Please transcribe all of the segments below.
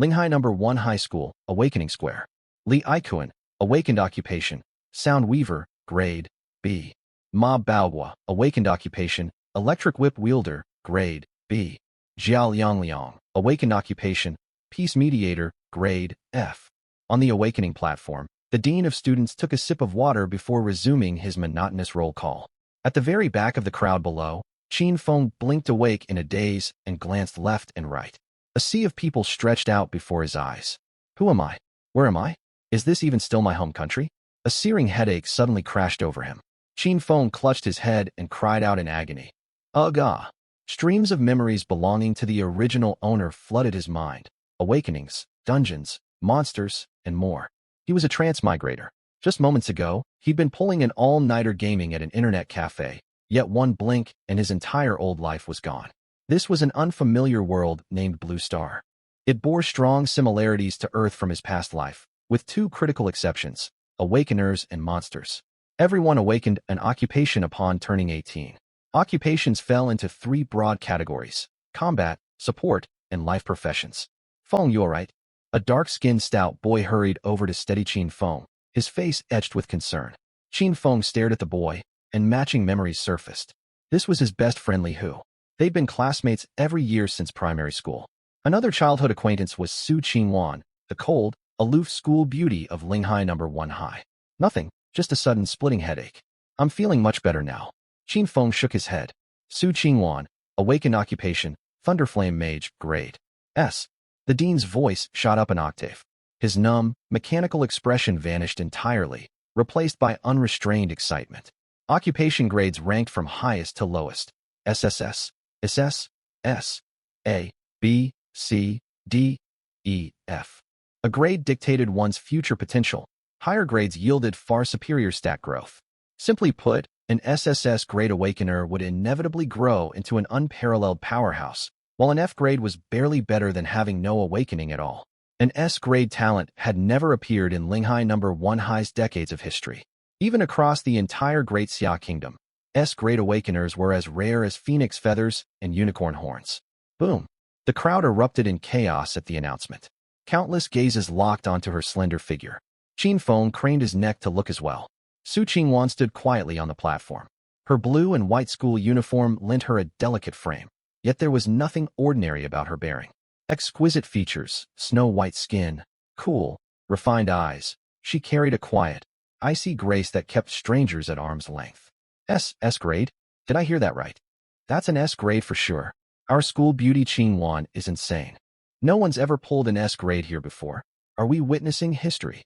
Linghai Number 1 High School, Awakening Square. Li Aikuan, Awakened Occupation, Sound Weaver, Grade B. Ma Baohua, Awakened Occupation, Electric Whip Wielder, Grade B. Jiao Liangliang, Awakened Occupation, Peace Mediator, Grade F. On the Awakening platform, the Dean of Students took a sip of water before resuming his monotonous roll call. At the very back of the crowd below, Qin Feng blinked awake in a daze and glanced left and right. A sea of people stretched out before his eyes. Who am I? Where am I? Is this even still my home country? A searing headache suddenly crashed over him. Qin Feng clutched his head and cried out in agony. Ugh! Streams of memories belonging to the original owner flooded his mind. Awakenings, dungeons, monsters, and more. He was a transmigrator. Just moments ago, he'd been pulling an all-nighter gaming at an internet cafe, yet one blink and his entire old life was gone. This was an unfamiliar world named Blue Star. It bore strong similarities to Earth from his past life, with two critical exceptions: awakeners and monsters. Everyone awakened an occupation upon turning 18. Occupations fell into three broad categories: combat, support, and life professions. Feng, you alright? A dark-skinned stout boy hurried over to steady Qin Feng, his face etched with concern. Qin Feng stared at the boy, and matching memories surfaced. This was his best friend Li Hu. They'd been classmates every year since primary school. Another childhood acquaintance was Su Qingwan, the cold, aloof school beauty of Linghai Number 1 High. Nothing, just a sudden splitting headache. I'm feeling much better now. Qin Feng shook his head. Su Qingwan, Awakened Occupation, Thunderflame Mage, Grade S. The dean's voice shot up an octave. His numb, mechanical expression vanished entirely, replaced by unrestrained excitement. Occupation grades ranked from highest to lowest: SSS, SS, S, A, B, C, D, E, F. A grade dictated one's future potential. Higher grades yielded far superior stat growth. Simply put, an SSS grade awakener would inevitably grow into an unparalleled powerhouse, while an F grade was barely better than having no awakening at all. An S grade talent had never appeared in Linghai Number 1 High's decades of history. Even across the entire Great Xia Kingdom, S grade awakeners were as rare as phoenix feathers and unicorn horns. Boom! The crowd erupted in chaos at the announcement. Countless gazes locked onto her slender figure. Qin Feng craned his neck to look as well. Su Qingwan stood quietly on the platform. Her blue and white school uniform lent her a delicate frame, yet there was nothing ordinary about her bearing. Exquisite features, snow-white skin, cool, refined eyes. She carried a quiet, icy grace that kept strangers at arm's length. S grade? Did I hear that right? That's an S grade for sure. Our school beauty Qingwan is insane. No one's ever pulled an S grade here before. Are we witnessing history?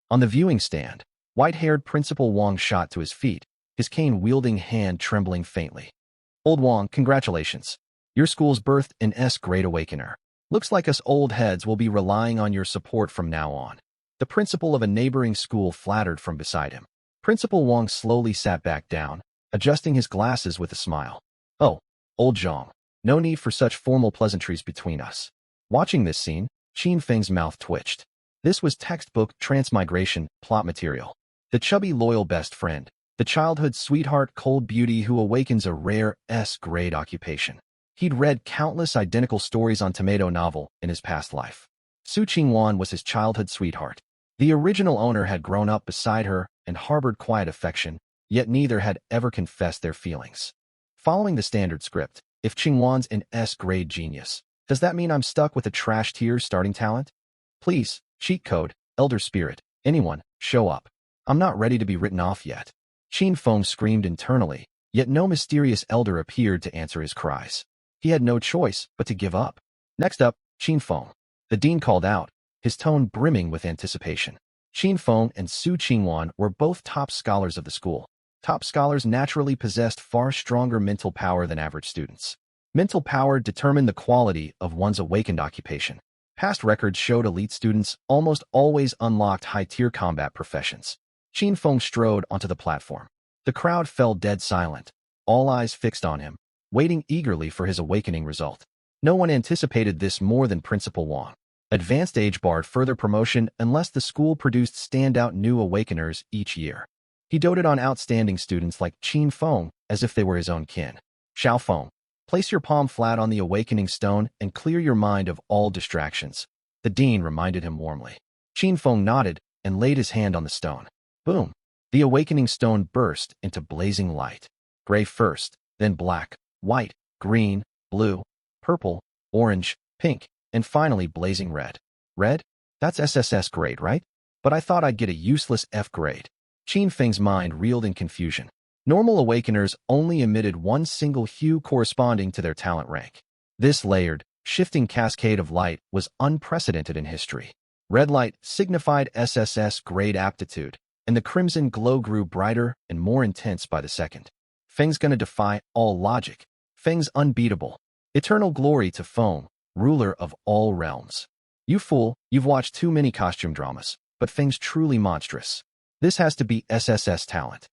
On the viewing stand, white-haired Principal Wang shot to his feet, his cane-wielding hand trembling faintly. Old Wang, congratulations. Your school's birthed an S grade awakener. Looks like us old heads will be relying on your support from now on. The principal of a neighboring school flattered from beside him. Principal Wang slowly sat back down, adjusting his glasses with a smile. Oh, old Zhang, no need for such formal pleasantries between us. Watching this scene, Qin Feng's mouth twitched. This was textbook transmigration plot material. The chubby loyal best friend, the childhood sweetheart cold beauty who awakens a rare S-grade occupation. He'd read countless identical stories on Tomato Novel in his past life. Su Qingwan was his childhood sweetheart. The original owner had grown up beside her and harbored quiet affection, yet neither had ever confessed their feelings. Following the standard script, if Qingwan's an S-grade genius, does that mean I'm stuck with a trash-tier starting talent? Please, cheat code, Elder Spirit, anyone, show up. I'm not ready to be written off yet. Qin Feng screamed internally, yet no mysterious elder appeared to answer his cries. He had no choice but to give up. Next up, Qin Feng. The dean called out, his tone brimming with anticipation. Qin Feng and Su Qingwan were both top scholars of the school. Top scholars naturally possessed far stronger mental power than average students. Mental power determined the quality of one's awakened occupation. Past records showed elite students almost always unlocked high-tier combat professions. Qin Feng strode onto the platform. The crowd fell dead silent, all eyes fixed on him, waiting eagerly for his awakening result. No one anticipated this more than Principal Wang. Advanced age barred further promotion unless the school produced standout new awakeners each year. He doted on outstanding students like Qin Feng as if they were his own kin. Xiao Feng, place your palm flat on the awakening stone and clear your mind of all distractions. The dean reminded him warmly. Qin Feng nodded and laid his hand on the stone. Boom! The awakening stone burst into blazing light. Gray first, then black, white, green, blue, purple, orange, pink, and finally blazing red. Red? That's SSS grade, right? But I thought I'd get a useless F grade. Qin Feng's mind reeled in confusion. Normal awakeners only emitted one single hue corresponding to their talent rank. This layered, shifting cascade of light was unprecedented in history. Red light signified SSS grade aptitude, and the crimson glow grew brighter and more intense by the second. Feng's gonna defy all logic. Feng's unbeatable. Eternal glory to Feng, ruler of all realms. You fool, you've watched too many costume dramas, but Feng's truly monstrous. This has to be SSS talent.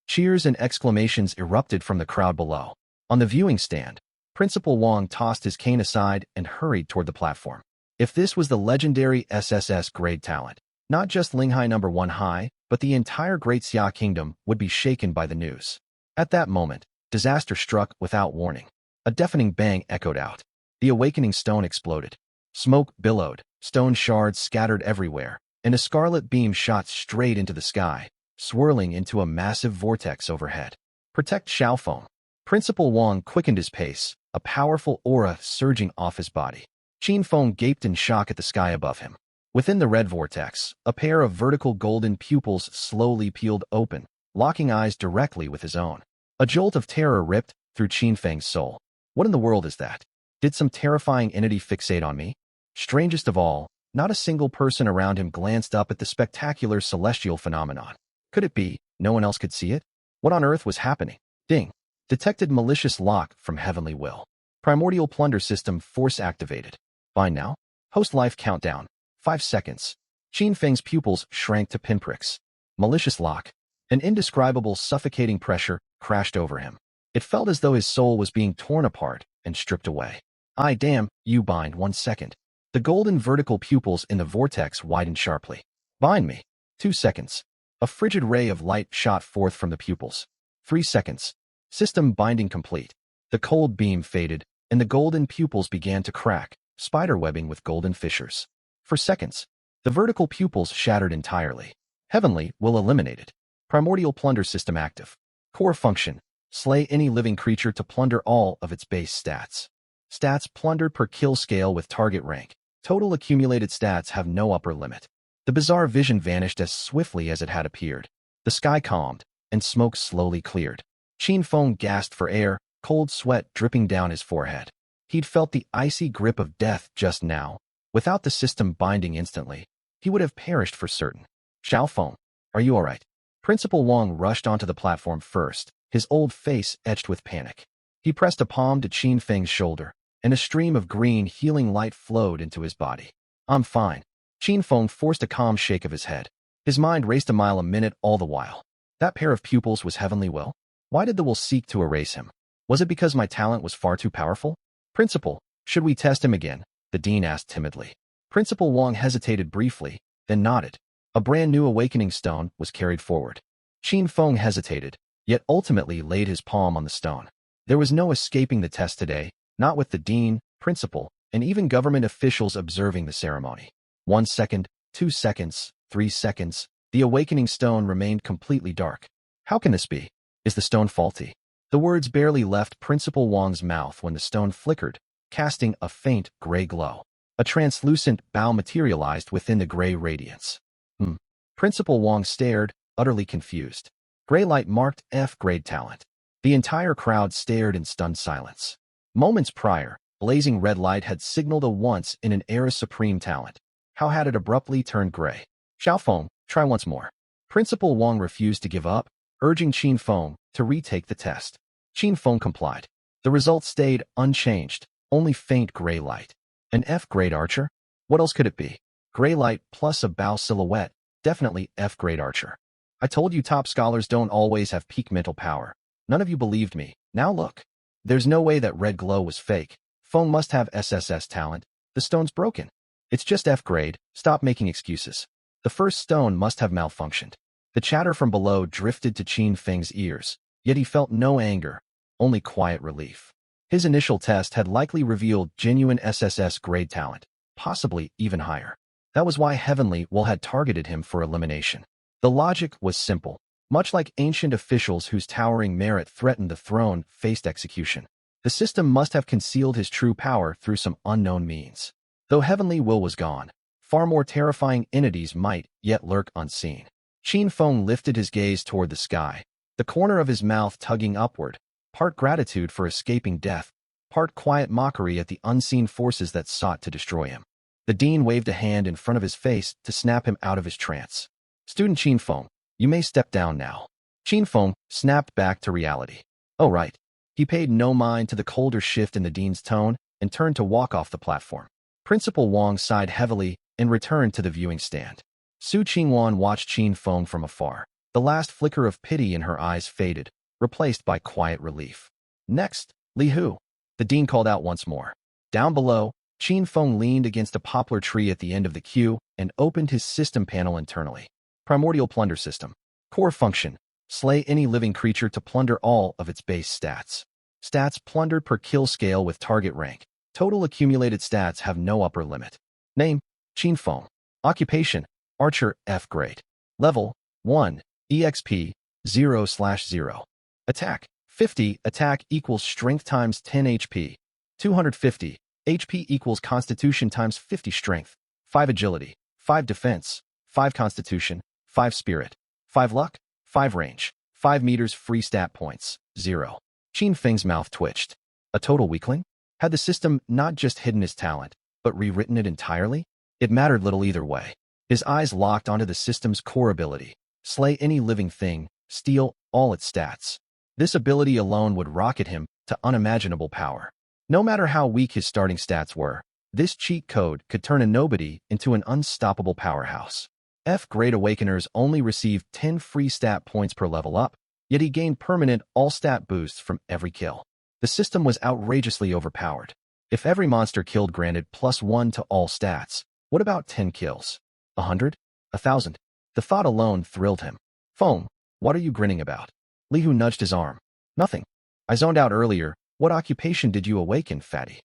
Cheers and exclamations erupted from the crowd below. On the viewing stand, Principal Wang tossed his cane aside and hurried toward the platform. If this was the legendary SSS grade talent, not just Linghai No. 1 High, but the entire Great Xia Kingdom would be shaken by the news. At that moment, disaster struck without warning. A deafening bang echoed out. The awakening stone exploded. Smoke billowed, stone shards scattered everywhere, and a scarlet beam shot straight into the sky, swirling into a massive vortex overhead. Protect Xiaofeng. Principal Wang quickened his pace, a powerful aura surging off his body. Qin Feng gaped in shock at the sky above him. Within the red vortex, a pair of vertical golden pupils slowly peeled open, locking eyes directly with his own. A jolt of terror ripped through Qin Feng's soul. What in the world is that? Did some terrifying entity fixate on me? Strangest of all, not a single person around him glanced up at the spectacular celestial phenomenon. Could it be no one else could see it? What on earth was happening? Ding! Detected malicious lock from Heavenly Will. Primordial plunder system force activated. Bind now. Host life countdown. 5 seconds. Qin Feng's pupils shrank to pinpricks. Malicious lock. An indescribable suffocating pressure crashed over him. It felt as though his soul was being torn apart and stripped away. I damn, you bind 1 second. The golden vertical pupils in the vortex widened sharply. Bind me. 2 seconds. A frigid ray of light shot forth from the pupils. 3 seconds. System binding complete. The cold beam faded, and the golden pupils began to crack, spiderwebbing with golden fissures. For seconds, the vertical pupils shattered entirely. Heavenly Will eliminated. Primordial plunder system active. Core function. Slay any living creature to plunder all of its base stats. Stats plundered per kill scale with target rank. Total accumulated stats have no upper limit. The bizarre vision vanished as swiftly as it had appeared. The sky calmed, and smoke slowly cleared. Qin Feng gasped for air, cold sweat dripping down his forehead. He'd felt the icy grip of death just now. Without the system binding instantly, he would have perished for certain. Xiaofeng, are you all right? Principal Wang rushed onto the platform first, his old face etched with panic. He pressed a palm to Qin Feng's shoulder, and a stream of green healing light flowed into his body. I'm fine. Qin Feng forced a calm shake of his head. His mind raced a mile a minute all the while. That pair of pupils was Heavenly Will? Why did the will seek to erase him? Was it because my talent was far too powerful? Principal, should we test him again? The dean asked timidly. Principal Wang hesitated briefly, then nodded. A brand new awakening stone was carried forward. Qin Feng hesitated, yet ultimately laid his palm on the stone. There was no escaping the test today, not with the dean, principal, and even government officials observing the ceremony. 1 second, 2 seconds, 3 seconds, the awakening stone remained completely dark. How can this be? Is the stone faulty? The words barely left Principal Wang's mouth when the stone flickered, casting a faint gray glow. A translucent bow materialized within the gray radiance. Principal Wang stared, utterly confused. Gray light marked F-grade talent. The entire crowd stared in stunned silence. Moments prior, blazing red light had signaled a once in an era supreme talent. How had it abruptly turned gray? Xiaofeng, try once more. Principal Wang refused to give up, urging Qin Feng to retake the test. Qin Feng complied. The result stayed unchanged, only faint gray light. An F-grade archer? What else could it be? Gray light plus a bow silhouette, definitely F-grade archer. I told you top scholars don't always have peak mental power. None of you believed me. Now look. There's no way that red glow was fake. Feng must have SSS talent. The stone's broken. It's just F-grade. Stop making excuses. The first stone must have malfunctioned. The chatter from below drifted to Qin Feng's ears, yet he felt no anger, only quiet relief. His initial test had likely revealed genuine SSS grade talent. possibly even higher. That was why Heavenly Will had targeted him for elimination. The logic was simple. Much like ancient officials whose towering merit threatened the throne faced execution, the system must have concealed his true power through some unknown means. Though Heavenly Will was gone, far more terrifying entities might yet lurk unseen. Qin Feng lifted his gaze toward the sky, the corner of his mouth tugging upward, part gratitude for escaping death, part quiet mockery at the unseen forces that sought to destroy him. The dean waved a hand in front of his face to snap him out of his trance. "Student Qin Feng, you may step down now." Qin Feng snapped back to reality. "Oh right." He paid no mind to the colder shift in the dean's tone and turned to walk off the platform. Principal Wang sighed heavily and returned to the viewing stand. Su Qingwan watched Qin Feng from afar. The last flicker of pity in her eyes faded, replaced by quiet relief. "Next, Li Hu," the dean called out once more. Down below, Qin Feng leaned against a poplar tree at the end of the queue and opened his system panel internally. Primordial Plunder System. Core function: slay any living creature to plunder all of its base stats. Stats plundered per kill scale with target rank. Total accumulated stats have no upper limit. Name: Qin Feng. Occupation: Archer F grade. Level: 1. EXP 0/0. Attack: 50. Attack equals strength times 10 HP. 250. HP equals constitution times 50 strength. 5 agility. 5 defense. 5 constitution. 5 spirit. 5 luck. 5 range. 5 meters free stat points. 0. Qin Feng's mouth twitched. A total weakling? Had the system not just hidden his talent, but rewritten it entirely? It mattered little either way. His eyes locked onto the system's core ability. Slay any living thing, steal all its stats. This ability alone would rocket him to unimaginable power. No matter how weak his starting stats were, this cheat code could turn a nobody into an unstoppable powerhouse. F-grade Awakeners only received 10 free stat points per level up, yet he gained permanent all-stat boosts from every kill. The system was outrageously overpowered. If every monster killed granted +1 to all stats, what about 10 kills? 100? 1,000? The thought alone thrilled him. "Feng, what are you grinning about?" Li Hu nudged his arm. "Nothing. I zoned out earlier. What occupation did you awaken, fatty?"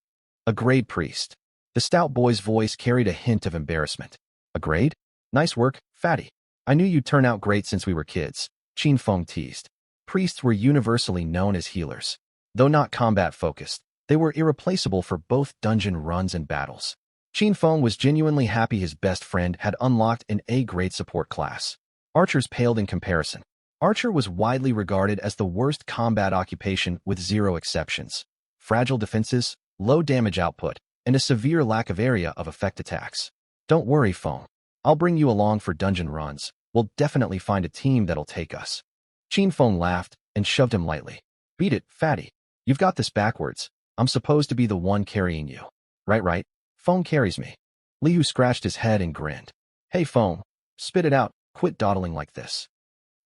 "A grade priest." The stout boy's voice carried a hint of embarrassment. "A grade? Nice work, fatty. I knew you'd turn out great since we were kids," Qin Feng teased. Priests were universally known as healers. Though not combat-focused, they were irreplaceable for both dungeon runs and battles. Qin Feng was genuinely happy his best friend had unlocked an A-grade support class. Archers paled in comparison. Archer was widely regarded as the worst combat occupation with 0 exceptions. Fragile defenses, low damage output, and a severe lack of area of effect attacks. "Don't worry, Feng. I'll bring you along for dungeon runs. We'll definitely find a team that'll take us." Qin Feng laughed and shoved him lightly. "Beat it, fatty. You've got this backwards. I'm supposed to be the one carrying you. Right. Feng carries me." Li Hu scratched his head and grinned. "Hey, Feng. Spit it out. Quit dawdling like this."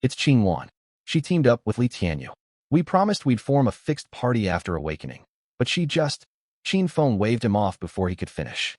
"It's Qingwan. She teamed up with Li Tianyu. We promised we'd form a fixed party after awakening. But she just..." Qin Feng waved him off before he could finish.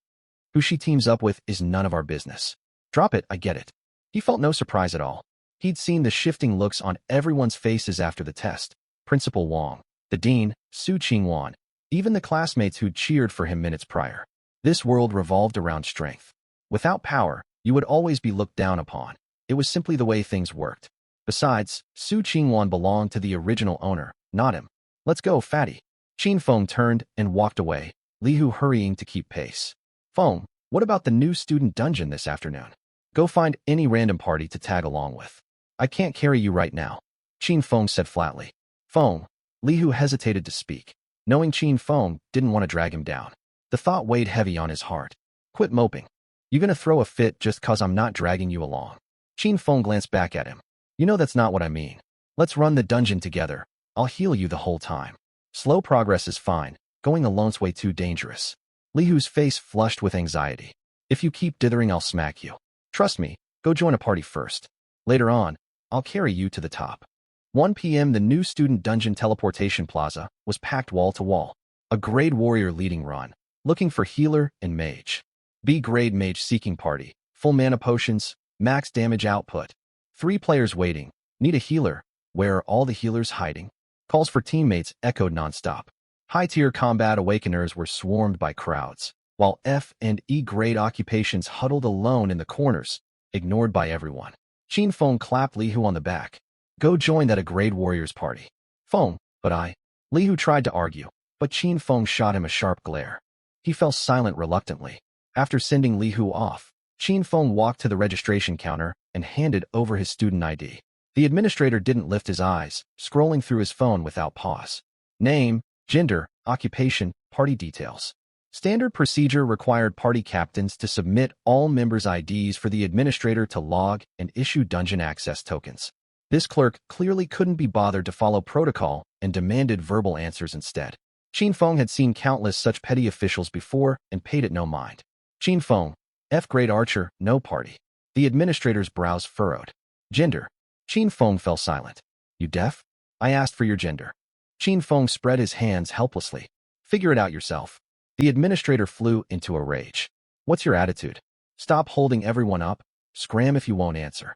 "Who she teams up with is none of our business. Drop it, I get it." He felt no surprise at all. He'd seen the shifting looks on everyone's faces after the test. Principal Wang, the dean, Su Qingwan, even the classmates who'd cheered for him minutes prior. This world revolved around strength. Without power, you would always be looked down upon. It was simply the way things worked. Besides, Su Qingwan belonged to the original owner, not him. "Let's go, fatty." Qin Feng turned and walked away, Li Hu hurrying to keep pace. "Feng, what about the new student dungeon this afternoon? Go find any random party to tag along with. I can't carry you right now," Qin Feng said flatly. "Feng." Li Hu hesitated to speak, knowing Qin Feng didn't want to drag him down. The thought weighed heavy on his heart. "Quit moping. You gonna throw a fit just 'cause I'm not dragging you along?" Qin Feng glanced back at him. "You know that's not what I mean. Let's run the dungeon together. I'll heal you the whole time. Slow progress is fine. Going alone's way too dangerous." Li Hu's face flushed with anxiety. "If you keep dithering, I'll smack you. Trust me, go join a party first. Later on, I'll carry you to the top." 1 p.m. The new student dungeon teleportation plaza was packed wall to wall. A grade warrior leading run, looking for healer and mage. B-grade mage seeking party, full mana potions, max damage output. 3 players waiting, need a healer. Where are all the healers hiding? Calls for teammates echoed nonstop. High-tier combat awakeners were swarmed by crowds. while F and E grade occupations huddled alone in the corners, ignored by everyone. Qin Feng clapped Li Hu on the back. Go join that A grade warriors party. Feng, but I. Li Hu tried to argue, but Qin Feng shot him a sharp glare. He fell silent reluctantly. After sending Li Hu off, Qin Feng walked to the registration counter and handed over his student ID. The administrator didn't lift his eyes, scrolling through his phone without pause. Name, gender, occupation, party details. Standard procedure required party captains to submit all members' IDs for the administrator to log and issue dungeon access tokens. This clerk clearly couldn't be bothered to follow protocol and demanded verbal answers instead. Qin Feng had seen countless such petty officials before and paid it no mind. Qin Feng, F-grade archer, no party. The administrator's brows furrowed. Gender. Qin Feng fell silent. You deaf? I asked for your gender. Qin Feng spread his hands helplessly. Figure it out yourself. The administrator flew into a rage. What's your attitude? Stop holding everyone up. Scram if you won't answer.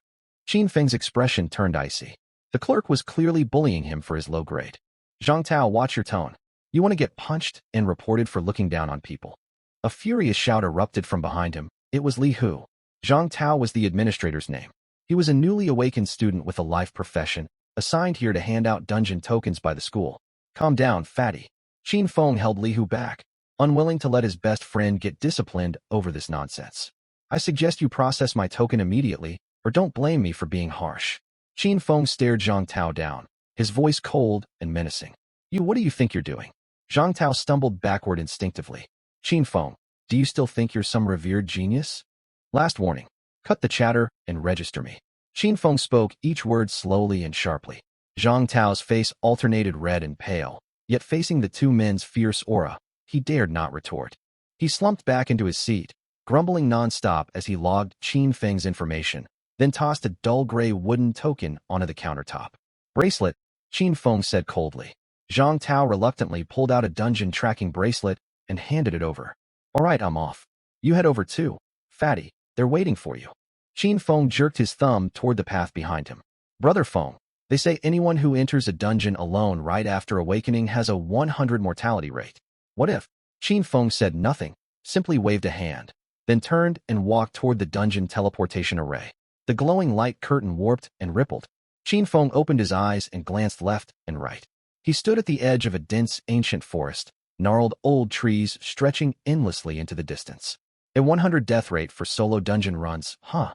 Qin Feng's expression turned icy. The clerk was clearly bullying him for his low grade. Zhang Tao, watch your tone. You want to get punched and reported for looking down on people. A furious shout erupted from behind him. It was Li Hu. Zhang Tao was the administrator's name. He was a newly awakened student with a life profession, assigned here to hand out dungeon tokens by the school. Calm down, fatty. Qin Feng held Li Hu back, unwilling to let his best friend get disciplined over this nonsense. I suggest you process my token immediately, or don't blame me for being harsh. Qin Feng stared Zhang Tao down, his voice cold and menacing. What do you think you're doing? Zhang Tao stumbled backward instinctively. Qin Feng, do you still think you're some revered genius? Last warning. Cut the chatter and register me. Qin Feng spoke each word slowly and sharply. Zhang Tao's face alternated red and pale, yet facing the two men's fierce aura, he dared not retort. He slumped back into his seat, grumbling nonstop as he logged Qin Feng's information, then tossed a dull gray wooden token onto the countertop. Bracelet, Qin Feng said coldly. Zhang Tao reluctantly pulled out a dungeon tracking bracelet and handed it over. All right, I'm off. You head over too, fatty. They're waiting for you. Qin Feng jerked his thumb toward the path behind him. Brother Feng, they say anyone who enters a dungeon alone right after awakening has a 100 mortality rate. What if? Qin Feng said nothing, simply waved a hand, then turned and walked toward the dungeon teleportation array. The glowing light curtain warped and rippled. Qin Feng opened his eyes and glanced left and right. He stood at the edge of a dense, ancient forest, gnarled old trees stretching endlessly into the distance. A 100 death rate for solo dungeon runs, huh?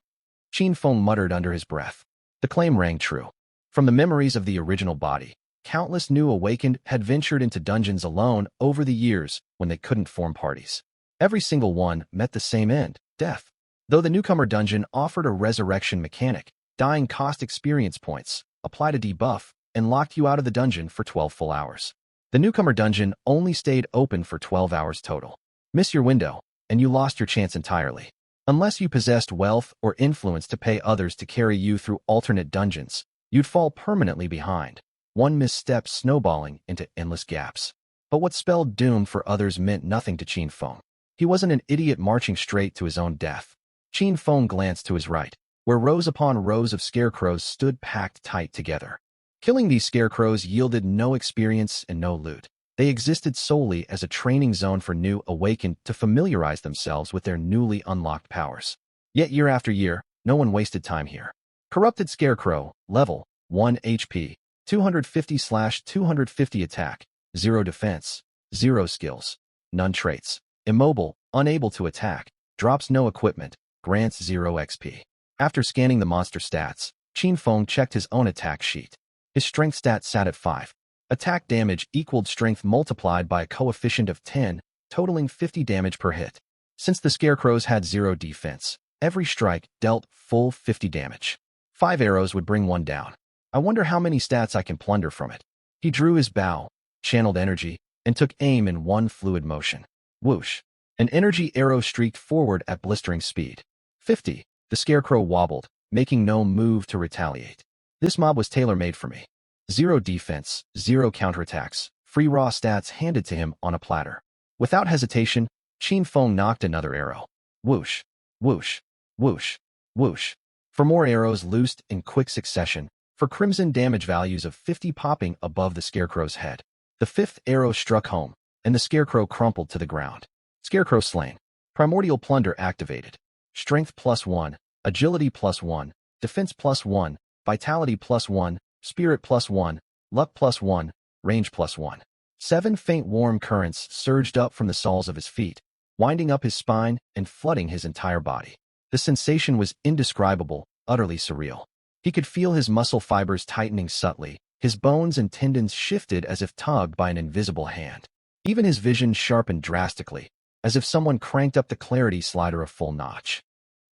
Qin Feng muttered under his breath. The claim rang true. From the memories of the original body, countless new awakened had ventured into dungeons alone over the years when they couldn't form parties. Every single one met the same end, death. Though the newcomer dungeon offered a resurrection mechanic, dying cost experience points, applied a debuff, and locked you out of the dungeon for 12 full hours. The newcomer dungeon only stayed open for 12 hours total. Miss your window, and you lost your chance entirely. Unless you possessed wealth or influence to pay others to carry you through alternate dungeons, you'd fall permanently behind, one misstep snowballing into endless gaps. But what spelled doom for others meant nothing to Qin Feng. He wasn't an idiot marching straight to his own death. Qin Feng glanced to his right, where rows upon rows of scarecrows stood packed tight together. Killing these scarecrows yielded no experience and no loot. They existed solely as a training zone for new awakened to familiarize themselves with their newly unlocked powers. Yet year after year, no one wasted time here. Corrupted Scarecrow, level, 1 HP, 250/250 attack, 0 defense, 0 skills, none traits, immobile, unable to attack, drops no equipment, grants 0 XP. After scanning the monster stats, Qin Feng checked his own attack sheet. His strength stat sat at 5. Attack damage equaled strength multiplied by a coefficient of 10, totaling 50 damage per hit. Since the scarecrows had 0 defense, every strike dealt full 50 damage. 5 arrows would bring one down. I wonder how many stats I can plunder from it. He drew his bow, channeled energy, and took aim in one fluid motion. Whoosh! An energy arrow streaked forward at blistering speed. 50. The scarecrow wobbled, making no move to retaliate. This mob was tailor-made for me. 0 defense, 0 counterattacks, free raw stats handed to him on a platter. Without hesitation, Qin Feng knocked another arrow. Whoosh, whoosh, whoosh, whoosh. For more arrows loosed in quick succession, for crimson damage values of 50 popping above the scarecrow's head. The 5th arrow struck home, and the scarecrow crumpled to the ground. Scarecrow slain. Primordial Plunder activated. Strength +1, Agility +1, Defense +1, Vitality +1, Spirit +1, Luck +1, Range +1. 7 faint warm currents surged up from the soles of his feet, winding up his spine and flooding his entire body. The sensation was indescribable, utterly surreal. He could feel his muscle fibers tightening subtly, his bones and tendons shifted as if tugged by an invisible hand. Even his vision sharpened drastically, as if someone cranked up the clarity slider a full notch.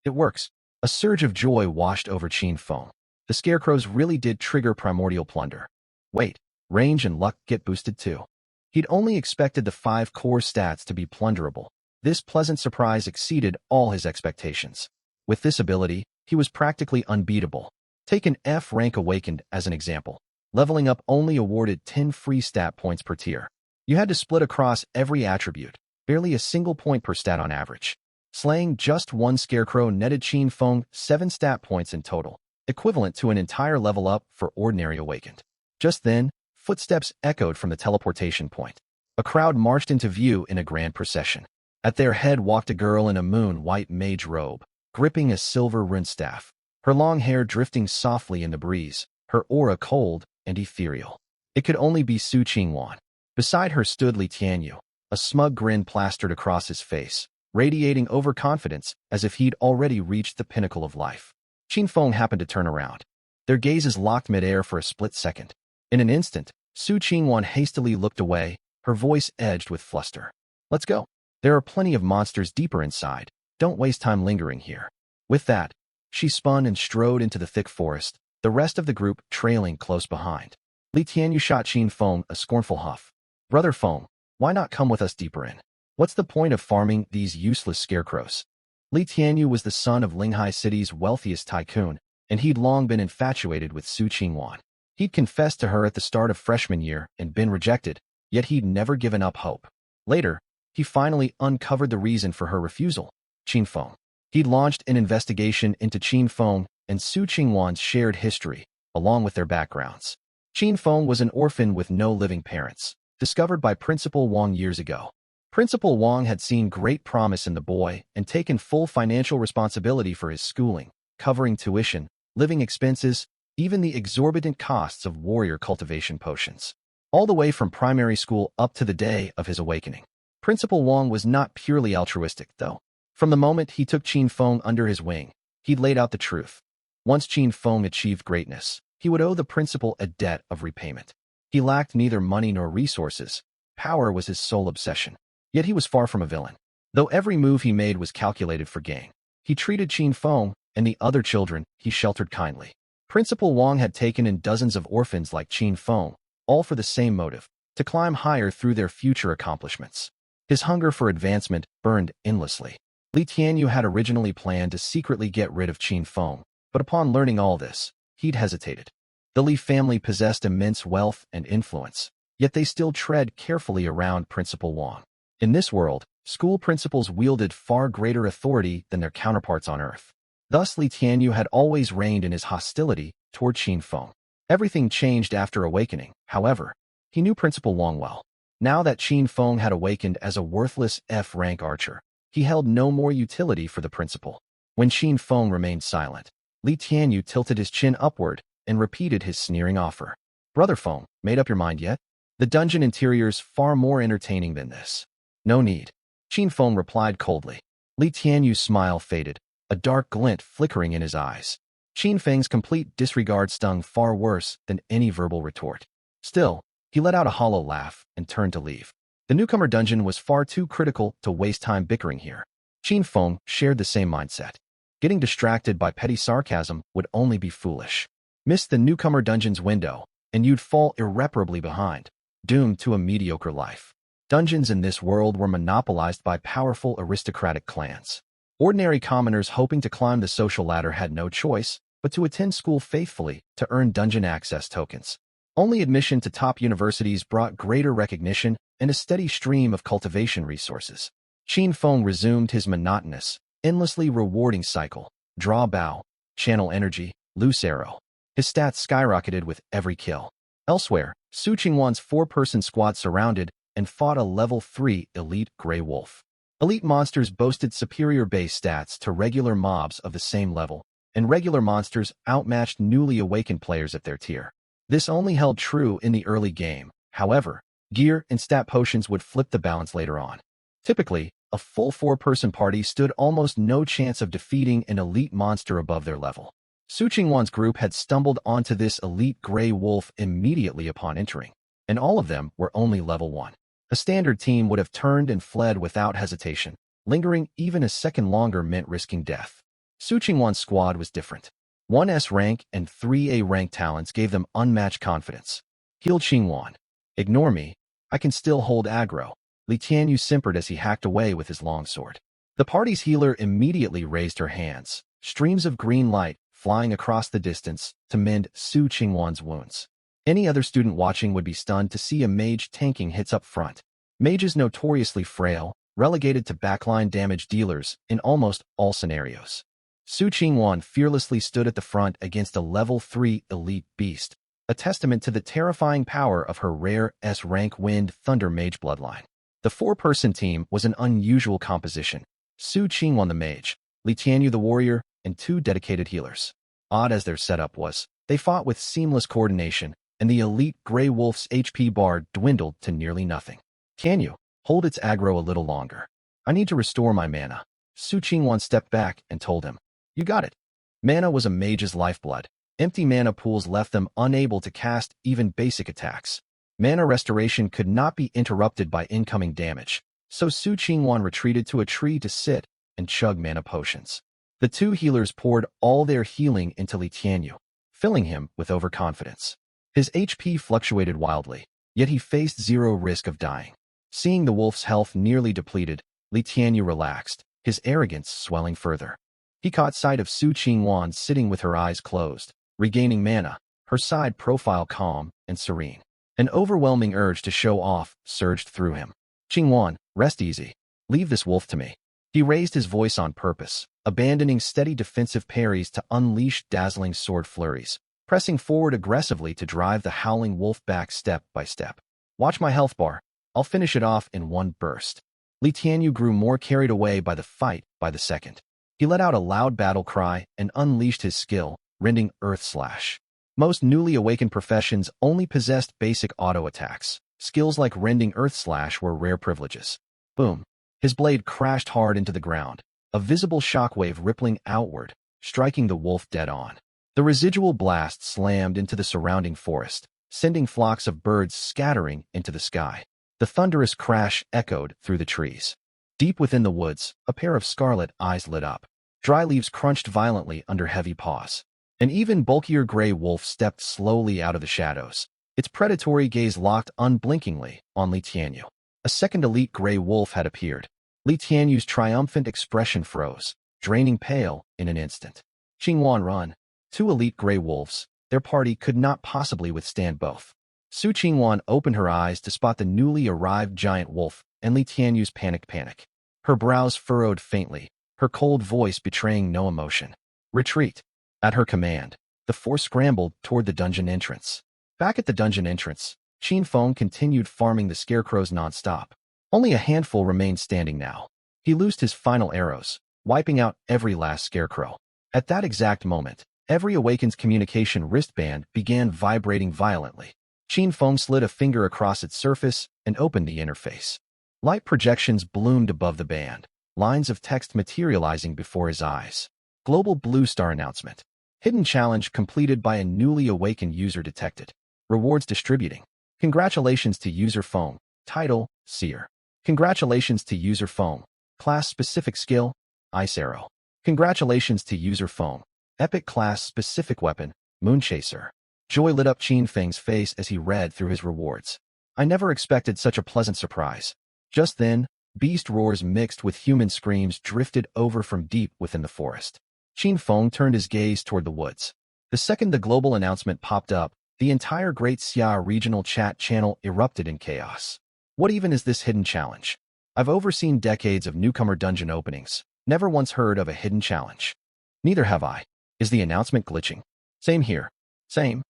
It works. A surge of joy washed over Qin Feng. The scarecrows really did trigger Primordial Plunder. Wait, range and luck get boosted too. He'd only expected the 5 core stats to be plunderable. This pleasant surprise exceeded all his expectations. With this ability, he was practically unbeatable. Take an F rank Awakened as an example. Leveling up only awarded 10 free stat points per tier. You had to split across every attribute, barely a single point per stat on average. Slaying just one scarecrow netted Qin Feng 7 stat points in total, equivalent to an entire level up for ordinary Awakened. Just then, footsteps echoed from the teleportation point. A crowd marched into view in a grand procession. At their head walked a girl in a moon-white mage robe, gripping a silver rune staff, her long hair drifting softly in the breeze, her aura cold and ethereal. It could only be Su Qingwan. Beside her stood Li Tianyu, a smug grin plastered across his face, radiating overconfidence as if he'd already reached the pinnacle of life. Qin Feng happened to turn around. Their gazes locked midair for a split second. In an instant, Su Qingwan hastily looked away, her voice edged with fluster. Let's go. There are plenty of monsters deeper inside. Don't waste time lingering here. With that, she spun and strode into the thick forest, the rest of the group trailing close behind. Li Tianyu shot Qin Feng a scornful huff. Brother Feng, why not come with us deeper in? What's the point of farming these useless scarecrows? Li Tianyu was the son of Linghai City's wealthiest tycoon, and he'd long been infatuated with Su Qingwan. He'd confessed to her at the start of freshman year and been rejected, yet he'd never given up hope. Later, he finally uncovered the reason for her refusal, Qin Feng. He'd launched an investigation into Qin Feng and Su Qingwan's shared history, along with their backgrounds. Qin Feng was an orphan with no living parents, discovered by Principal Wang years ago. Principal Wang had seen great promise in the boy and taken full financial responsibility for his schooling, covering tuition, living expenses, even the exorbitant costs of warrior cultivation potions. All the way from primary school up to the day of his awakening. Principal Wang was not purely altruistic, though. From the moment he took Qin Feng under his wing, he'd laid out the truth. Once Qin Feng achieved greatness, he would owe the principal a debt of repayment. He lacked neither money nor resources. Power was his sole obsession. Yet he was far from a villain. Though every move he made was calculated for gain, he treated Qin Feng and the other children he sheltered kindly. Principal Wang had taken in dozens of orphans like Qin Feng, all for the same motive, to climb higher through their future accomplishments. His hunger for advancement burned endlessly. Li Tianyu had originally planned to secretly get rid of Qin Feng, but upon learning all this, he'd hesitated. The Li family possessed immense wealth and influence, yet they still tread carefully around Principal Wang. In this world, school principals wielded far greater authority than their counterparts on Earth. Thus, Li Tianyu had always reigned in his hostility toward Qin Feng. Everything changed after awakening, however. He knew Principal Wang well. Now that Qin Feng had awakened as a worthless F-rank archer, he held no more utility for the principal. When Qin Feng remained silent, Li Tianyu tilted his chin upward and repeated his sneering offer. Brother Feng, made up your mind yet? The dungeon interior's far more entertaining than this. No need. Qin Feng replied coldly. Li Tianyu's smile faded, a dark glint flickering in his eyes. Qin Feng's complete disregard stung far worse than any verbal retort. Still, he let out a hollow laugh and turned to leave. The newcomer dungeon was far too critical to waste time bickering here. Qin Feng shared the same mindset. Getting distracted by petty sarcasm would only be foolish. Miss the newcomer dungeon's window, and you'd fall irreparably behind, doomed to a mediocre life. Dungeons in this world were monopolized by powerful aristocratic clans. Ordinary commoners hoping to climb the social ladder had no choice but to attend school faithfully to earn dungeon access tokens. Only admission to top universities brought greater recognition and a steady stream of cultivation resources. Qin Feng resumed his monotonous, endlessly rewarding cycle: draw bow, channel energy, loose arrow. His stats skyrocketed with every kill. Elsewhere, Su Qingwan's 4-person squad surrounded and fought a level 3 elite Grey Wolf. Elite monsters boasted superior base stats to regular mobs of the same level, and regular monsters outmatched newly awakened players at their tier. This only held true in the early game. However, gear and stat potions would flip the balance later on. Typically, a full 4-person party stood almost no chance of defeating an elite monster above their level. Su Qingwan's group had stumbled onto this elite gray wolf immediately upon entering, and all of them were only level 1. A standard team would have turned and fled without hesitation. Lingering even a second longer meant risking death. Su Qingwan's squad was different. 1S rank and 3A rank talents gave them unmatched confidence. Heal Qingwan. Ignore me. I can still hold aggro. Li Tianyu simpered as he hacked away with his longsword. The party's healer immediately raised her hands, streams of green light flying across the distance to mend Su Qingwan's wounds. Any other student watching would be stunned to see a mage tanking hits up front. Mages notoriously frail, relegated to backline damage dealers in almost all scenarios. Su Qingwan fearlessly stood at the front against a level 3 elite beast, a testament to the terrifying power of her rare S-rank Wind Thunder Mage bloodline. The 4-person team was an unusual composition. Su Qingwan the mage, Li Tianyu the warrior, and 2 dedicated healers. Odd as their setup was, they fought with seamless coordination, and the elite Grey Wolf's HP bar dwindled to nearly nothing. Tianyu, hold its aggro a little longer. I need to restore my mana. Su Qingwan stepped back and told him. You got it. Mana was a mage's lifeblood. Empty mana pools left them unable to cast even basic attacks. Mana restoration could not be interrupted by incoming damage, so Su Qingwan retreated to a tree to sit and chug mana potions. The 2 healers poured all their healing into Li Tianyu, filling him with overconfidence. His HP fluctuated wildly, yet he faced zero risk of dying. Seeing the wolf's health nearly depleted, Li Tianyu relaxed, his arrogance swelling further. He caught sight of Su Qingwan sitting with her eyes closed, regaining mana, her side profile calm and serene. An overwhelming urge to show off surged through him. Qingwan, rest easy. Leave this wolf to me. He raised his voice on purpose, abandoning steady defensive parries to unleash dazzling sword flurries, pressing forward aggressively to drive the howling wolf back step by step. Watch my health bar. I'll finish it off in one burst. Li Tianyu grew more carried away by the fight by the second. He let out a loud battle cry and unleashed his skill, rending Earth Slash. Most newly awakened professions only possessed basic auto attacks. Skills like rending Earth Slash were rare privileges. Boom. His blade crashed hard into the ground, a visible shockwave rippling outward, striking the wolf dead on. The residual blast slammed into the surrounding forest, sending flocks of birds scattering into the sky. The thunderous crash echoed through the trees. Deep within the woods, a pair of scarlet eyes lit up. Dry leaves crunched violently under heavy paws. An even bulkier gray wolf stepped slowly out of the shadows, its predatory gaze locked unblinkingly on Li Tianyu. A second elite gray wolf had appeared. Li Tianyu's triumphant expression froze, draining pale in an instant. Qingwan run. 2 elite gray wolves. Their party could not possibly withstand both. Su Qingwan opened her eyes to spot the newly arrived giant wolf and Li Tianyu's panic. Her brows furrowed faintly, her cold voice betraying no emotion. Retreat. At her command, the 4 scrambled toward the dungeon entrance. Back at the dungeon entrance, Qin Feng continued farming the scarecrows non-stop. Only a handful remained standing now. He loosed his final arrows, wiping out every last scarecrow. At that exact moment, every awakened's communication wristband began vibrating violently. Qin Feng slid a finger across its surface and opened the interface. Light projections bloomed above the band, lines of text materializing before his eyes. Global Blue Star announcement. Hidden challenge completed by a newly awakened user detected. Rewards distributing. Congratulations to user Feng. Title, Seer. Congratulations to user Feng. Class-specific skill, Ice Arrow. Congratulations to user Feng. Epic class-specific weapon, Moonchaser. Joy lit up Qin Feng's face as he read through his rewards. I never expected such a pleasant surprise. Just then, beast roars mixed with human screams drifted over from deep within the forest. Qin Feng turned his gaze toward the woods. The second the global announcement popped up, the entire Great Xia regional chat channel erupted in chaos. What even is this hidden challenge? I've overseen decades of newcomer dungeon openings, never once heard of a hidden challenge. Neither have I. Is the announcement glitching? Same here. Same.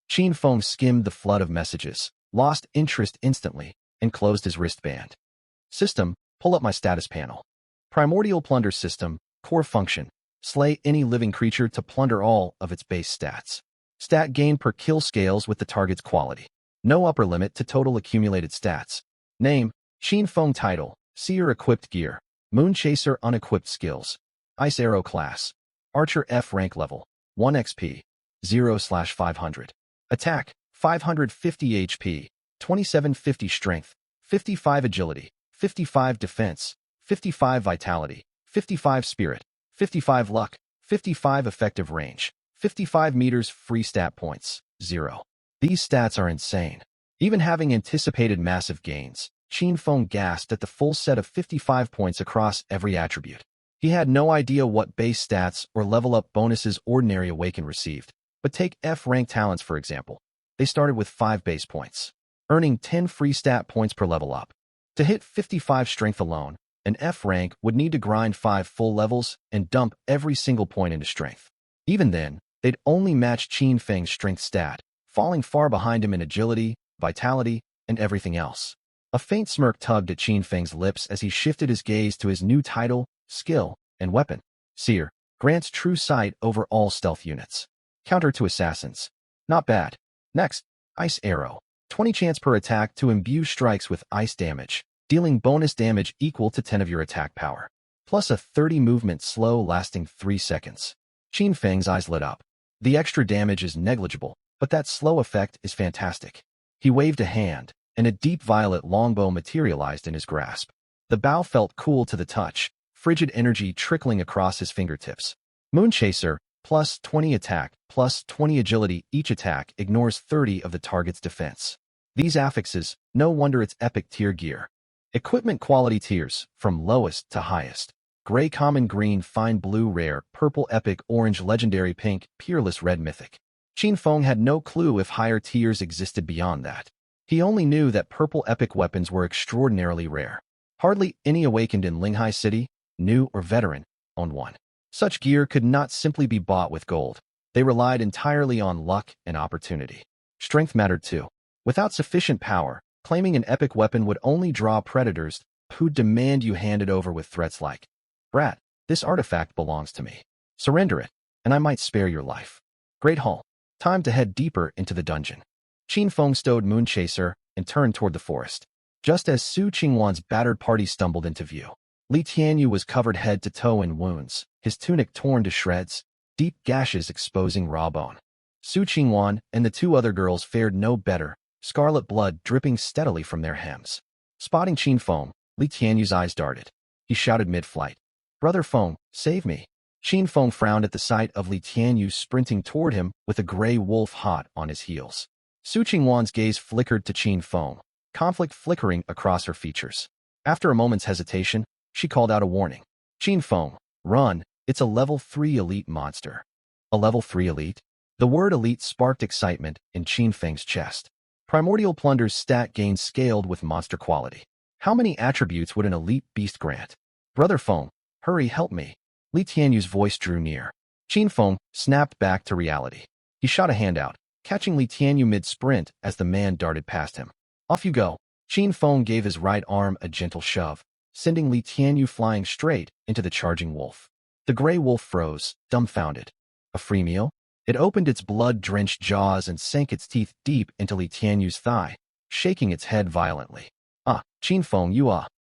Qin Feng skimmed the flood of messages, lost interest instantly, and closed his wristband. System, Pull up my status panel. Primordial Plunder System, core function. Slay any living creature to plunder all of its base stats. Stat gain per kill scales with the target's quality. No upper limit to total accumulated stats. Name, Qin Feng title, Seer equipped gear, Moonchaser unequipped skills. Ice Arrow class. Archer F rank level, 1 XP, 0/500. Attack, 550 HP, 2750 strength, 55 agility, 55 defense, 55 vitality, 55 spirit, 55 luck, 55 effective range, 55 meters free stat points, 0. These stats are insane. Even having anticipated massive gains, Qin Feng gasped at the full set of 55 points across every attribute. He had no idea what base stats or level-up bonuses Ordinary Awaken received, but take F-rank talents for example. They started with 5 base points, earning 10 free stat points per level up. To hit 55 strength alone, an F rank would need to grind 5 full levels and dump every single point into strength. Even then, they'd only match Qin Feng's strength stat, falling far behind him in agility, vitality, and everything else. A faint smirk tugged at Qin Feng's lips as he shifted his gaze to his new title, skill, and weapon. Seer, grants true sight over all stealth units. Counter to assassins. Not bad. Next, Ice Arrow. 20 chance per attack to imbue strikes with ice damage, dealing bonus damage equal to 10 of your attack power, plus a 30 movement slow lasting 3 seconds. Qin Feng's eyes lit up. The extra damage is negligible, but that slow effect is fantastic. He waved a hand, and a deep violet longbow materialized in his grasp. The bow felt cool to the touch, frigid energy trickling across his fingertips. Moonchaser, plus 20 attack, plus 20 agility. Each attack ignores 30 of the target's defense. These affixes, no wonder it's epic tier gear. Equipment quality tiers, from lowest to highest. Gray common green fine blue rare purple epic orange legendary pink peerless red mythic. Qin Feng had no clue if higher tiers existed beyond that. He only knew that purple epic weapons were extraordinarily rare. Hardly any awakened in Linghai City, new or veteran, owned one. Such gear could not simply be bought with gold. They relied entirely on luck and opportunity. Strength mattered too. Without sufficient power, claiming an epic weapon would only draw predators who'd demand you hand it over with threats like, "Brat, this artifact belongs to me. Surrender it, and I might spare your life." Great Hall. Time to head deeper into the dungeon. Qin Feng stowed Moonchaser and turned toward the forest. Just as Su Qingwan's battered party stumbled into view, Li Tianyu was covered head to toe in wounds, his tunic torn to shreds, deep gashes exposing raw bone. Su Qingwan and the 2 other girls fared no better, scarlet blood dripping steadily from their hems. Spotting Qin Feng, Li Tianyu's eyes darted. He shouted mid-flight, "Brother Feng, save me." Qin Feng frowned at the sight of Li Tianyu sprinting toward him with a gray wolf hot on his heels. Su Qingwan's gaze flickered to Qin Feng, conflict flickering across her features. After a moment's hesitation, she called out a warning. "Qin Feng, run, it's a level 3 elite monster." A level 3 elite? The word elite sparked excitement in Qin Feng's chest. Primordial Plunder's stat gain scaled with monster quality. How many attributes would an elite beast grant? "Brother Feng, hurry, help me." Li Tianyu's voice drew near. Qin Feng snapped back to reality. He shot a hand out, catching Li Tianyu mid-sprint as the man darted past him. "Off you go." Qin Feng gave his right arm a gentle shove, sending Li Tianyu flying straight into the charging wolf. The gray wolf froze, dumbfounded. A free meal? It opened its blood-drenched jaws and sank its teeth deep into Li Tianyu's thigh, shaking its head violently. Qin Feng, you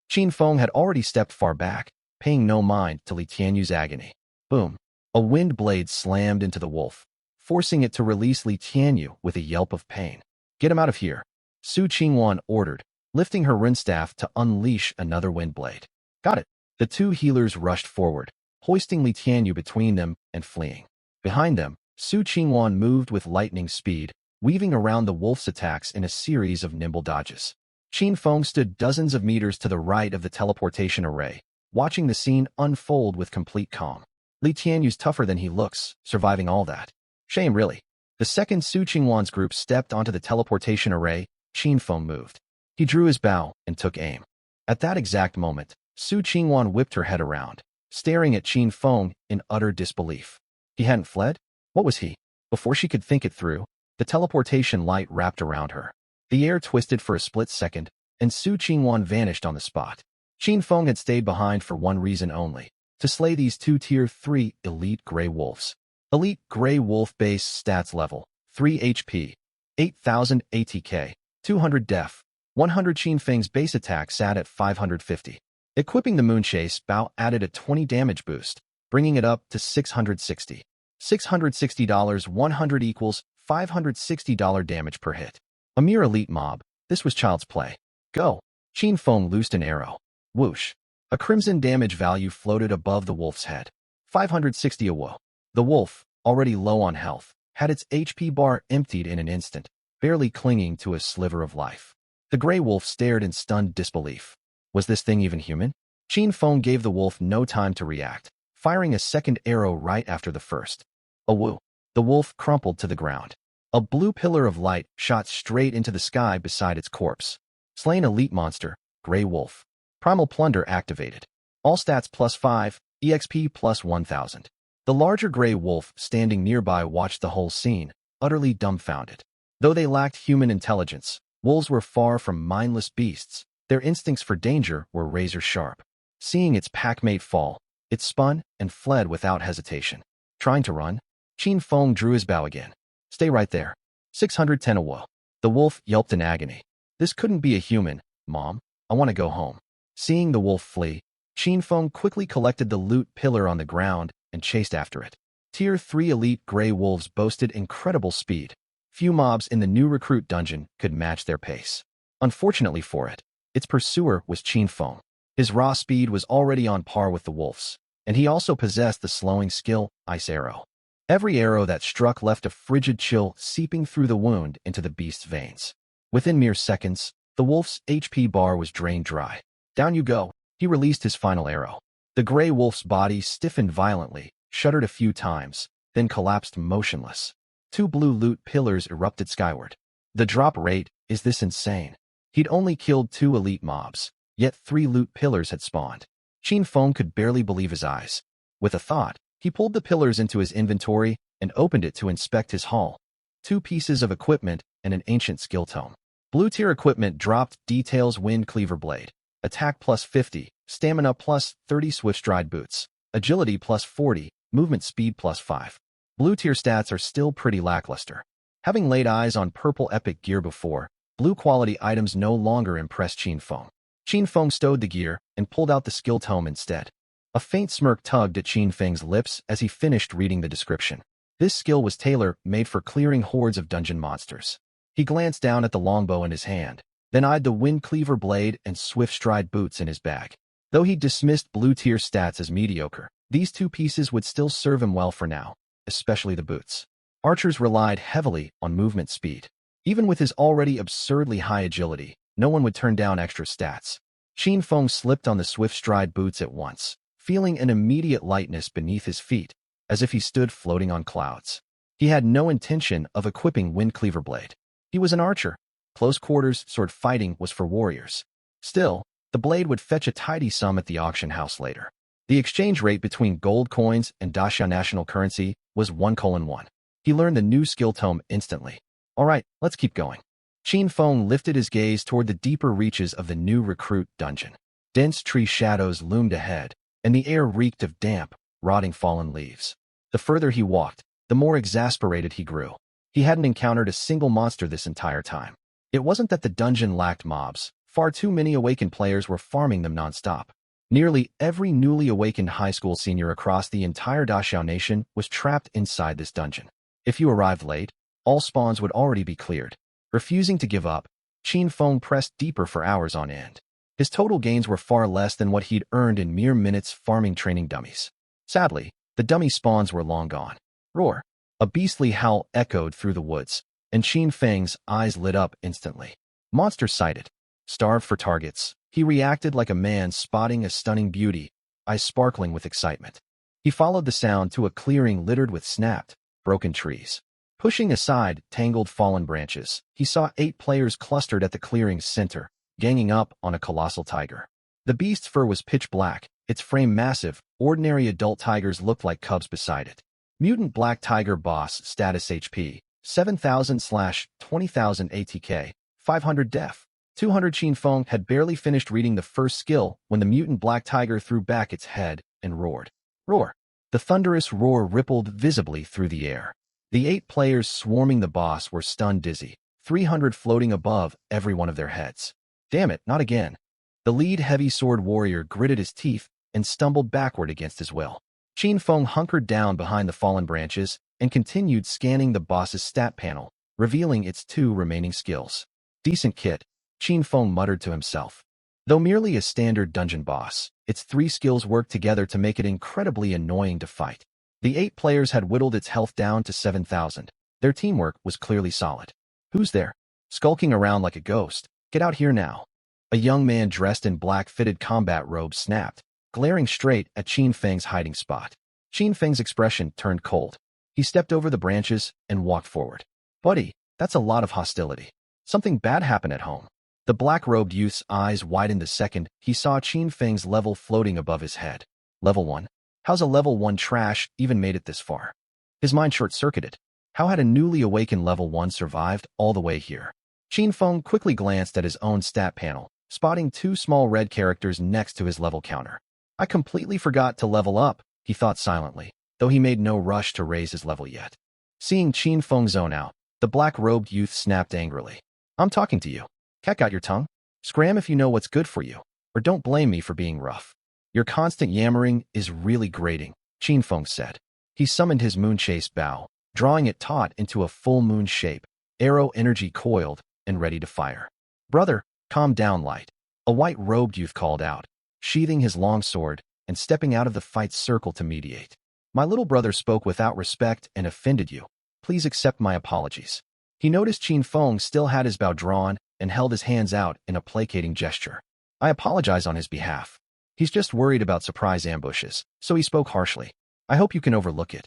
Qin Feng had already stepped far back, paying no mind to Li Tianyu's agony. Boom. A wind blade slammed into the wolf, forcing it to release Li Tianyu with a yelp of pain. "Get him out of here," Su Qingwan ordered, lifting her rune staff to unleash another wind blade. "Got it." The 2 healers rushed forward, hoisting Li Tianyu between them and fleeing. Behind them, Su Qingwan moved with lightning speed, weaving around the wolf's attacks in a series of nimble dodges. Qin Feng stood dozens of meters to the right of the teleportation array, watching the scene unfold with complete calm. Li Tianyu's tougher than he looks, surviving all that. Shame, really. The second Su Qingwan's group stepped onto the teleportation array, Qin Feng moved. He drew his bow and took aim. At that exact moment, Su Qingwan whipped her head around, staring at Qin Feng in utter disbelief. He hadn't fled? What was he? Before she could think it through, the teleportation light wrapped around her. The air twisted for a split second, and Su Qingwan vanished on the spot. Qin Feng had stayed behind for one reason only, to slay these two Tier 3 elite Grey Wolves. Elite Grey Wolf base stats level, 3 HP, 8000 ATK, 200 def, 100 Qin Feng's base attack sat at 550. Equipping the Moonchase, Bao added a 20 damage boost, bringing it up to 660. $660, 100 equals $560 damage per hit. A mere elite mob, this was child's play. Go! Qin Feng loosed an arrow. Whoosh! A crimson damage value floated above the wolf's head. 560 awo. The wolf, already low on health, had its HP bar emptied in an instant, barely clinging to a sliver of life. The Grey Wolf stared in stunned disbelief. Was this thing even human? Qin Feng gave the wolf no time to react, firing a second arrow right after the first. Awoo! The wolf crumpled to the ground. A blue pillar of light shot straight into the sky beside its corpse. Slain elite monster, Grey Wolf. Primal Plunder activated. All stats +5, EXP +1000. The larger Grey Wolf standing nearby watched the whole scene, utterly dumbfounded. Though they lacked human intelligence, wolves were far from mindless beasts. Their instincts for danger were razor-sharp. Seeing its packmate fall, it spun and fled without hesitation. Trying to run, Qin Feng drew his bow again. Stay right there. 610 awo. The wolf yelped in agony. This couldn't be a human, Mom. I want to go home. Seeing the wolf flee, Qin Feng quickly collected the loot pillar on the ground and chased after it. Tier 3 elite Grey Wolves boasted incredible speed. Few mobs in the new recruit dungeon could match their pace. Unfortunately for it, its pursuer was Qin Feng. His raw speed was already on par with the wolf's, and he also possessed the slowing skill, Ice Arrow. Every arrow that struck left a frigid chill seeping through the wound into the beast's veins. Within mere seconds, the wolf's HP bar was drained dry. Down you go. He released his final arrow. The Grey Wolf's body stiffened violently, shuddered a few times, then collapsed motionless. Two blue loot pillars erupted skyward. The drop rate, is this insane? He'd only killed 2 elite mobs, yet 3 loot pillars had spawned. Qin Feng could barely believe his eyes. With a thought, he pulled the pillars into his inventory and opened it to inspect his haul. 2 pieces of equipment and an ancient skill tome. Blue tier equipment dropped details Wind Cleaver Blade. Attack +50, Stamina +30 Swift Stride Boots. Agility +40, Movement Speed +5. Blue tier stats are still pretty lackluster. Having laid eyes on purple epic gear before, blue quality items no longer impressed Qin Feng. Qin Feng stowed the gear and pulled out the skill tome instead. A faint smirk tugged at Qin Feng's lips as he finished reading the description. This skill was tailor-made for clearing hordes of dungeon monsters. He glanced down at the longbow in his hand, then eyed the Wind Cleaver Blade and Swift Stride Boots in his bag. Though he dismissed blue tier stats as mediocre, these 2 pieces would still serve him well for now, especially the boots. Archers relied heavily on movement speed. Even with his already absurdly high agility, no one would turn down extra stats. Qin Feng slipped on the Swift Stride Boots at once, feeling an immediate lightness beneath his feet, as if he stood floating on clouds. He had no intention of equipping Wind Cleaver Blade. He was an archer. Close quarters sword fighting was for warriors. Still, the blade would fetch a tidy sum at the auction house later. The exchange rate between gold coins and Daxia national currency was 1:1. He learned the new skill tome instantly. Alright, let's keep going. Qin Feng lifted his gaze toward the deeper reaches of the new recruit dungeon. Dense tree shadows loomed ahead, and the air reeked of damp, rotting fallen leaves. The further he walked, the more exasperated he grew. He hadn't encountered a single monster this entire time. It wasn't that the dungeon lacked mobs. Far too many awakened players were farming them non-stop. Nearly every newly awakened high school senior across the entire Daxiao nation was trapped inside this dungeon. If you arrived late, all spawns would already be cleared. Refusing to give up, Qin Feng pressed deeper for hours on end. His total gains were far less than what he'd earned in mere minutes farming training dummies. Sadly, the dummy spawns were long gone. Roar! A beastly howl echoed through the woods, and Qin Feng's eyes lit up instantly. Monster sighted. Starved for targets, he reacted like a man spotting a stunning beauty, eyes sparkling with excitement. He followed the sound to a clearing littered with snapped, broken trees. Pushing aside tangled fallen branches, he saw 8 players clustered at the clearing's center, ganging up on a colossal tiger. The beast's fur was pitch black, its frame massive. Ordinary adult tigers looked like cubs beside it. Mutant Black Tiger Boss Status HP 7,000/20,000 ATK 500 Def 200 Qin Feng had barely finished reading the first skill when the mutant black tiger threw back its head and roared. Roar! The thunderous roar rippled visibly through the air. The 8 players swarming the boss were stunned dizzy, 300 floating above every one of their heads. Damn it, not again. The lead heavy sword warrior gritted his teeth and stumbled backward against his will. Qin Feng hunkered down behind the fallen branches and continued scanning the boss's stat panel, revealing its 2 remaining skills. Decent kit, Qin Feng muttered to himself. Though merely a standard dungeon boss, its 3 skills worked together to make it incredibly annoying to fight. The 8 players had whittled its health down to 7,000. Their teamwork was clearly solid. Who's there? Skulking around like a ghost. Get out here now. A young man dressed in black fitted combat robes snapped, glaring straight at Qin Feng's hiding spot. Qin Feng's expression turned cold. He stepped over the branches and walked forward. Buddy, that's a lot of hostility. Something bad happened at home. The black-robed youth's eyes widened the second he saw Qin Feng's level floating above his head. Level 1? How's a level 1 trash even made it this far? His mind short-circuited. How had a newly awakened level 1 survived all the way here? Qin Feng quickly glanced at his own stat panel, spotting 2 small red characters next to his level counter. I completely forgot to level up, he thought silently, though he made no rush to raise his level yet. Seeing Qin Feng zone out, the black-robed youth snapped angrily. I'm talking to you. Cat out your tongue? Scram if you know what's good for you, or don't blame me for being rough. Your constant yammering is really grating, Qin Feng said. He summoned his moonchase bow, drawing it taut into a full moon shape, arrow energy coiled and ready to fire. Brother, calm down light, a white-robed youth called out, sheathing his long sword and stepping out of the fight's circle to mediate. My little brother spoke without respect and offended you. Please accept my apologies. He noticed Qin Feng still had his bow drawn and held his hands out in a placating gesture. I apologize on his behalf. He's just worried about surprise ambushes, so he spoke harshly. I hope you can overlook it.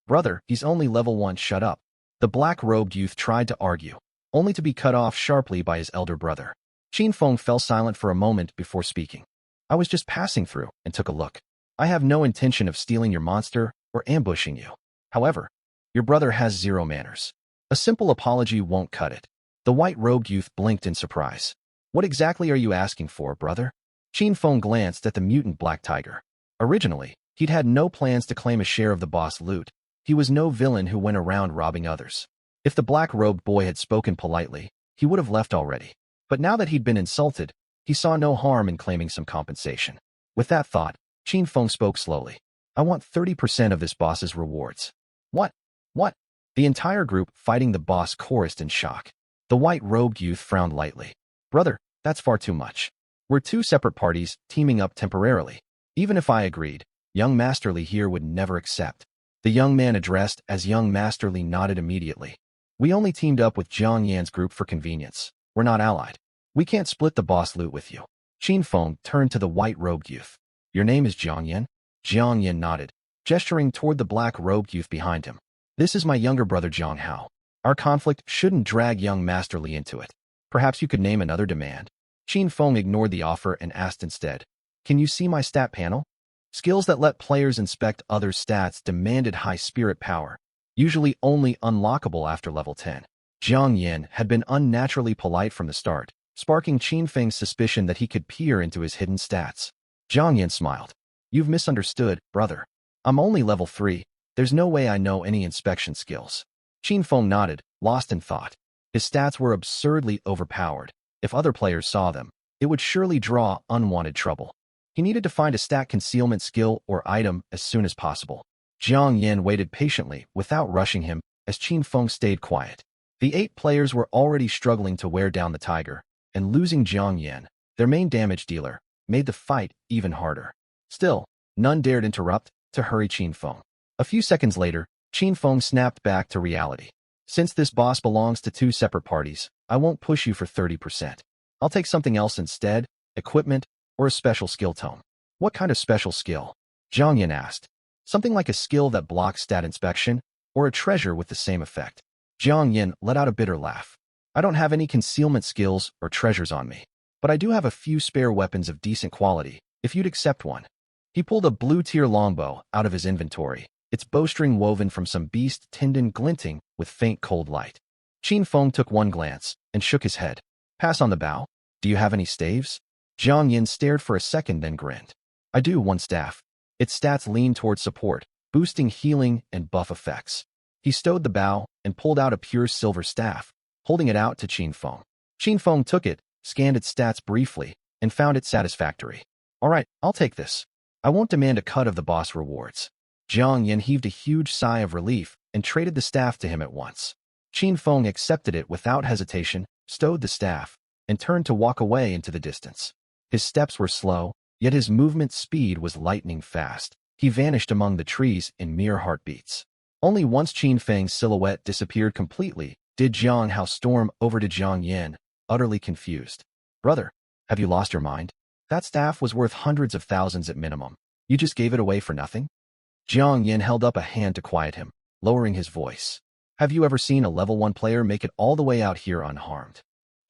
Brother, he's only level 1, shut up. The black-robed youth tried to argue, only to be cut off sharply by his elder brother. Qin Feng fell silent for a moment before speaking. I was just passing through and took a look. I have no intention of stealing your monster or ambushing you. However, your brother has 0 manners. A simple apology won't cut it. The white-robed youth blinked in surprise. What exactly are you asking for, brother? Qin Feng glanced at the mutant black tiger. Originally, he'd had no plans to claim a share of the boss loot. He was no villain who went around robbing others. If the black-robed boy had spoken politely, he would have left already. But now that he'd been insulted, he saw no harm in claiming some compensation. With that thought, Qin Feng spoke slowly. I want 30% of this boss's rewards. What? What? The entire group fighting the boss chorused in shock. The white-robed youth frowned lightly. Brother, that's far too much. We're 2 separate parties teaming up temporarily. Even if I agreed, young Masterly here would never accept. The young man addressed as young Masterly nodded immediately. We only teamed up with Jiang Yan's group for convenience. We're not allied. We can't split the boss loot with you. Qin Feng turned to the white-robed youth. Your name is Jiang Yan? Jiang Yan nodded, gesturing toward the black-robed youth behind him. This is my younger brother Jiang Hao. Our conflict shouldn't drag young Masterly into it. Perhaps you could name another demand. Qin Feng ignored the offer and asked instead, can you see my stat panel? Skills that let players inspect other stats demanded high spirit power, usually only unlockable after level 10. Jiang Yan had been unnaturally polite from the start, sparking Qin Feng's suspicion that he could peer into his hidden stats. Jiang Yan smiled. You've misunderstood, brother. I'm only level 3. There's no way I know any inspection skills. Qin Feng nodded, lost in thought. His stats were absurdly overpowered. If other players saw them, it would surely draw unwanted trouble. He needed to find a stat concealment skill or item as soon as possible. Jiang Yan waited patiently without rushing him as Qin Feng stayed quiet. The 8 players were already struggling to wear down the tiger, and losing Jiang Yan, their main damage dealer, made the fight even harder. Still, none dared interrupt to hurry Qin Feng. A few seconds later, Qin Feng snapped back to reality. Since this boss belongs to 2 separate parties, I won't push you for 30%. I'll take something else instead, equipment, or a special skill tome. What kind of special skill? Jiang Yan asked. Something like a skill that blocks stat inspection, or a treasure with the same effect. Jiang Yan let out a bitter laugh. I don't have any concealment skills or treasures on me, but I do have a few spare weapons of decent quality, if you'd accept one. He pulled a blue-tier longbow out of his inventory, its bowstring woven from some beast tendon glinting with faint cold light. Qin Feng took one glance and shook his head. Pass on the bow? Do you have any staves? Jiang Yin stared for a second, then grinned. I do, one staff. Its stats lean towards support, boosting healing and buff effects. He stowed the bow and pulled out a pure silver staff, holding it out to Qin Feng. Qin Feng took it, scanned its stats briefly, and found it satisfactory. All right, I'll take this. I won't demand a cut of the boss rewards. Jiang Yin heaved a huge sigh of relief and traded the staff to him at once. Qin Feng accepted it without hesitation, stowed the staff, and turned to walk away into the distance. His steps were slow, yet his movement speed was lightning fast. He vanished among the trees in mere heartbeats. Only once Qin Feng's silhouette disappeared completely did Jiang Hao storm over to Jiang Yin, utterly confused. Brother, have you lost your mind? That staff was worth hundreds of thousands at minimum. You just gave it away for nothing? Jiang Yin held up a hand to quiet him, lowering his voice. Have you ever seen a level 1 player make it all the way out here unharmed?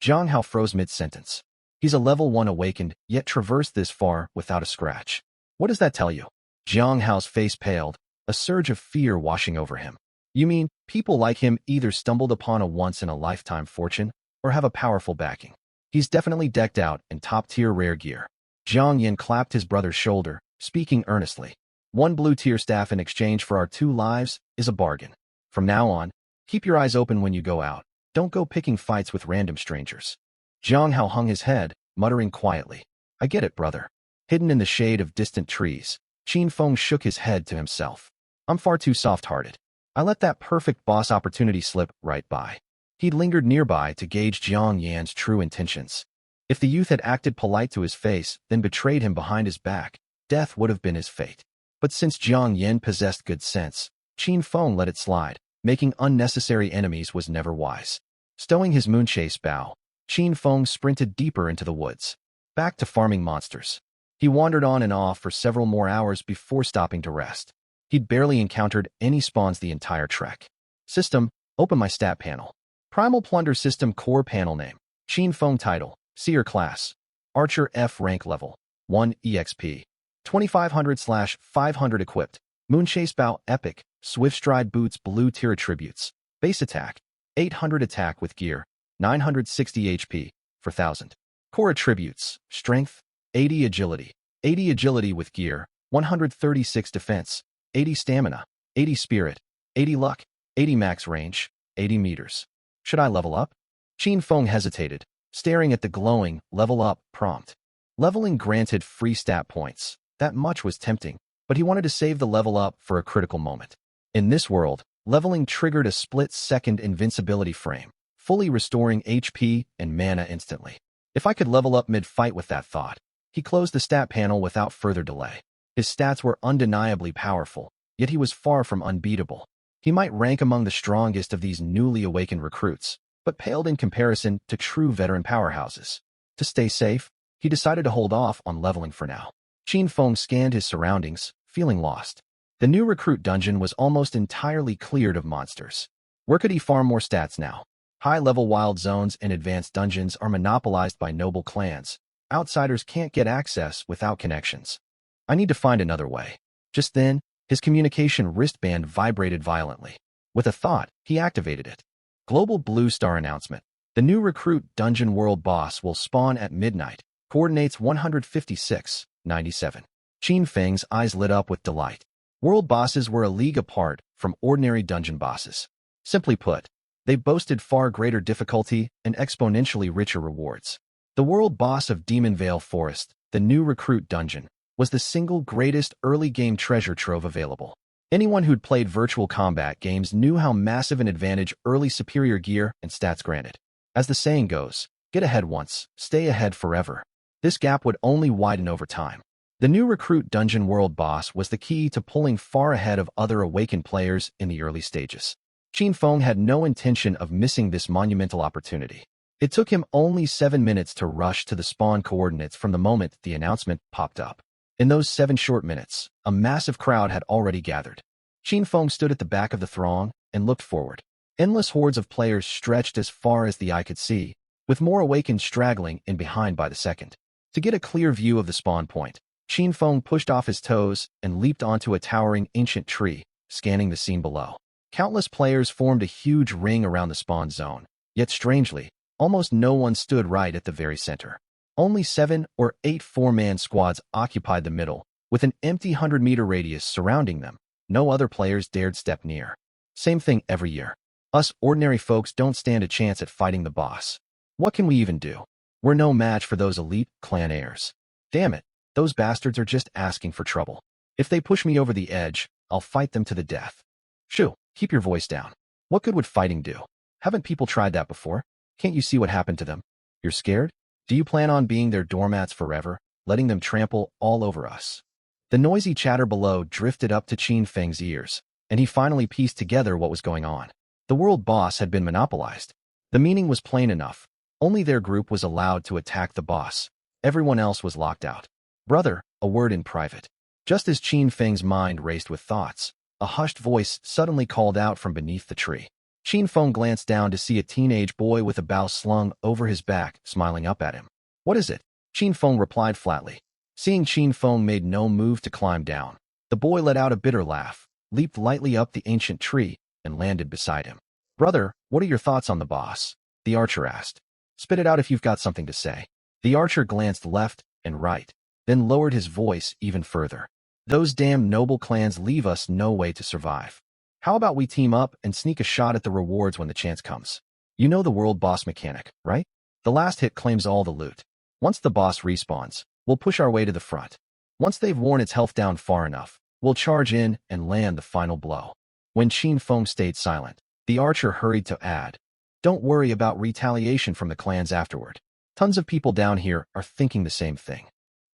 Jiang Hao froze mid-sentence. He's a level 1 awakened, yet traversed this far without a scratch. What does that tell you? Jiang Hao's face paled, a surge of fear washing over him. You mean, people like him either stumbled upon a once-in-a-lifetime fortune, or have a powerful backing. He's definitely decked out in top-tier rare gear. Jiang Yin clapped his brother's shoulder, speaking earnestly. 1 blue-tier staff in exchange for our 2 lives is a bargain. From now on, keep your eyes open when you go out. Don't go picking fights with random strangers. Jiang Hao hung his head, muttering quietly. I get it, brother. Hidden in the shade of distant trees, Qin Feng shook his head to himself. I'm far too soft-hearted. I let that perfect boss opportunity slip right by. He'd lingered nearby to gauge Jiang Yan's true intentions. If the youth had acted polite to his face, then betrayed him behind his back, death would have been his fate. But since Jiang Yan possessed good sense, Qin Feng let it slide. Making unnecessary enemies was never wise. Stowing his moonchase bow, Qin Feng sprinted deeper into the woods, back to farming monsters. He wandered on and off for several more hours before stopping to rest. He'd barely encountered any spawns the entire trek. System, open my stat panel. Primal Plunder System Core Panel Name. Qin Feng Title, Seer Class. Archer F Rank Level. 1 EXP. 2500/500 Equipped. Moonchase Bow Epic. Swift Stride Boots Blue Tier Attributes. Base Attack. 800 Attack with Gear. 960 HP. For 1000. Core Attributes. Strength. 80 Agility. 80 Agility with Gear. 136 Defense. 80 Stamina. 80 Spirit. 80 Luck. 80 Max Range. 80 meters. Should I level up? Qin Feng hesitated, staring at the glowing level up prompt. Leveling granted free stat points. That much was tempting, but he wanted to save the level up for a critical moment. In this world, leveling triggered a split-second invincibility frame, fully restoring HP and mana instantly. If I could level up mid-fight with that thought, he closed the stat panel without further delay. His stats were undeniably powerful, yet he was far from unbeatable. He might rank among the strongest of these newly awakened recruits, but paled in comparison to true veteran powerhouses. To stay safe, he decided to hold off on leveling for now. Qin Feng scanned his surroundings, feeling lost. The new recruit dungeon was almost entirely cleared of monsters. Where could he farm more stats now? High-level wild zones and advanced dungeons are monopolized by noble clans. Outsiders can't get access without connections. I need to find another way. Just then, his communication wristband vibrated violently. With a thought, he activated it. Global Blue Star Announcement. The new recruit dungeon world boss will spawn at midnight. Coordinates 156-97. Qin Feng's eyes lit up with delight. World bosses were a league apart from ordinary dungeon bosses. Simply put, they boasted far greater difficulty and exponentially richer rewards. The world boss of Demon Vale Forest, the new recruit dungeon, was the single greatest early-game treasure trove available. Anyone who'd played virtual combat games knew how massive an advantage early superior gear and stats granted. As the saying goes, get ahead once, stay ahead forever. This gap would only widen over time. The new recruit dungeon world boss was the key to pulling far ahead of other awakened players in the early stages. Qin Feng had no intention of missing this monumental opportunity. It took him only 7 minutes to rush to the spawn coordinates from the moment the announcement popped up. In those 7 short minutes, a massive crowd had already gathered. Qin Feng stood at the back of the throng and looked forward. Endless hordes of players stretched as far as the eye could see, with more awakened straggling in behind by the second. To get a clear view of the spawn point, Qin Feng pushed off his toes and leaped onto a towering ancient tree, scanning the scene below. Countless players formed a huge ring around the spawn zone, yet strangely, Almost no one stood right at the very center. Only 7 or 8 four-man squads occupied the middle, with an empty 100-meter radius surrounding them. No other players dared step near. Same thing every year. Us ordinary folks don't stand a chance at fighting the boss. What can we even do? We're no match for those elite clan heirs. Damn it, those bastards are just asking for trouble. If they push me over the edge, I'll fight them to the death. Shoo, keep your voice down. What good would fighting do? Haven't people tried that before? Can't you see what happened to them? You're scared? Do you plan on being their doormats forever, letting them trample all over us? The noisy chatter below drifted up to Qin Feng's ears, and he finally pieced together what was going on. The world boss had been monopolized. The meaning was plain enough. Only their group was allowed to attack the boss. Everyone else was locked out. Brother, a word in private. Just as Qin Feng's mind raced with thoughts, a hushed voice suddenly called out from beneath the tree. Qin Feng glanced down to see a teenage boy with a bow slung over his back, smiling up at him. What is it? Qin Feng replied flatly. Seeing Qin Feng made no move to climb down, the boy let out a bitter laugh, leaped lightly up the ancient tree, and landed beside him. Brother, what are your thoughts on the boss? The archer asked. Spit it out if you've got something to say. The archer glanced left and right, then lowered his voice even further. Those damn noble clans leave us no way to survive. How about we team up and sneak a shot at the rewards when the chance comes? You know the world boss mechanic, right? The last hit claims all the loot. Once the boss respawns, we'll push our way to the front. Once they've worn its health down far enough, we'll charge in and land the final blow. When Qin Feng stayed silent, the archer hurried to add, don't worry about retaliation from the clans afterward. Tons of people down here are thinking the same thing.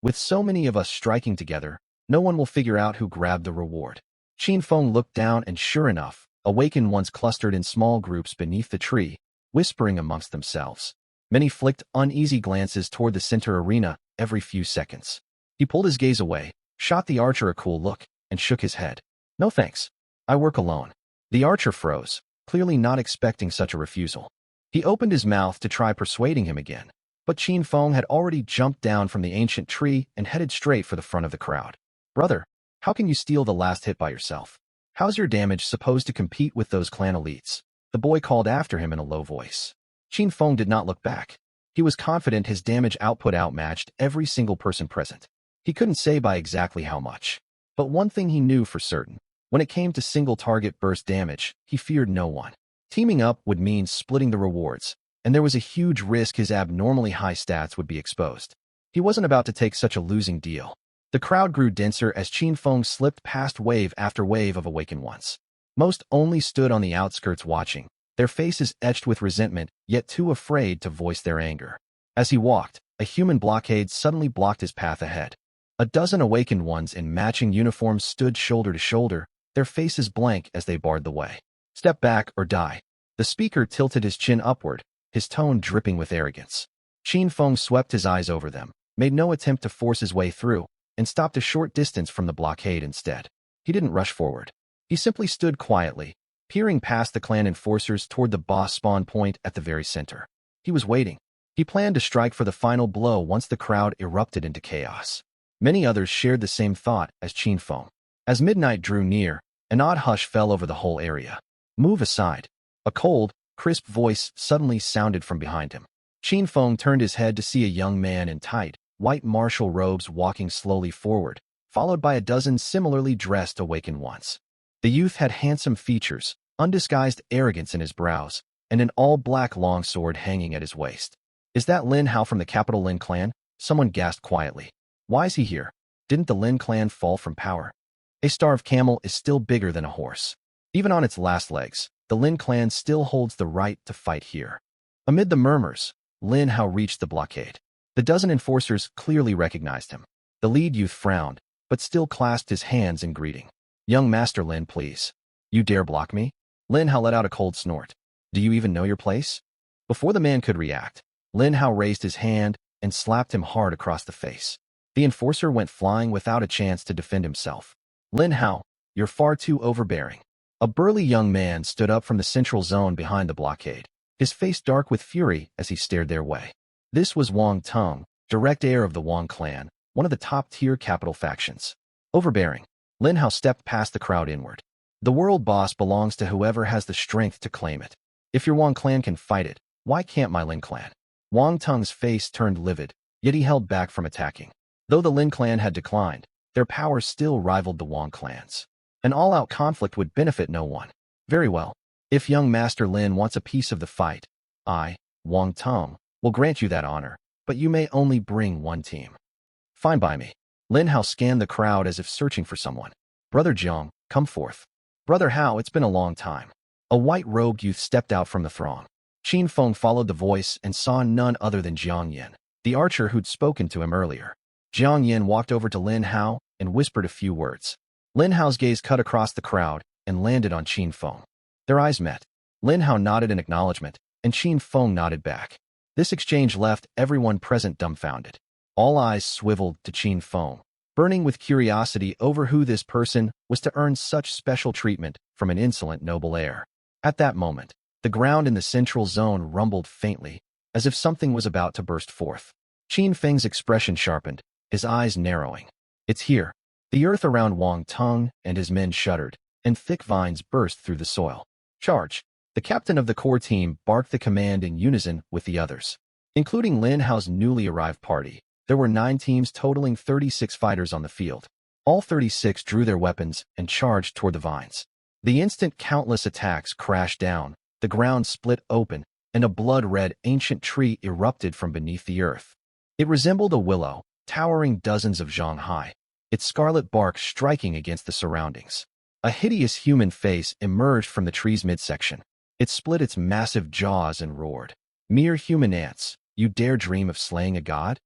With so many of us striking together, no one will figure out who grabbed the reward. Qin Feng looked down and sure enough, awakened ones clustered in small groups beneath the tree, whispering amongst themselves. Many flicked uneasy glances toward the center arena every few seconds. He pulled his gaze away, shot the archer a cool look, and shook his head. No thanks. I work alone. The archer froze, clearly not expecting such a refusal. He opened his mouth to try persuading him again, but Qin Feng had already jumped down from the ancient tree and headed straight for the front of the crowd. Brother, how can you steal the last hit by yourself? How's your damage supposed to compete with those clan elites? The boy called after him in a low voice. Qin Feng did not look back. He was confident his damage output outmatched every single person present. He couldn't say by exactly how much. But one thing he knew for certain. When it came to single target burst damage, he feared no one. Teaming up would mean splitting the rewards, and there was a huge risk his abnormally high stats would be exposed. He wasn't about to take such a losing deal. The crowd grew denser as Qin Feng slipped past wave after wave of awakened ones. Most only stood on the outskirts watching, their faces etched with resentment, yet too afraid to voice their anger. As he walked, a human blockade suddenly blocked his path ahead. A dozen awakened ones in matching uniforms stood shoulder to shoulder, their faces blank as they barred the way. Step back or die. The speaker tilted his chin upward, his tone dripping with arrogance. Qin Feng swept his eyes over them, made no attempt to force his way through, and stopped a short distance from the blockade instead. He didn't rush forward. He simply stood quietly, peering past the clan enforcers toward the boss spawn point at the very center. He was waiting. He planned to strike for the final blow once the crowd erupted into chaos. Many others shared the same thought as Qin Feng. As midnight drew near, an odd hush fell over the whole area. Move aside. A cold, crisp voice suddenly sounded from behind him. Qin Feng turned his head to see a young man in tight, white martial robes walking slowly forward, followed by a dozen similarly dressed awakened ones. The youth had handsome features, undisguised arrogance in his brows, and an all-black longsword hanging at his waist. Is that Lin Hao from the capital Lin clan? Someone gasped quietly. Why is he here? Didn't the Lin clan fall from power? A starved camel is still bigger than a horse. Even on its last legs, the Lin clan still holds the right to fight here. Amid the murmurs, Lin Hao reached the blockade. The dozen enforcers clearly recognized him. The lead youth frowned, but still clasped his hands in greeting. Young Master Lin, please. You dare block me? Lin Hao let out a cold snort. Do you even know your place? Before the man could react, Lin Hao raised his hand and slapped him hard across the face. The enforcer went flying without a chance to defend himself. Lin Hao, you're far too overbearing. A burly young man stood up from the central zone behind the blockade, his face dark with fury as he stared their way. This was Wang Teng, direct heir of the Wang clan, one of the top-tier capital factions. Overbearing, Lin Hao stepped past the crowd inward. The world boss belongs to whoever has the strength to claim it. If your Wang clan can fight it, Why can't my Lin clan? Wang Tung's face turned livid, yet he held back from attacking. Though the Lin clan had declined, their power still rivaled the Wang clans. An all-out conflict would benefit no one. Very well. If young Master Lin wants a piece of the fight, I, Wang Tung, will grant you that honor, but you may only bring one team. Fine by me. Lin Hao scanned the crowd as if searching for someone. Brother Jiang, come forth. Brother Hao, it's been a long time. A white-robed youth stepped out from the throng. Qin Feng followed the voice and saw none other than Jiang Yin, the archer who'd spoken to him earlier. Jiang Yin walked over to Lin Hao and whispered a few words. Lin Hao's gaze cut across the crowd and landed on Qin Feng. Their eyes met. Lin Hao nodded in acknowledgement, and Qin Feng nodded back. This exchange left everyone present dumbfounded. All eyes swiveled to Qin Feng, burning with curiosity over who this person was to earn such special treatment from an insolent noble heir. At that moment, the ground in the central zone rumbled faintly, as if something was about to burst forth. Qin Feng's expression sharpened, his eyes narrowing. It's here. The earth around Wang Tung and his men shuddered, and thick vines burst through the soil. Charge! The captain of the core team barked the command in unison with the others. Including Lin Hao's newly arrived party, there were 9 teams totaling 36 fighters on the field. All 36 drew their weapons and charged toward the vines. The instant countless attacks crashed down, the ground split open, and a blood-red ancient tree erupted from beneath the earth. It resembled a willow, towering dozens of zhang high, its scarlet bark striking against the surroundings. A hideous human face emerged from the tree's midsection. It split its massive jaws and roared. Mere human ants, you dare dream of slaying a god?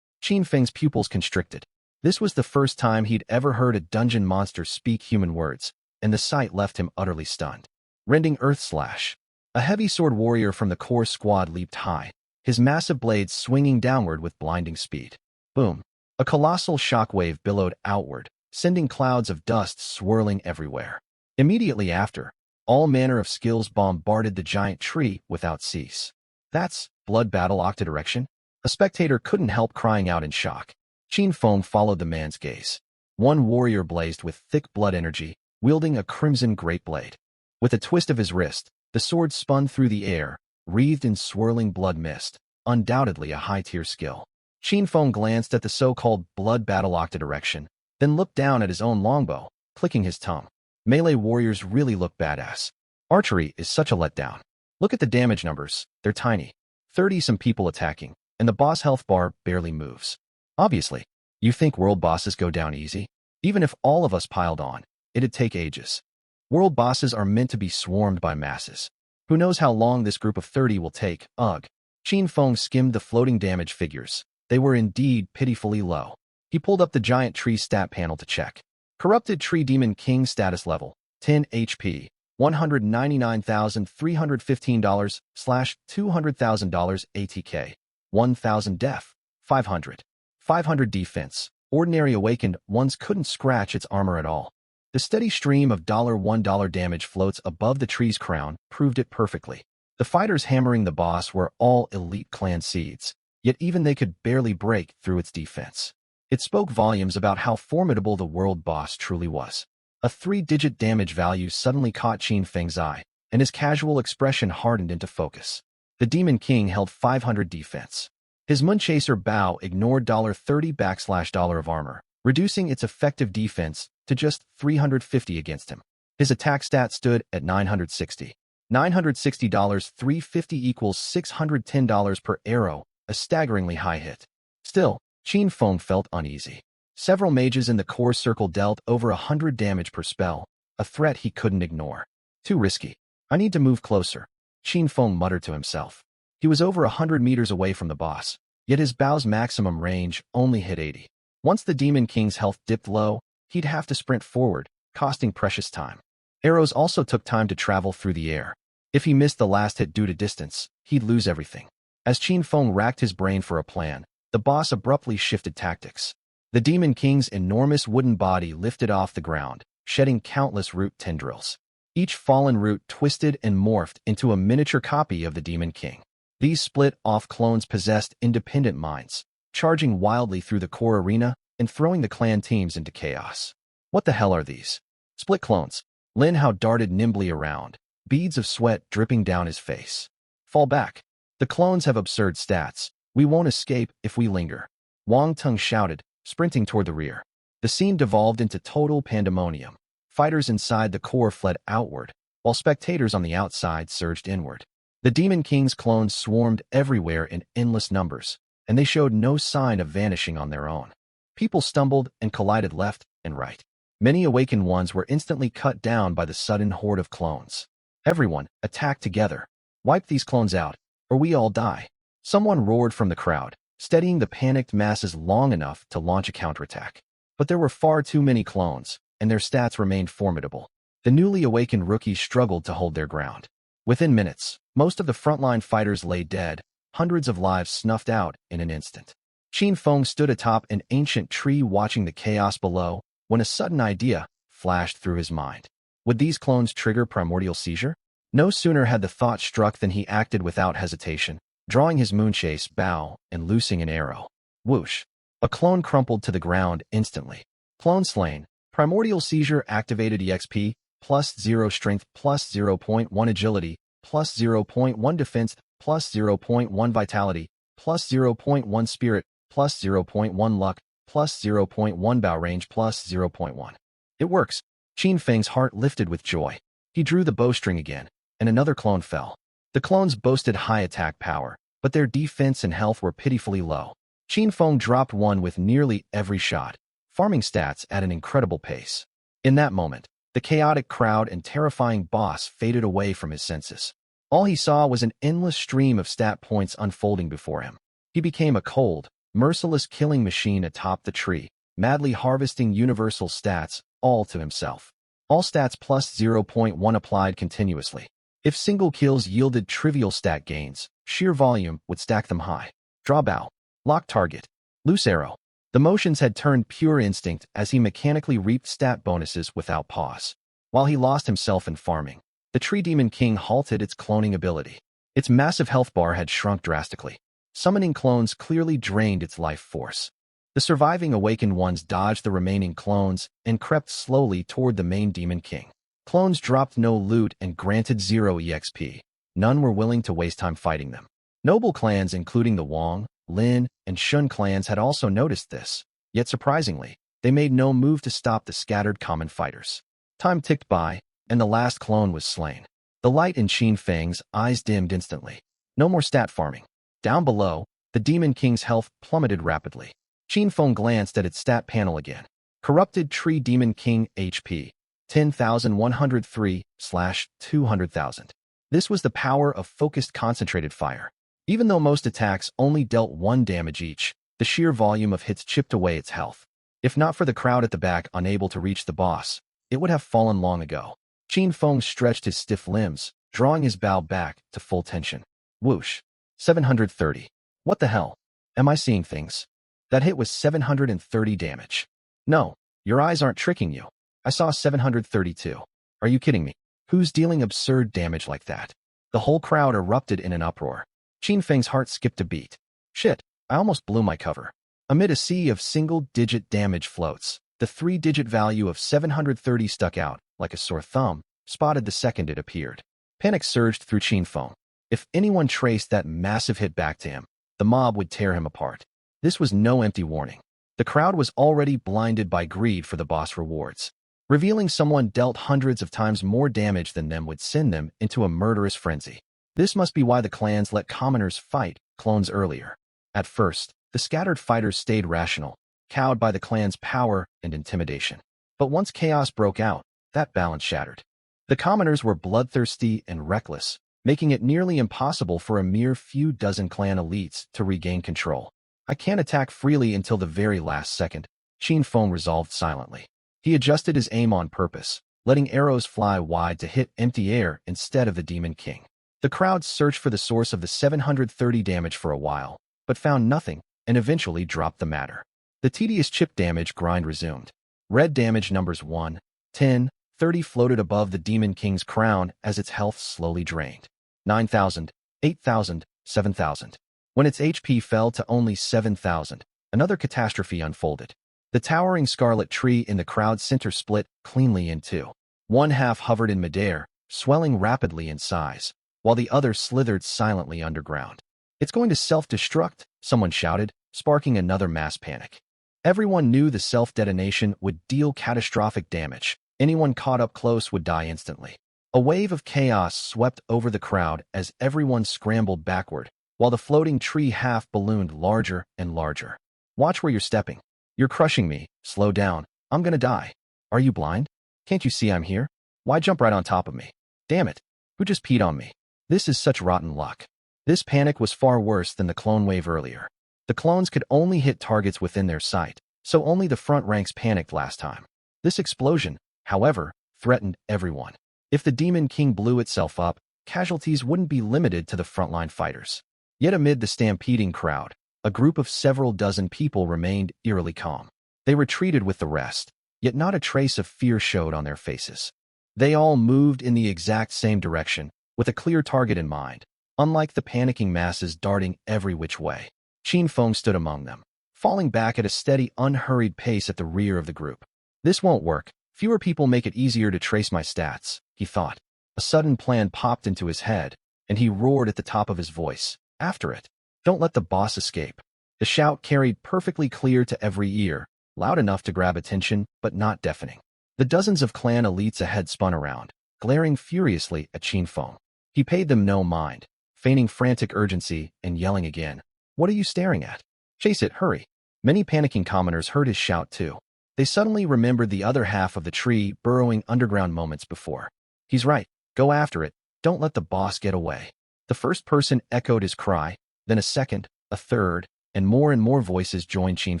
Qin Feng's pupils constricted. This was the first time he'd ever heard a dungeon monster speak human words, and the sight left him utterly stunned. Rending earth slash. A heavy sword warrior from the core squad leaped high, his massive blades swinging downward with blinding speed. Boom. A colossal shockwave billowed outward, sending clouds of dust swirling everywhere. Immediately after, all manner of skills bombarded the giant tree without cease. That's blood battle octodirection? A spectator couldn't help crying out in shock. Qin Feng followed the man's gaze. One warrior blazed with thick blood energy, wielding a crimson great blade. With a twist of his wrist, the sword spun through the air, wreathed in swirling blood mist, undoubtedly a high-tier skill. Qin Feng glanced at the so-called blood battle octodirection, then looked down at his own longbow, clicking his tongue. Melee warriors really look badass. Archery is such a letdown. Look at the damage numbers, they're tiny. 30-some people attacking, and the boss health bar barely moves. Obviously, you think world bosses go down easy? Even if all of us piled on, it'd take ages. World bosses are meant to be swarmed by masses. Who knows how long this group of 30 will take? Ugh. Qin Feng skimmed the floating damage figures. They were indeed pitifully low. He pulled up the giant tree stat panel to check. Corrupted Tree Demon King status level, 10 HP, $199,315/$200,000 ATK, 1,000 def, 500. 500 defense. Ordinary awakened ones couldn't scratch its armor at all. The steady stream of $1 damage floats above the tree's crown proved it perfectly. The fighters hammering the boss were all elite clan seeds, yet even they could barely break through its defense. It spoke volumes about how formidable the world boss truly was. A 3-digit damage value suddenly caught Qin Feng's eye, and his casual expression hardened into focus. The Demon King held 500 defense. His Moonchaser Bow ignored $30 of armor, reducing its effective defense to just 350 against him. His attack stat stood at 960. $960 350 equals $610 per arrow, a staggeringly high hit. Still, Qin Feng felt uneasy. Several mages in the core circle dealt over 100 damage per spell, a threat he couldn't ignore. Too risky. I need to move closer, Qin Feng muttered to himself. He was over 100 meters away from the boss, yet his bow's maximum range only hit 80. Once the Demon King's health dipped low, he'd have to sprint forward, costing precious time. Arrows also took time to travel through the air. If he missed the last hit due to distance, he'd lose everything. As Qin Feng racked his brain for a plan, the boss abruptly shifted tactics. The Demon King's enormous wooden body lifted off the ground, shedding countless root tendrils. Each fallen root twisted and morphed into a miniature copy of the Demon King. These split-off clones possessed independent minds, charging wildly through the core arena and throwing the clan teams into chaos. What the hell are these? Split clones. Lin Hao darted nimbly around, beads of sweat dripping down his face. Fall back. The clones have absurd stats. We won't escape if we linger. Wang Teng shouted, sprinting toward the rear. The scene devolved into total pandemonium. Fighters inside the core fled outward, while spectators on the outside surged inward. The Demon King's clones swarmed everywhere in endless numbers, and they showed no sign of vanishing on their own. People stumbled and collided left and right. Many awakened ones were instantly cut down by the sudden horde of clones. Everyone, attack together. Wipe these clones out, or we all die. Someone roared from the crowd, steadying the panicked masses long enough to launch a counterattack. But there were far too many clones, and their stats remained formidable. The newly awakened rookies struggled to hold their ground. Within minutes, most of the frontline fighters lay dead, hundreds of lives snuffed out in an instant. Qin Feng stood atop an ancient tree watching the chaos below when a sudden idea flashed through his mind. Would these clones trigger primordial seizure? No sooner had the thought struck than he acted without hesitation, drawing his moonchase bow and loosing an arrow. Whoosh! A clone crumpled to the ground instantly. Clone slain. Primordial seizure activated EXP, plus 0 strength, plus 0.1 agility, plus 0.1 defense, plus 0.1 vitality, plus 0.1 spirit, plus 0.1 luck, plus 0.1 bow range, plus 0.1. It works. Qin Feng's heart lifted with joy. He drew the bowstring again, and another clone fell. The clones boasted high attack power, but their defense and health were pitifully low. Qin Feng dropped one with nearly every shot, farming stats at an incredible pace. In that moment, the chaotic crowd and terrifying boss faded away from his senses. All he saw was an endless stream of stat points unfolding before him. He became a cold, merciless killing machine atop the tree, madly harvesting universal stats, all to himself. All stats plus 0.1 applied continuously. If single kills yielded trivial stat gains, sheer volume would stack them high. Draw bow. Lock target. Loose arrow. The motions had turned pure instinct as he mechanically reaped stat bonuses without pause. While he lost himself in farming, the Tree Demon King halted its cloning ability. Its massive health bar had shrunk drastically. Summoning clones clearly drained its life force. The surviving awakened ones dodged the remaining clones and crept slowly toward the main Demon King. Clones dropped no loot and granted 0 EXP. None were willing to waste time fighting them. Noble clans including the Wang, Lin, and Shun clans had also noticed this, yet surprisingly, they made no move to stop the scattered common fighters. Time ticked by, and the last clone was slain. The light in Qin Feng's eyes dimmed instantly. No more stat farming. Down below, the Demon King's health plummeted rapidly. Qin Feng glanced at its stat panel again. Corrupted Tree Demon King HP, 10,103/200,000. This was the power of focused concentrated fire. Even though most attacks only dealt 1 damage each, the sheer volume of hits chipped away its health. If not for the crowd at the back unable to reach the boss, it would have fallen long ago. Qin Feng stretched his stiff limbs, drawing his bow back to full tension. Whoosh. 730. What the hell? Am I seeing things? That hit was 730 damage. No, your eyes aren't tricking you. I saw 732. Are you kidding me? Who's dealing absurd damage like that? The whole crowd erupted in an uproar. Qin Feng's heart skipped a beat. Shit, I almost blew my cover. Amid a sea of single-digit damage floats, the 3-digit value of 730 stuck out, like a sore thumb, spotted the second it appeared. Panic surged through Qin Feng. If anyone traced that massive hit back to him, the mob would tear him apart. This was no empty warning. The crowd was already blinded by greed for the boss rewards. Revealing someone dealt hundreds of times more damage than them would send them into a murderous frenzy. This must be why the clans let commoners fight clones earlier. At first, the scattered fighters stayed rational, cowed by the clan's power and intimidation. But once chaos broke out, that balance shattered. The commoners were bloodthirsty and reckless, making it nearly impossible for a mere few dozen clan elites to regain control. I can't attack freely until the very last second, Qin Feng resolved silently. He adjusted his aim on purpose, letting arrows fly wide to hit empty air instead of the Demon King. The crowd searched for the source of the 730 damage for a while, but found nothing, and eventually dropped the matter. The tedious chip damage grind resumed. Red damage numbers 1, 10, 30 floated above the Demon King's crown as its health slowly drained. 9,000, 8,000, 7,000. When its HP fell to only 7,000, another catastrophe unfolded. The towering scarlet tree in the crowd's center split cleanly in two. One half hovered in midair, swelling rapidly in size, while the other slithered silently underground. It's going to self-destruct, someone shouted, sparking another mass panic. Everyone knew the self-detonation would deal catastrophic damage. Anyone caught up close would die instantly. A wave of chaos swept over the crowd as everyone scrambled backward, while the floating tree half ballooned larger and larger. Watch where you're stepping. You're crushing me. Slow down. I'm gonna die. Are you blind? Can't you see I'm here? Why jump right on top of me? Damn it. Who just peed on me? This is such rotten luck. This panic was far worse than the clone wave earlier. The clones could only hit targets within their sight, so only the front ranks panicked last time. This explosion, however, threatened everyone. If the Demon King blew itself up, casualties wouldn't be limited to the frontline fighters. Yet amid the stampeding crowd, a group of several dozen people remained eerily calm. They retreated with the rest, yet not a trace of fear showed on their faces. They all moved in the exact same direction, with a clear target in mind, unlike the panicking masses darting every which way. Qin Feng stood among them, falling back at a steady, unhurried pace at the rear of the group. This won't work. Fewer people make it easier to trace my stats, he thought. A sudden plan popped into his head, and he roared at the top of his voice. After it. Don't let the boss escape. The shout carried perfectly clear to every ear, loud enough to grab attention, but not deafening. The dozens of clan elites ahead spun around, glaring furiously at Qin Feng. He paid them no mind, feigning frantic urgency and yelling again. What are you staring at? Chase it, hurry. Many panicking commoners heard his shout too. They suddenly remembered the other half of the tree burrowing underground moments before. He's right. Go after it. Don't let the boss get away. The first person echoed his cry, then a second, a third, and more voices joined Qin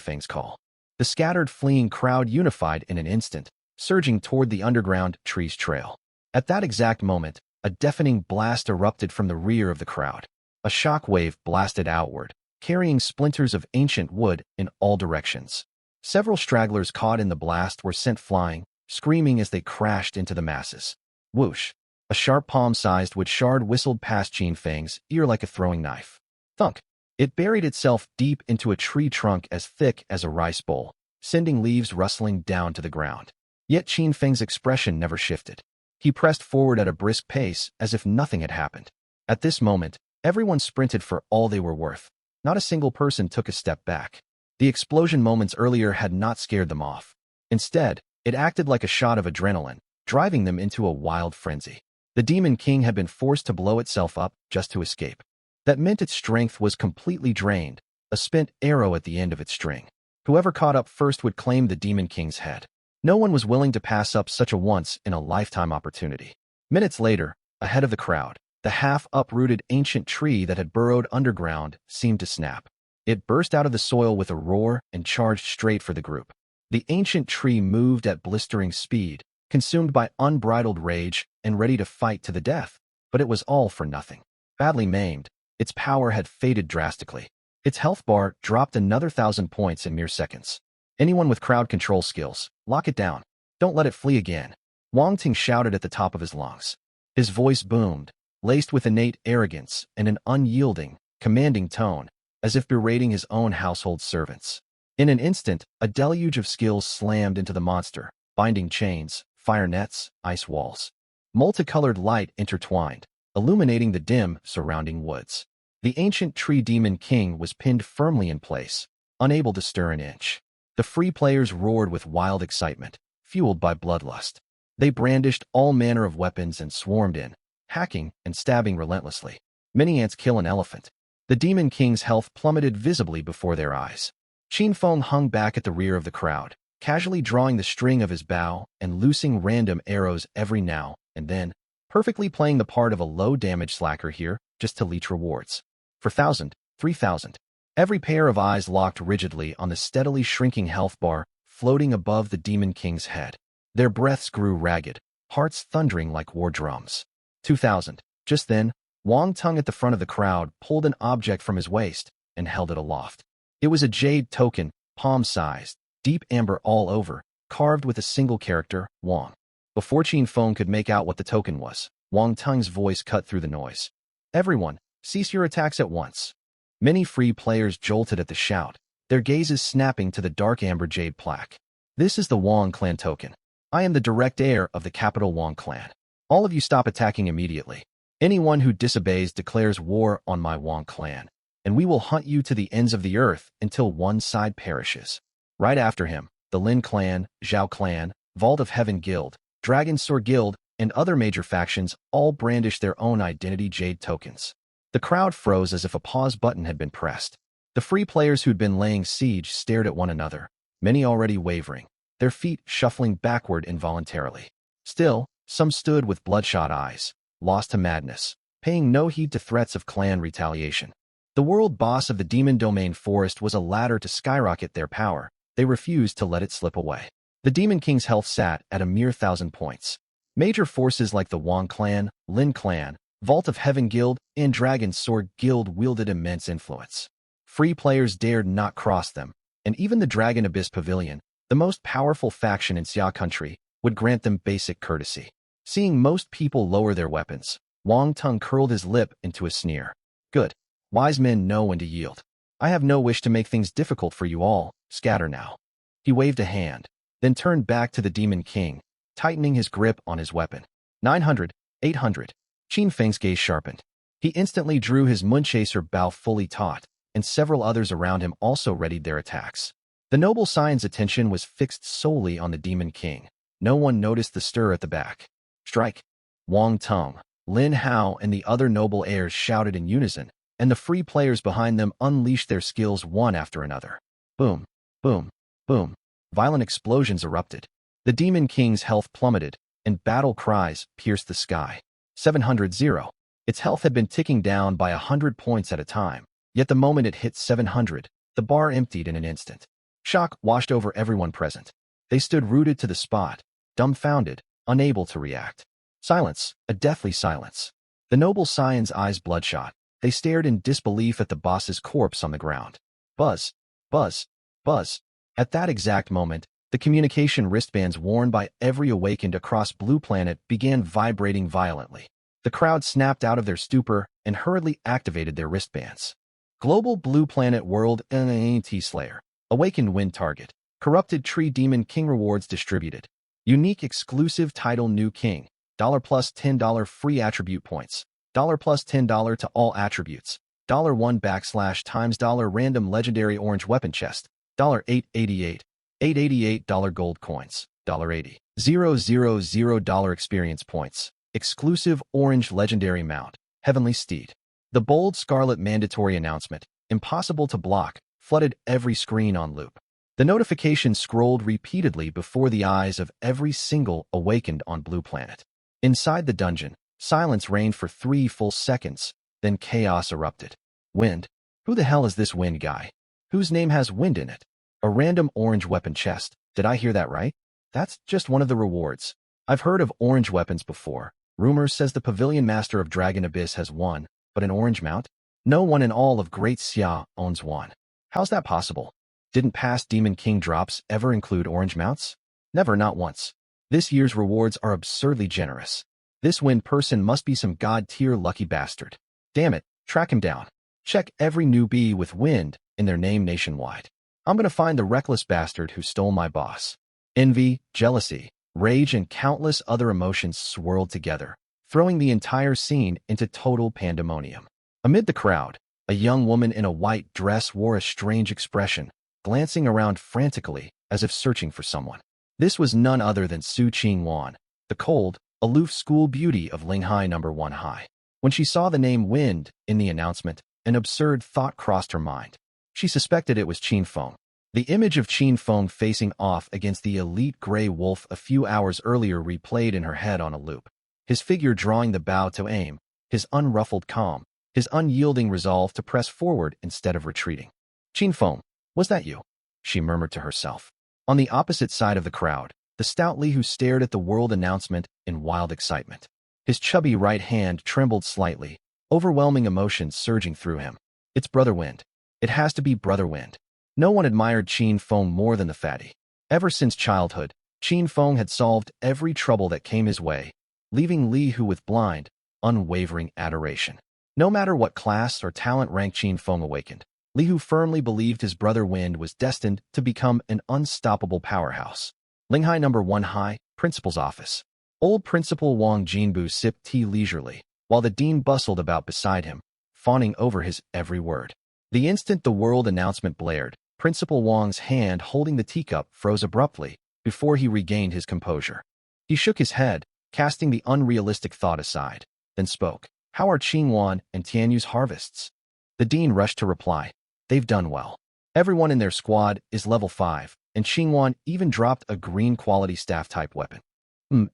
Feng's call. The scattered fleeing crowd unified in an instant, surging toward the underground tree's trail. At that exact moment, a deafening blast erupted from the rear of the crowd. A shock wave blasted outward, carrying splinters of ancient wood in all directions. Several stragglers caught in the blast were sent flying, screaming as they crashed into the masses. Whoosh! A sharp palm-sized wood shard whistled past Qin Feng's ear like a throwing knife. Thunk! It buried itself deep into a tree trunk as thick as a rice bowl, sending leaves rustling down to the ground. Yet Qin Feng's expression never shifted. He pressed forward at a brisk pace as if nothing had happened. At this moment, everyone sprinted for all they were worth. Not a single person took a step back. The explosion moments earlier had not scared them off. Instead, it acted like a shot of adrenaline, driving them into a wild frenzy. The Demon King had been forced to blow itself up just to escape. That meant its strength was completely drained, a spent arrow at the end of its string. Whoever caught up first would claim the Demon King's head. No one was willing to pass up such a once-in-a-lifetime opportunity. Minutes later, ahead of the crowd, the half-uprooted ancient tree that had burrowed underground seemed to snap. It burst out of the soil with a roar and charged straight for the group. The ancient tree moved at blistering speed, consumed by unbridled rage and ready to fight to the death. But it was all for nothing. Badly maimed, its power had faded drastically. Its health bar dropped another 1,000 points in mere seconds. Anyone with crowd control skills, lock it down. Don't let it flee again. Wang Ting shouted at the top of his lungs. His voice boomed, laced with innate arrogance and an unyielding, commanding tone, as if berating his own household servants. In an instant, a deluge of skills slammed into the monster, binding chains, fire nets, ice walls. Multicolored light intertwined, illuminating the dim, surrounding woods. The ancient tree Demon King was pinned firmly in place, unable to stir an inch. The free players roared with wild excitement, fueled by bloodlust. They brandished all manner of weapons and swarmed in, hacking and stabbing relentlessly. Many ants kill an elephant. The Demon King's health plummeted visibly before their eyes. Qin Feng hung back at the rear of the crowd, casually drawing the string of his bow and loosing random arrows every now and then, perfectly playing the part of a low-damage slacker here just to leech rewards. 4,000, 3,000. Every pair of eyes locked rigidly on the steadily shrinking health bar floating above the Demon King's head. Their breaths grew ragged, hearts thundering like war drums. 2,000. Just then, Wang Tung at the front of the crowd pulled an object from his waist and held it aloft. It was a jade token, palm-sized, deep amber all over, carved with a single character, Wang. Before Qin Feng could make out what the token was, Wang Tung's voice cut through the noise. Everyone, cease your attacks at once. Many free players jolted at the shout, their gazes snapping to the dark amber jade plaque. This is the Wang clan token. I am the direct heir of the capital Wang clan. All of you stop attacking immediately. Anyone who disobeys declares war on my Wang clan. and we will hunt you to the ends of the earth until one side perishes. Right after him, the Lin clan, Zhao clan, Vault of Heaven Guild, Dragon Sword Guild, and other major factions all brandished their own identity jade tokens. The crowd froze as if a pause button had been pressed. The free players who'd been laying siege stared at one another, many already wavering, their feet shuffling backward involuntarily. Still, some stood with bloodshot eyes, lost to madness, paying no heed to threats of clan retaliation. The world boss of the Demon Domain Forest was a ladder to skyrocket their power. They refused to let it slip away. The Demon King's health sat at a mere 1,000 points. Major forces like the Wang clan, Lin clan, Vault of Heaven Guild, and Dragon Sword Guild wielded immense influence. Free players dared not cross them, and even the Dragon Abyss Pavilion, the most powerful faction in Xia country, would grant them basic courtesy. Seeing most people lower their weapons, Wang Tung curled his lip into a sneer. Good. Wise men know when to yield. I have no wish to make things difficult for you all. Scatter now. He waved a hand, then turned back to the Demon King, tightening his grip on his weapon. 900, 800. Qin Feng's gaze sharpened. He instantly drew his Moonchaser bow fully taut, and several others around him also readied their attacks. The noble Scion's attention was fixed solely on the Demon King. No one noticed the stir at the back. Strike! Wang Tung, Lin Hao, and the other noble heirs shouted in unison, and the free players behind them unleashed their skills one after another. Boom, boom, boom. Violent explosions erupted. The Demon King's health plummeted, and battle cries pierced the sky. 700-0. Its health had been ticking down by 100 points at a time, yet the moment it hit 700, the bar emptied in an instant. Shock washed over everyone present. They stood rooted to the spot, dumbfounded, unable to react. Silence, a deathly silence. The noble Scion's eyes bloodshot. They stared in disbelief at the boss's corpse on the ground. Buzz, buzz, buzz. At that exact moment, the communication wristbands worn by every awakened across Blue Planet began vibrating violently. The crowd snapped out of their stupor and hurriedly activated their wristbands. Global Blue Planet World NAT Slayer. Awakened Wind Target. Corrupted Tree Demon King Rewards distributed. Unique exclusive title New King. $plus $10 free attribute points. $plus $10 to all attributes. $1 / times random legendary orange weapon chest. $888. $888 gold coins. $80. $000 experience points. Exclusive orange legendary mount. Heavenly Steed. The bold scarlet mandatory announcement, impossible to block, flooded every screen on loop. The notification scrolled repeatedly before the eyes of every single awakened on Blue Planet. Inside the dungeon, silence reigned for 3 full seconds, then chaos erupted. Wind? Who the hell is this Wind guy? Whose name has Wind in it? A random orange weapon chest. Did I hear that right? That's just one of the rewards. I've heard of orange weapons before. Rumors says the Pavilion Master of Dragon Abyss has one, but an orange mount? No one in all of Great Xia owns one. How's that possible? Didn't past Demon King drops ever include orange mounts? Never, not once. This year's rewards are absurdly generous. This Wind person must be some god-tier lucky bastard. Damn it, track him down. Check every newbie with Wind in their name nationwide. I'm gonna find the reckless bastard who stole my boss. Envy, jealousy, rage, and countless other emotions swirled together, throwing the entire scene into total pandemonium. Amid the crowd, a young woman in a white dress wore a strange expression, glancing around frantically as if searching for someone. This was none other than Su Qingwan, the cold, aloof school beauty of Linghai No. 1 High. When she saw the name Wind in the announcement, an absurd thought crossed her mind. She suspected it was Qin Feng. The image of Qin Feng facing off against the elite Grey Wolf a few hours earlier replayed in her head on a loop. His figure drawing the bow to aim, his unruffled calm, his unyielding resolve to press forward instead of retreating. Qin Feng, was that you? She murmured to herself. On the opposite side of the crowd, the stout Li Hu stared at the world announcement in wild excitement. His chubby right hand trembled slightly, overwhelming emotions surging through him. It's Brother Wind. It has to be Brother Wind. No one admired Qin Feng more than the fatty. Ever since childhood, Qin Feng had solved every trouble that came his way, leaving Li Hu with blind, unwavering adoration. No matter what class or talent rank Qin Feng awakened, Li Hu firmly believed his brother Wind was destined to become an unstoppable powerhouse. Linghai No. 1 High, Principal's office. Old Principal Wang Jinbu sipped tea leisurely, while the dean bustled about beside him, fawning over his every word. The instant the world announcement blared, Principal Wang's hand holding the teacup froze abruptly before he regained his composure. He shook his head, casting the unrealistic thought aside, then spoke. How are Qingwan and Tianyu's harvests? The dean rushed to reply. They've done well. Everyone in their squad is level 5, and Qingwan even dropped a green quality staff-type weapon.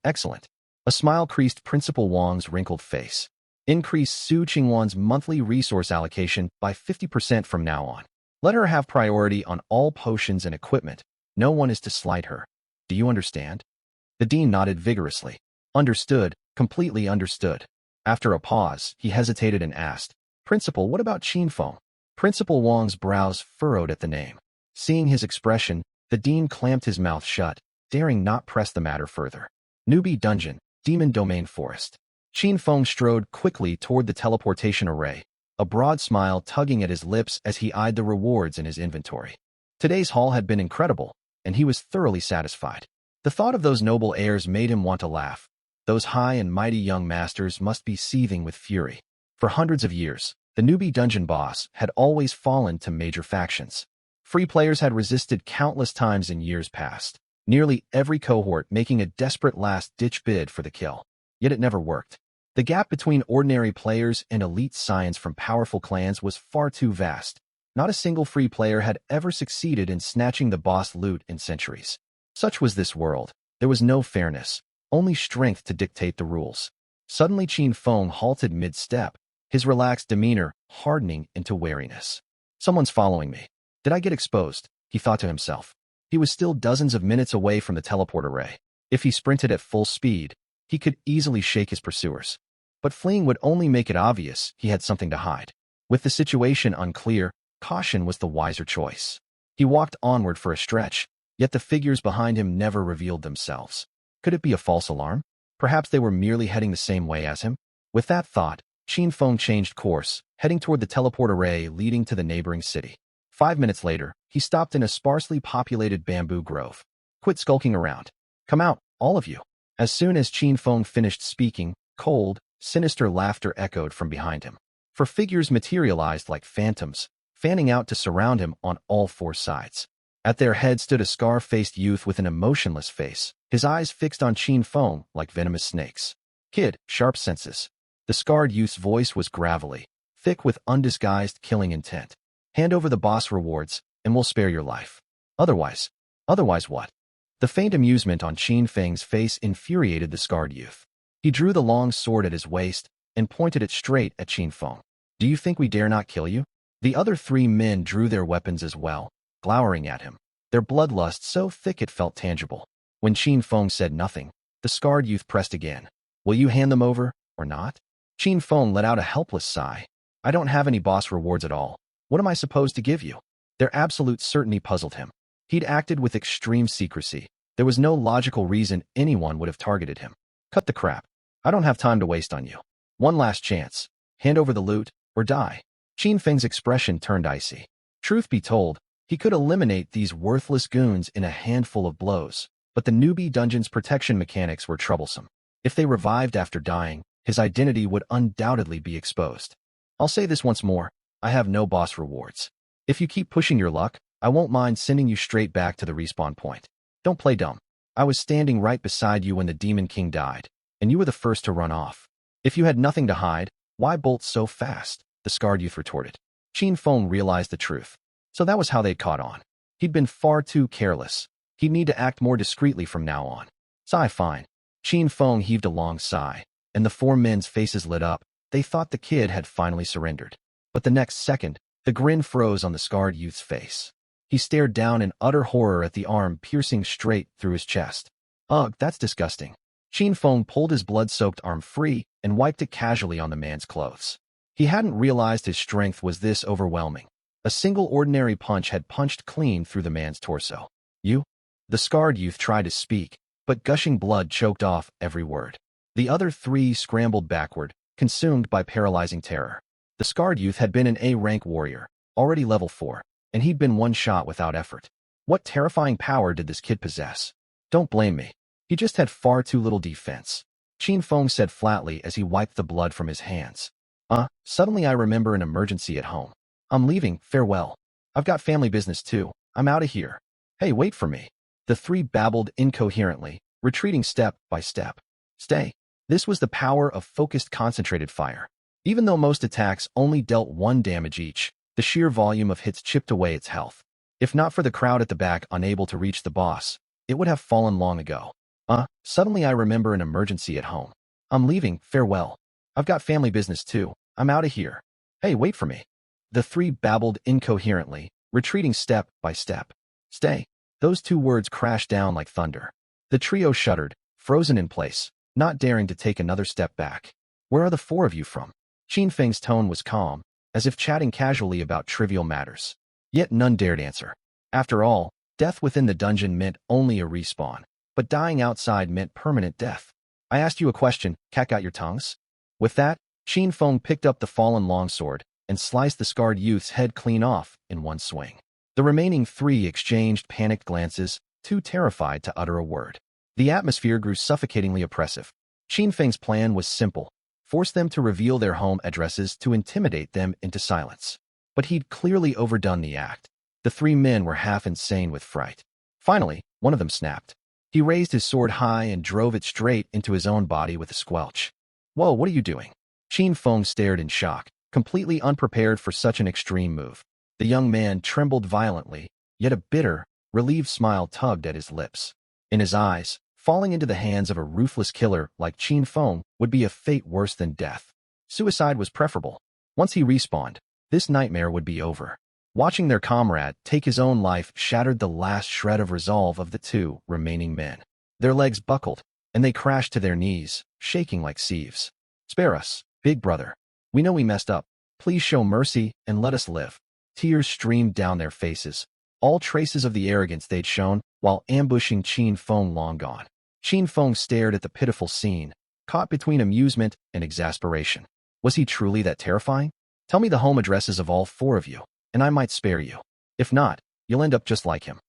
Excellent. A smile creased Principal Wang's wrinkled face. Increase Su Qingwan's monthly resource allocation by 50% from now on. Let her have priority on all potions and equipment. No one is to slight her. Do you understand? The dean nodded vigorously. Understood, completely understood. After a pause, he hesitated and asked, Principal, what about Qinfeng? Principal Wang's brows furrowed at the name. Seeing his expression, the dean clamped his mouth shut, daring not press the matter further. Newbie Dungeon, Demon Domain Forest. Qinfeng strode quickly toward the teleportation array, a broad smile tugging at his lips as he eyed the rewards in his inventory. Today's haul had been incredible, and he was thoroughly satisfied. The thought of those noble heirs made him want to laugh. Those high and mighty young masters must be seething with fury. For hundreds of years, the newbie dungeon boss had always fallen to major factions. Free players had resisted countless times in years past, nearly every cohort making a desperate last-ditch bid for the kill. Yet it never worked. The gap between ordinary players and elite science from powerful clans was far too vast. Not a single free player had ever succeeded in snatching the boss loot in centuries. Such was this world. There was no fairness, only strength to dictate the rules. Suddenly Qinfeng halted mid-step, his relaxed demeanor hardening into wariness. Someone's following me. Did I get exposed? He thought to himself. He was still dozens of minutes away from the teleport array. If he sprinted at full speed, he could easily shake his pursuers. But fleeing would only make it obvious he had something to hide. With the situation unclear, caution was the wiser choice. He walked onward for a stretch, yet the figures behind him never revealed themselves. Could it be a false alarm? Perhaps they were merely heading the same way as him? With that thought, Qinfeng changed course, heading toward the teleport array leading to the neighboring city. 5 minutes later, he stopped in a sparsely populated bamboo grove. Quit skulking around. Come out, all of you. As soon as Qinfeng finished speaking, cold, sinister laughter echoed from behind him. For figures materialized like phantoms, fanning out to surround him on all 4 sides. At their head stood a scar-faced youth with an emotionless face, his eyes fixed on Qinfeng like venomous snakes. Kid, sharp senses. The scarred youth's voice was gravelly, thick with undisguised killing intent. Hand over the boss rewards, and we'll spare your life. Otherwise what? The faint amusement on Qinfeng's face infuriated the scarred youth. He drew the long sword at his waist and pointed it straight at Qinfeng. Do you think we dare not kill you? The other 3 men drew their weapons as well, glowering at him, their bloodlust so thick it felt tangible. When Qinfeng said nothing, the scarred youth pressed again. Will you hand them over, or not? Qinfeng let out a helpless sigh. I don't have any boss rewards at all. What am I supposed to give you? Their absolute certainty puzzled him. He'd acted with extreme secrecy. There was no logical reason anyone would have targeted him. Cut the crap. I don't have time to waste on you. One last chance. Hand over the loot, or die. Qinfeng's expression turned icy. Truth be told, he could eliminate these worthless goons in a handful of blows, but the newbie dungeon's protection mechanics were troublesome. If they revived after dying, his identity would undoubtedly be exposed. I'll say this once more, I have no boss rewards. If you keep pushing your luck, I won't mind sending you straight back to the respawn point. Don't play dumb. I was standing right beside you when the Demon King died, and you were the first to run off. If you had nothing to hide, why bolt so fast? The scarred youth retorted. Qinfeng realized the truth. So that was how they'd caught on. He'd been far too careless. He'd need to act more discreetly from now on. Sigh fine. Qinfeng heaved a long sigh, and the 4 men's faces lit up. They thought the kid had finally surrendered. But the next second, the grin froze on the scarred youth's face. He stared down in utter horror at the arm piercing straight through his chest. Ugh, that's disgusting. Qinfeng pulled his blood-soaked arm free and wiped it casually on the man's clothes. He hadn't realized his strength was this overwhelming. A single ordinary punch had punched clean through the man's torso. You? The scarred youth tried to speak, but gushing blood choked off every word. The other 3 scrambled backward, consumed by paralyzing terror. The scarred youth had been an A-rank warrior, already level 4, and he'd been one shot without effort. What terrifying power did this kid possess? Don't blame me. He just had far too little defense. Qinfeng said flatly as he wiped the blood from his hands. Suddenly I remember an emergency at home. I'm leaving, farewell. I've got family business too. I'm out of here. Hey, wait for me. The three babbled incoherently, retreating step by step. Stay. This was the power of focused concentrated fire. Even though most attacks only dealt 1 damage each, the sheer volume of hits chipped away its health. If not for the crowd at the back unable to reach the boss, it would have fallen long ago. Suddenly I remember an emergency at home. I'm leaving, farewell. I've got family business too. I'm out of here. Hey, wait for me. The three babbled incoherently, retreating step by step. Stay. Those 2 words crashed down like thunder. The trio shuddered, frozen in place, not daring to take another step back. Where are the 4 of you from? Qin Feng's tone was calm, as if chatting casually about trivial matters. Yet none dared answer. After all, death within the dungeon meant only a respawn, but dying outside meant permanent death. I asked you a question, cat got your tongues? With that, Qin Feng picked up the fallen longsword and sliced the scarred youth's head clean off in one swing. The remaining 3 exchanged panicked glances, too terrified to utter a word. The atmosphere grew suffocatingly oppressive. Qin Feng's plan was simple: force them to reveal their home addresses to intimidate them into silence. But he'd clearly overdone the act. The 3 men were half insane with fright. Finally, one of them snapped. He raised his sword high and drove it straight into his own body with a squelch. Whoa, what are you doing? Qin Feng stared in shock, completely unprepared for such an extreme move. The young man trembled violently, yet a bitter, relieved smile tugged at his lips. In his eyes, falling into the hands of a ruthless killer like Qin Feng would be a fate worse than death. Suicide was preferable. Once he respawned, this nightmare would be over. Watching their comrade take his own life shattered the last shred of resolve of the 2 remaining men. Their legs buckled, and they crashed to their knees, shaking like sieves. Spare us, big brother. We know we messed up. Please show mercy and let us live. Tears streamed down their faces, all traces of the arrogance they'd shown while ambushing Qin Feng long gone. Qin Feng stared at the pitiful scene, caught between amusement and exasperation. Was he truly that terrifying? Tell me the home addresses of all 4 of you, and I might spare you. If not, you'll end up just like him.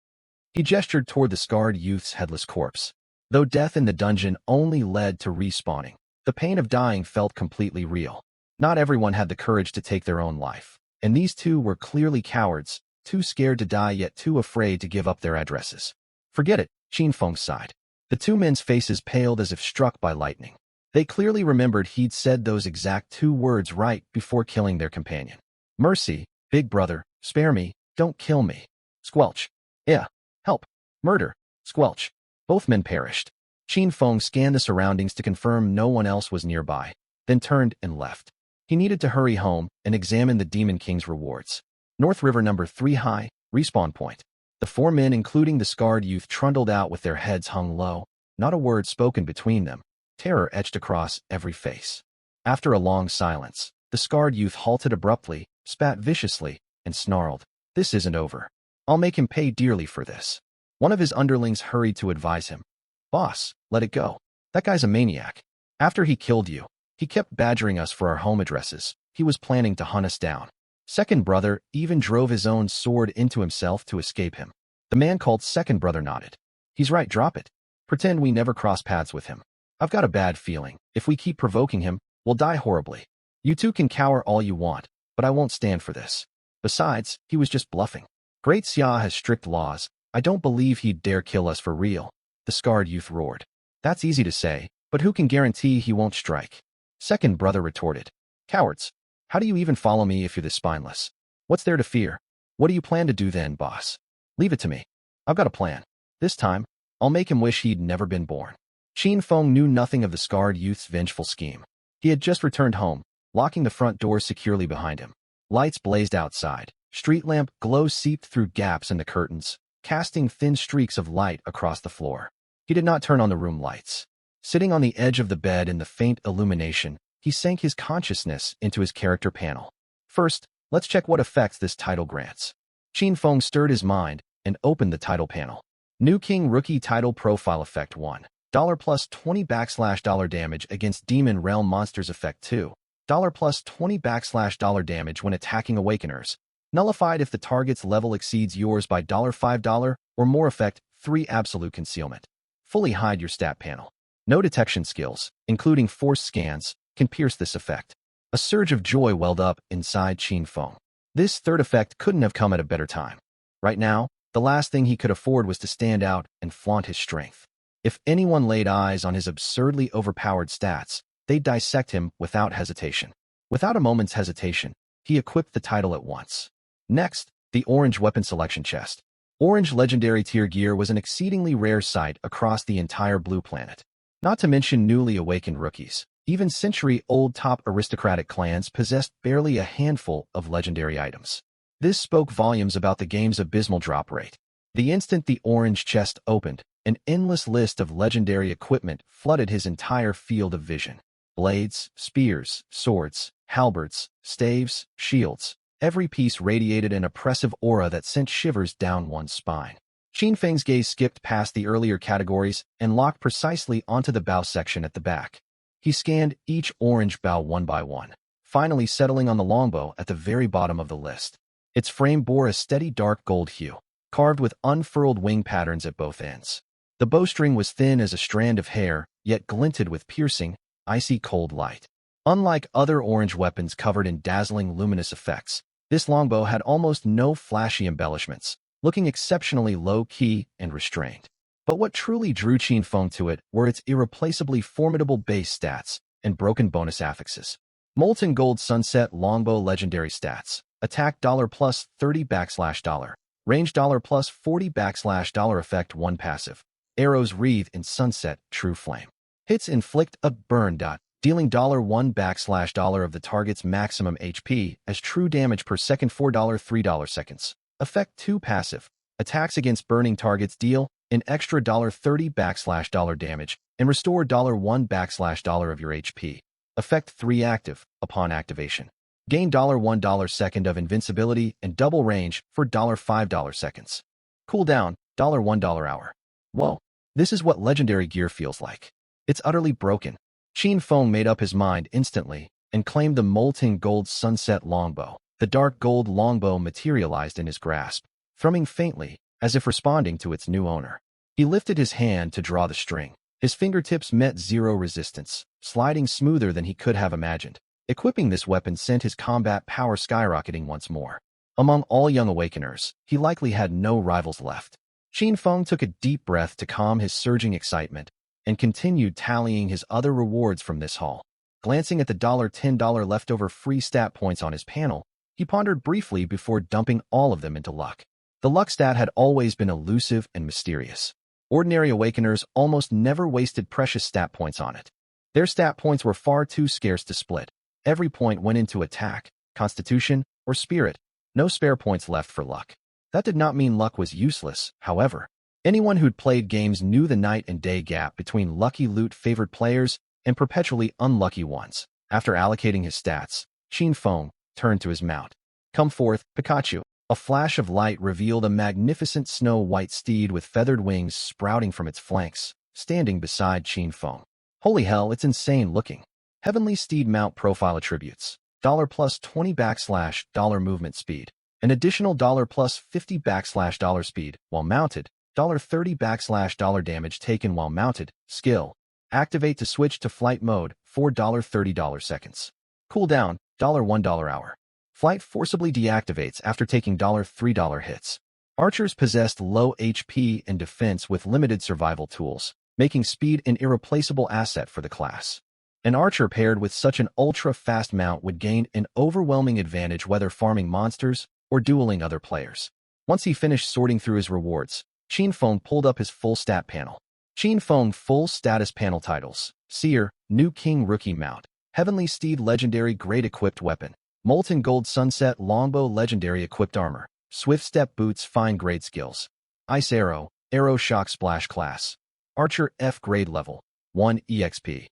He gestured toward the scarred youth's headless corpse. Though death in the dungeon only led to respawning, the pain of dying felt completely real. Not everyone had the courage to take their own life, and these 2 were clearly cowards, too scared to die yet too afraid to give up their addresses. Forget it, Qin Feng sighed. The 2 men's faces paled as if struck by lightning. They clearly remembered he'd said those exact 2 words right before killing their companion. Mercy, big brother, spare me, don't kill me. Squelch. Yeah. Help. Murder. Squelch. Both men perished. Qin Feng scanned the surroundings to confirm no one else was nearby, then turned and left. He needed to hurry home and examine the Demon King's rewards. North River number 3 high, respawn point. The 4 men, including the scarred youth, trundled out with their heads hung low, not a word spoken between them. Terror etched across every face. After a long silence, the scarred youth halted abruptly, spat viciously, and snarled, "This isn't over. I'll make him pay dearly for this." One of his underlings hurried to advise him. "Boss, let it go. That guy's a maniac. After he killed you, he kept badgering us for our home addresses. He was planning to hunt us down." Second brother even drove his own sword into himself to escape him. The man called second brother nodded. "He's right, drop it. Pretend we never cross paths with him. I've got a bad feeling. If we keep provoking him, we'll die horribly. You 2 can cower all you want, but I won't stand for this. Besides, he was just bluffing. Great Xia has strict laws. I don't believe he'd dare kill us for real." The scarred youth roared. "That's easy to say, but who can guarantee he won't strike?" Second brother retorted. "Cowards. How do you even follow me if you're this spineless? What's there to fear? What do you plan to do then, boss? Leave it to me. I've got a plan. This time, I'll make him wish he'd never been born." Qin Feng knew nothing of the scarred youth's vengeful scheme. He had just returned home, locking the front door securely behind him. Lights blazed outside. Street lamp glow seeped through gaps in the curtains, casting thin streaks of light across the floor. He did not turn on the room lights. Sitting on the edge of the bed in the faint illumination, he sank his consciousness into his character panel. First, let's check what effects this title grants. Qin Feng stirred his mind and opened the title panel. New King Rookie Title Profile Effect 1. $plus 20 $$ damage against Demon Realm Monsters. Effect 2. $plus 20 $$ damage when attacking Awakeners. Nullified if the target's level exceeds yours by $5 or more. Effect 3. Absolute Concealment. Fully hide your stat panel. No detection skills, including force scans, can pierce this effect. A surge of joy welled up inside Qin Feng. This third effect couldn't have come at a better time. Right now, the last thing he could afford was to stand out and flaunt his strength. If anyone laid eyes on his absurdly overpowered stats, they'd dissect him without hesitation. Without a moment's hesitation, he equipped the title at once. Next, the Orange Weapon Selection Chest. Orange Legendary Tier gear was an exceedingly rare sight across the entire Blue Planet. Not to mention newly awakened rookies. Even century-old top aristocratic clans possessed barely a handful of legendary items. This spoke volumes about the game's abysmal drop rate. The instant the orange chest opened, an endless list of legendary equipment flooded his entire field of vision. Blades, spears, swords, halberds, staves, shields. Every piece radiated an oppressive aura that sent shivers down one's spine. Qin Feng's gaze skipped past the earlier categories and locked precisely onto the bow section at the back. He scanned each orange bow one by one, finally settling on the longbow at the very bottom of the list. Its frame bore a steady dark gold hue, carved with unfurled wing patterns at both ends. The bowstring was thin as a strand of hair, yet glinted with piercing, icy cold light. Unlike other orange weapons covered in dazzling luminous effects, this longbow had almost no flashy embellishments, looking exceptionally low-key and restrained. But what truly drew Qin Feng to it were its irreplaceably formidable base stats and broken bonus affixes. Molten Gold Sunset Longbow Legendary Stats. Attack $+30 Range $+40 Effect 1 Passive. Arrows wreathe in sunset, true flame. Hits inflict a burn. Dealing $1 of the target's maximum HP as true damage per second $3 seconds. Effect 2 Passive. Attacks against burning targets deal an extra $30 damage and restore $1 of your HP. Effect 3 Active. Upon activation, gain $1 second of invincibility and double range for $5 seconds. Cooldown $1 hour. Whoa, this is what legendary gear feels like. It's utterly broken. Qin Feng made up his mind instantly and claimed the Molten Gold Sunset Longbow. The dark gold longbow materialized in his grasp, thrumming faintly, as if responding to its new owner. He lifted his hand to draw the string. His fingertips met zero resistance, sliding smoother than he could have imagined. Equipping this weapon sent his combat power skyrocketing once more. Among all young awakeners, he likely had no rivals left. Qin Feng took a deep breath to calm his surging excitement and continued tallying his other rewards from this haul. Glancing at the $10 leftover free stat points on his panel, he pondered briefly before dumping all of them into luck. The luck stat had always been elusive and mysterious. Ordinary awakeners almost never wasted precious stat points on it. Their stat points were far too scarce to split. Every point went into attack, constitution, or spirit. No spare points left for luck. That did not mean luck was useless, however. Anyone who'd played games knew the night and day gap between lucky loot-favored players and perpetually unlucky ones. After allocating his stats, Qin Feng turned to his mount. Come forth, Pikachu. A flash of light revealed a magnificent snow-white steed with feathered wings sprouting from its flanks, standing beside Qin Feng. Holy hell, it's insane looking. Heavenly Steed Mount Profile Attributes. $+20 movement speed. An additional $50 speed while mounted. $30 damage taken while mounted. Skill. Activate to switch to flight mode. $30 seconds. Cooldown. $1 hour. Flight forcibly deactivates after taking $3 hits. Archers possessed low HP and defense with limited survival tools, making speed an irreplaceable asset for the class. An archer paired with such an ultra-fast mount would gain an overwhelming advantage whether farming monsters or dueling other players. Once he finished sorting through his rewards, Qin Feng pulled up his full stat panel. Qin Feng full status panel titles. Seer, New King Rookie Mount. Heavenly Steed Legendary Great Equipped Weapon. Molten Gold Sunset Longbow Legendary Equipped Armor. Swift Step Boots Fine Grade Skills. Ice Arrow, Arrow Shock Splash Class. Archer F Grade Level. 1 EXP.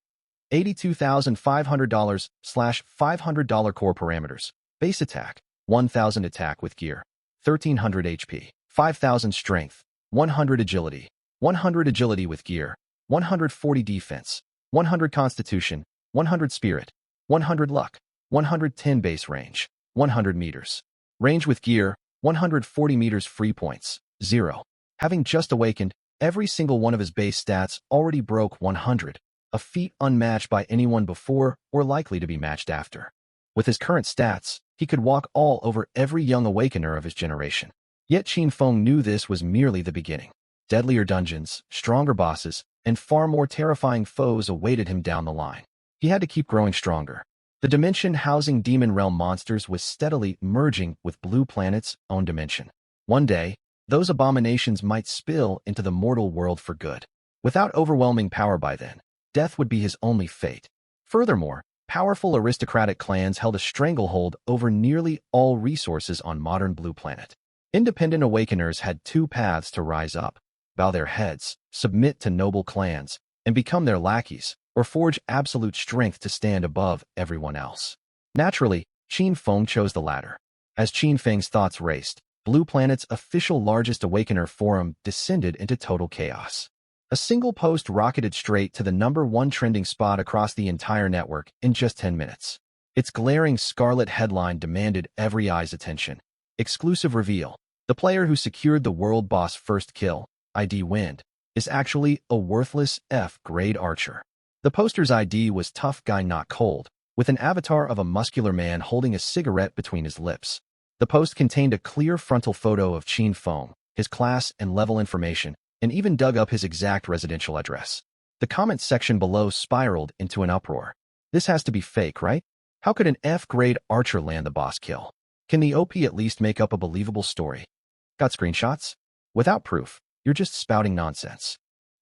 $82,500/$500 core parameters. Base attack. 1,000 attack with gear. 1,300 HP. 5,000 strength. 100 agility. 100 agility with gear. 140 defense. 100 constitution. 100 spirit. 100 luck. 110 base range. 100 meters. Range with gear. 140 meters free points. 0. Having just awakened, every single one of his base stats already broke 100. A feat unmatched by anyone before or likely to be matched after. With his current stats, he could walk all over every young awakener of his generation. Yet Qin Feng knew this was merely the beginning. Deadlier dungeons, stronger bosses, and far more terrifying foes awaited him down the line. He had to keep growing stronger. The dimension housing Demon Realm monsters was steadily merging with Blue Planet's own dimension. One day, those abominations might spill into the mortal world for good. Without overwhelming power by then, death would be his only fate. Furthermore, powerful aristocratic clans held a stranglehold over nearly all resources on modern Blue Planet. Independent awakeners had two paths to rise up: bow their heads, submit to noble clans, and become their lackeys, or forge absolute strength to stand above everyone else. Naturally, Qin Feng chose the latter. As Qin Feng's thoughts raced, Blue Planet's official largest awakener forum descended into total chaos. A single post rocketed straight to the #1 trending spot across the entire network in just 10 minutes. Its glaring scarlet headline demanded every eye's attention. Exclusive reveal: the player who secured the world boss first kill, ID Wind, is actually a worthless F-grade archer. The poster's ID was Tough Guy Not Cold, with an avatar of a muscular man holding a cigarette between his lips. The post contained a clear frontal photo of Qin Feng, his class and level information, and even dug up his exact residential address. The comments section below spiraled into an uproar. This has to be fake, right? How could an F-grade archer land the boss kill? Can the OP at least make up a believable story? Got screenshots? Without proof, you're just spouting nonsense.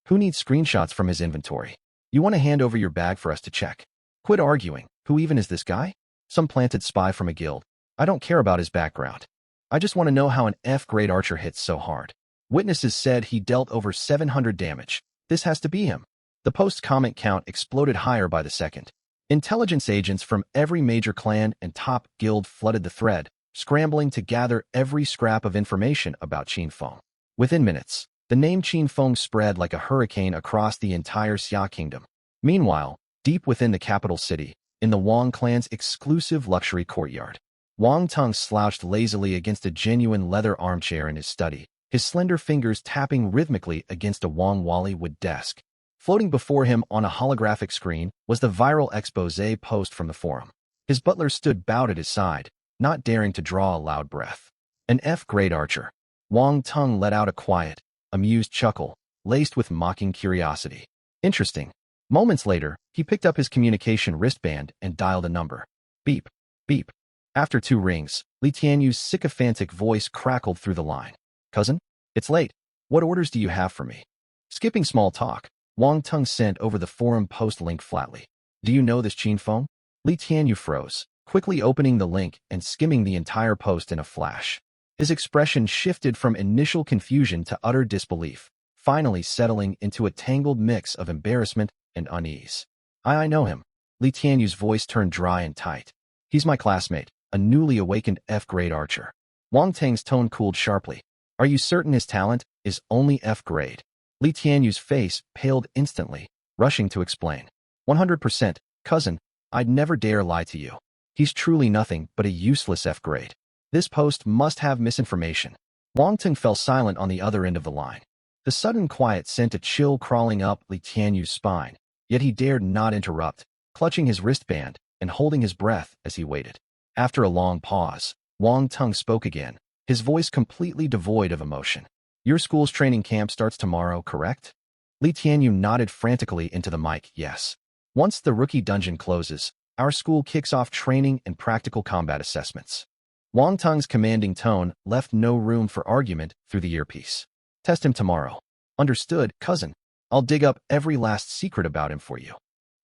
Who needs screenshots from his inventory? You want to hand over your bag for us to check? Quit arguing. Who even is this guy? Some planted spy from a guild. I don't care about his background. I just want to know how an F-grade archer hits so hard. Witnesses said he dealt over 700 damage. This has to be him. The post comment count exploded higher by the second. Intelligence agents from every major clan and top guild flooded the thread, scrambling to gather every scrap of information about Qin Feng. Within minutes, the name Qin Feng spread like a hurricane across the entire Xia Kingdom. Meanwhile, deep within the capital city, in the Wang clan's exclusive luxury courtyard, Wang Teng slouched lazily against a genuine leather armchair in his study, his slender fingers tapping rhythmically against a Wang Wally wood desk. Floating before him on a holographic screen was the viral exposé post from the forum. His butler stood bowed at his side, not daring to draw a loud breath. An F-grade archer. Wang Teng let out a quiet, amused chuckle, laced with mocking curiosity. Interesting. Moments later, he picked up his communication wristband and dialed a number. Beep, beep. After 2 rings, Li Tianyu's sycophantic voice crackled through the line. Cousin? It's late. What orders do you have for me? Skipping small talk, Wang Teng sent over the forum post link flatly. Do you know this Qin Feng? Li Tianyu froze, quickly opening the link and skimming the entire post in a flash. His expression shifted from initial confusion to utter disbelief, finally settling into a tangled mix of embarrassment and unease. I know him. Li Tianyu's voice turned dry and tight. He's my classmate, a newly awakened F-grade archer. Wang Teng's tone cooled sharply. Are you certain his talent is only F-grade? Li Tianyu's face paled instantly, rushing to explain. 100%, cousin, I'd never dare lie to you. He's truly nothing but a useless F-grade. This post must have misinformation. Wang Teng fell silent on the other end of the line. The sudden quiet sent a chill crawling up Li Tianyu's spine, yet he dared not interrupt, clutching his wristband and holding his breath as he waited. After a long pause, Wang Teng spoke again, his voice completely devoid of emotion. Your school's training camp starts tomorrow, correct? Li Tianyu nodded frantically into the mic, yes. Once the rookie dungeon closes, our school kicks off training and practical combat assessments. Wang Teng's commanding tone left no room for argument through the earpiece. Test him tomorrow. Understood, cousin. I'll dig up every last secret about him for you.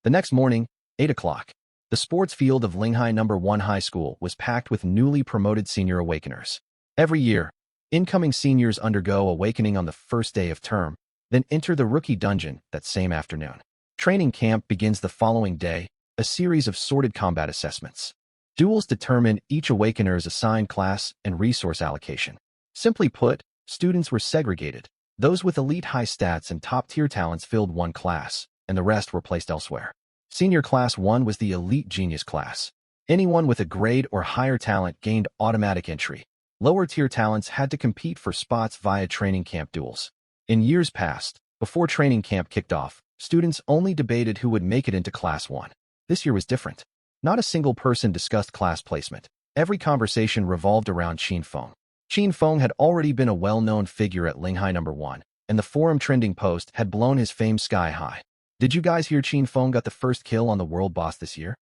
The next morning, 8 o'clock. The sports field of Linghai #1 High School was packed with newly promoted senior awakeners. Every year, incoming seniors undergo awakening on the first day of term, then enter the rookie dungeon that same afternoon. Training camp begins the following day, a series of sorted combat assessments. Duels determine each awakener's assigned class and resource allocation. Simply put, students were segregated. Those with elite high stats and top-tier talents filled one class, and the rest were placed elsewhere. Senior Class 1 was the elite genius class. Anyone with a grade or higher talent gained automatic entry. Lower-tier talents had to compete for spots via training camp duels. In years past, before training camp kicked off, students only debated who would make it into Class 1. This year was different. Not a single person discussed class placement. Every conversation revolved around Qin Feng. Qin Feng had already been a well-known figure at Linghai No. 1, and the forum trending post had blown his fame sky high. Did you guys hear Qin Feng got the first kill on the world boss this year?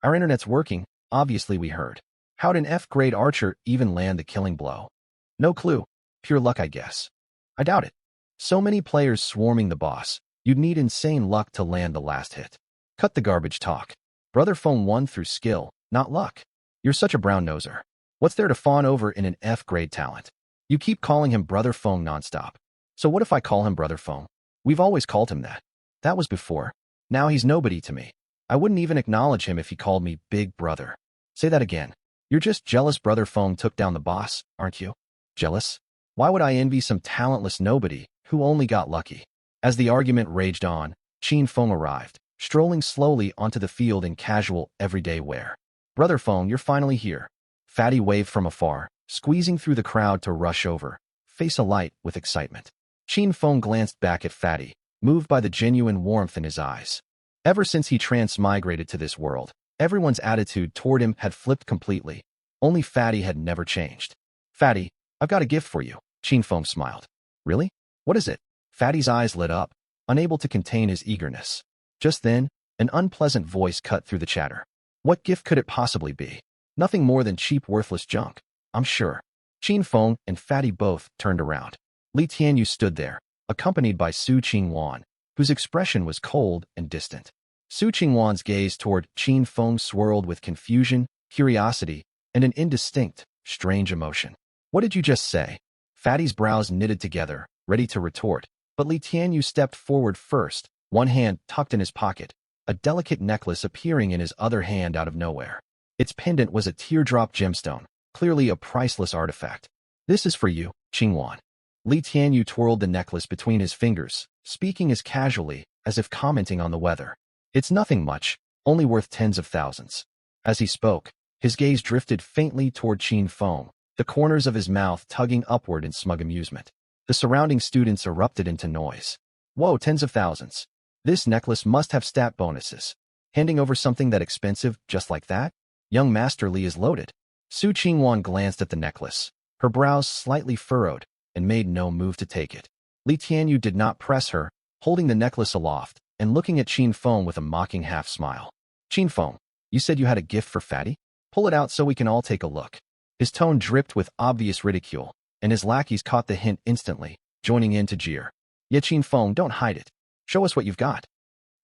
Our internet's working, obviously we heard. How'd an F-grade archer even land the killing blow? No clue. Pure luck, I guess. I doubt it. So many players swarming the boss, you'd need insane luck to land the last hit. Cut the garbage talk. Brother Feng won through skill, not luck. You're such a brown-noser. What's there to fawn over in an F-grade talent? You keep calling him Brother Feng nonstop. So what if I call him Brother Feng? We've always called him that. That was before. Now he's nobody to me. I wouldn't even acknowledge him if he called me Big Brother. Say that again. You're just jealous Brother Feng took down the boss, aren't you? Jealous? Why would I envy some talentless nobody who only got lucky? As the argument raged on, Qin Feng arrived, strolling slowly onto the field in casual, everyday wear. Brother Feng, you're finally here. Fatty waved from afar, squeezing through the crowd to rush over, face alight with excitement. Qin Feng glanced back at Fatty, moved by the genuine warmth in his eyes. Ever since he transmigrated to this world, everyone's attitude toward him had flipped completely. Only Fatty had never changed. Fatty, I've got a gift for you, Qin Feng smiled. Really? What is it? Fatty's eyes lit up, unable to contain his eagerness. Just then, an unpleasant voice cut through the chatter. What gift could it possibly be? Nothing more than cheap, worthless junk, I'm sure. Qin Feng and Fatty both turned around. Li Tianyu stood there, accompanied by Su Qingwan, whose expression was cold and distant. Su Qingwan's gaze toward Qin Feng swirled with confusion, curiosity, and an indistinct, strange emotion. What did you just say? Fatty's brows knitted together, ready to retort, but Li Tianyu stepped forward first, one hand tucked in his pocket, a delicate necklace appearing in his other hand out of nowhere. Its pendant was a teardrop gemstone, clearly a priceless artifact. This is for you, Qingwan. Li Tianyu twirled the necklace between his fingers, speaking as casually as if commenting on the weather. It's nothing much, only worth tens of thousands. As he spoke, his gaze drifted faintly toward Qin Feng, the corners of his mouth tugging upward in smug amusement. The surrounding students erupted into noise. Whoa, tens of thousands. This necklace must have stat bonuses. Handing over something that expensive just like that? Young Master Li is loaded. Su Qingwan glanced at the necklace, her brows slightly furrowed, and made no move to take it. Li Tianyu did not press her, holding the necklace aloft and looking at Qin Feng with a mocking half-smile. Qin Feng, you said you had a gift for Fatty? Pull it out so we can all take a look. His tone dripped with obvious ridicule, and his lackeys caught the hint instantly, joining in to jeer. Yet Qin Feng, don't hide it. Show us what you've got.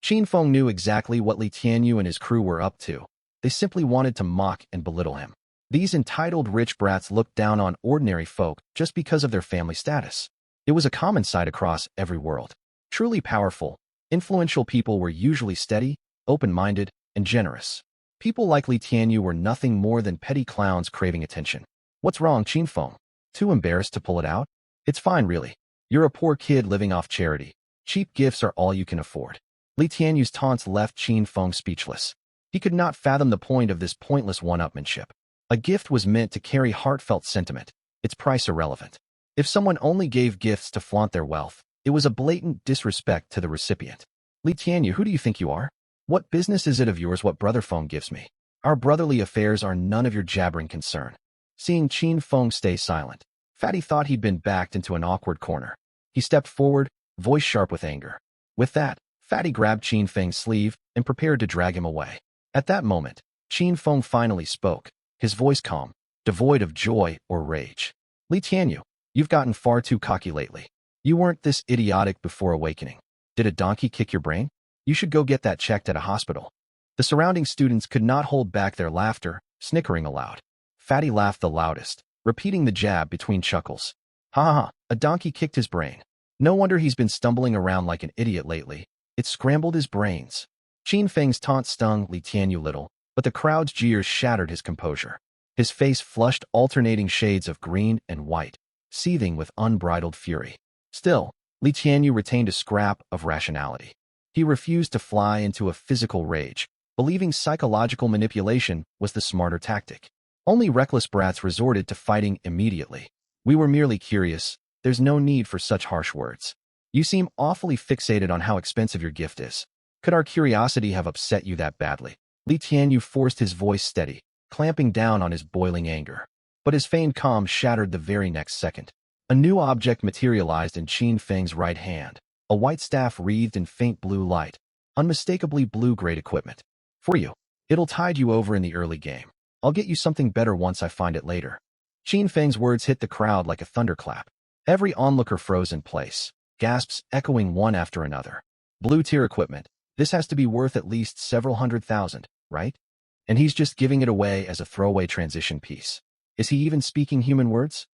Qin Feng knew exactly what Li Tianyu and his crew were up to. They simply wanted to mock and belittle him. These entitled rich brats looked down on ordinary folk just because of their family status. It was a common sight across every world. Truly powerful, influential people were usually steady, open-minded, and generous. People like Li Tianyu were nothing more than petty clowns craving attention. What's wrong, Qin Feng? Too embarrassed to pull it out? It's fine, really. You're a poor kid living off charity. Cheap gifts are all you can afford. Li Tianyu's taunts left Qin Feng speechless. He could not fathom the point of this pointless one-upmanship. A gift was meant to carry heartfelt sentiment, its price irrelevant. If someone only gave gifts to flaunt their wealth, it was a blatant disrespect to the recipient. Li Tianyu, who do you think you are? What business is it of yours what Brother Feng gives me? Our brotherly affairs are none of your jabbering concern. Seeing Qin Feng stay silent, Fatty thought he'd been backed into an awkward corner. He stepped forward, voice sharp with anger. With that, Fatty grabbed Qin Feng's sleeve and prepared to drag him away. At that moment, Qin Feng finally spoke, his voice calm, devoid of joy or rage. Li Tianyu, you've gotten far too cocky lately. You weren't this idiotic before awakening. Did a donkey kick your brain? You should go get that checked at a hospital. The surrounding students could not hold back their laughter, snickering aloud. Fatty laughed the loudest, repeating the jab between chuckles. Ha ha ha, a donkey kicked his brain. No wonder he's been stumbling around like an idiot lately. It scrambled his brains. Qin Feng's taunt stung Li Tianyu little, but the crowd's jeers shattered his composure. His face flushed alternating shades of green and white, seething with unbridled fury. Still, Li Tianyu retained a scrap of rationality. He refused to fly into a physical rage, believing psychological manipulation was the smarter tactic. Only reckless brats resorted to fighting immediately. We were merely curious. There's no need for such harsh words. You seem awfully fixated on how expensive your gift is. Could our curiosity have upset you that badly? Li Tianyu forced his voice steady, clamping down on his boiling anger. But his feigned calm shattered the very next second. A new object materialized in Qin Feng's right hand, a white staff wreathed in faint blue light, unmistakably blue-grade equipment. For you. It'll tide you over in the early game. I'll get you something better once I find it later. Qin Feng's words hit the crowd like a thunderclap. Every onlooker froze in place, gasps echoing one after another. Blue-tier equipment. This has to be worth at least several $100,000, right? And he's just giving it away as a throwaway transition piece. Is he even speaking human words?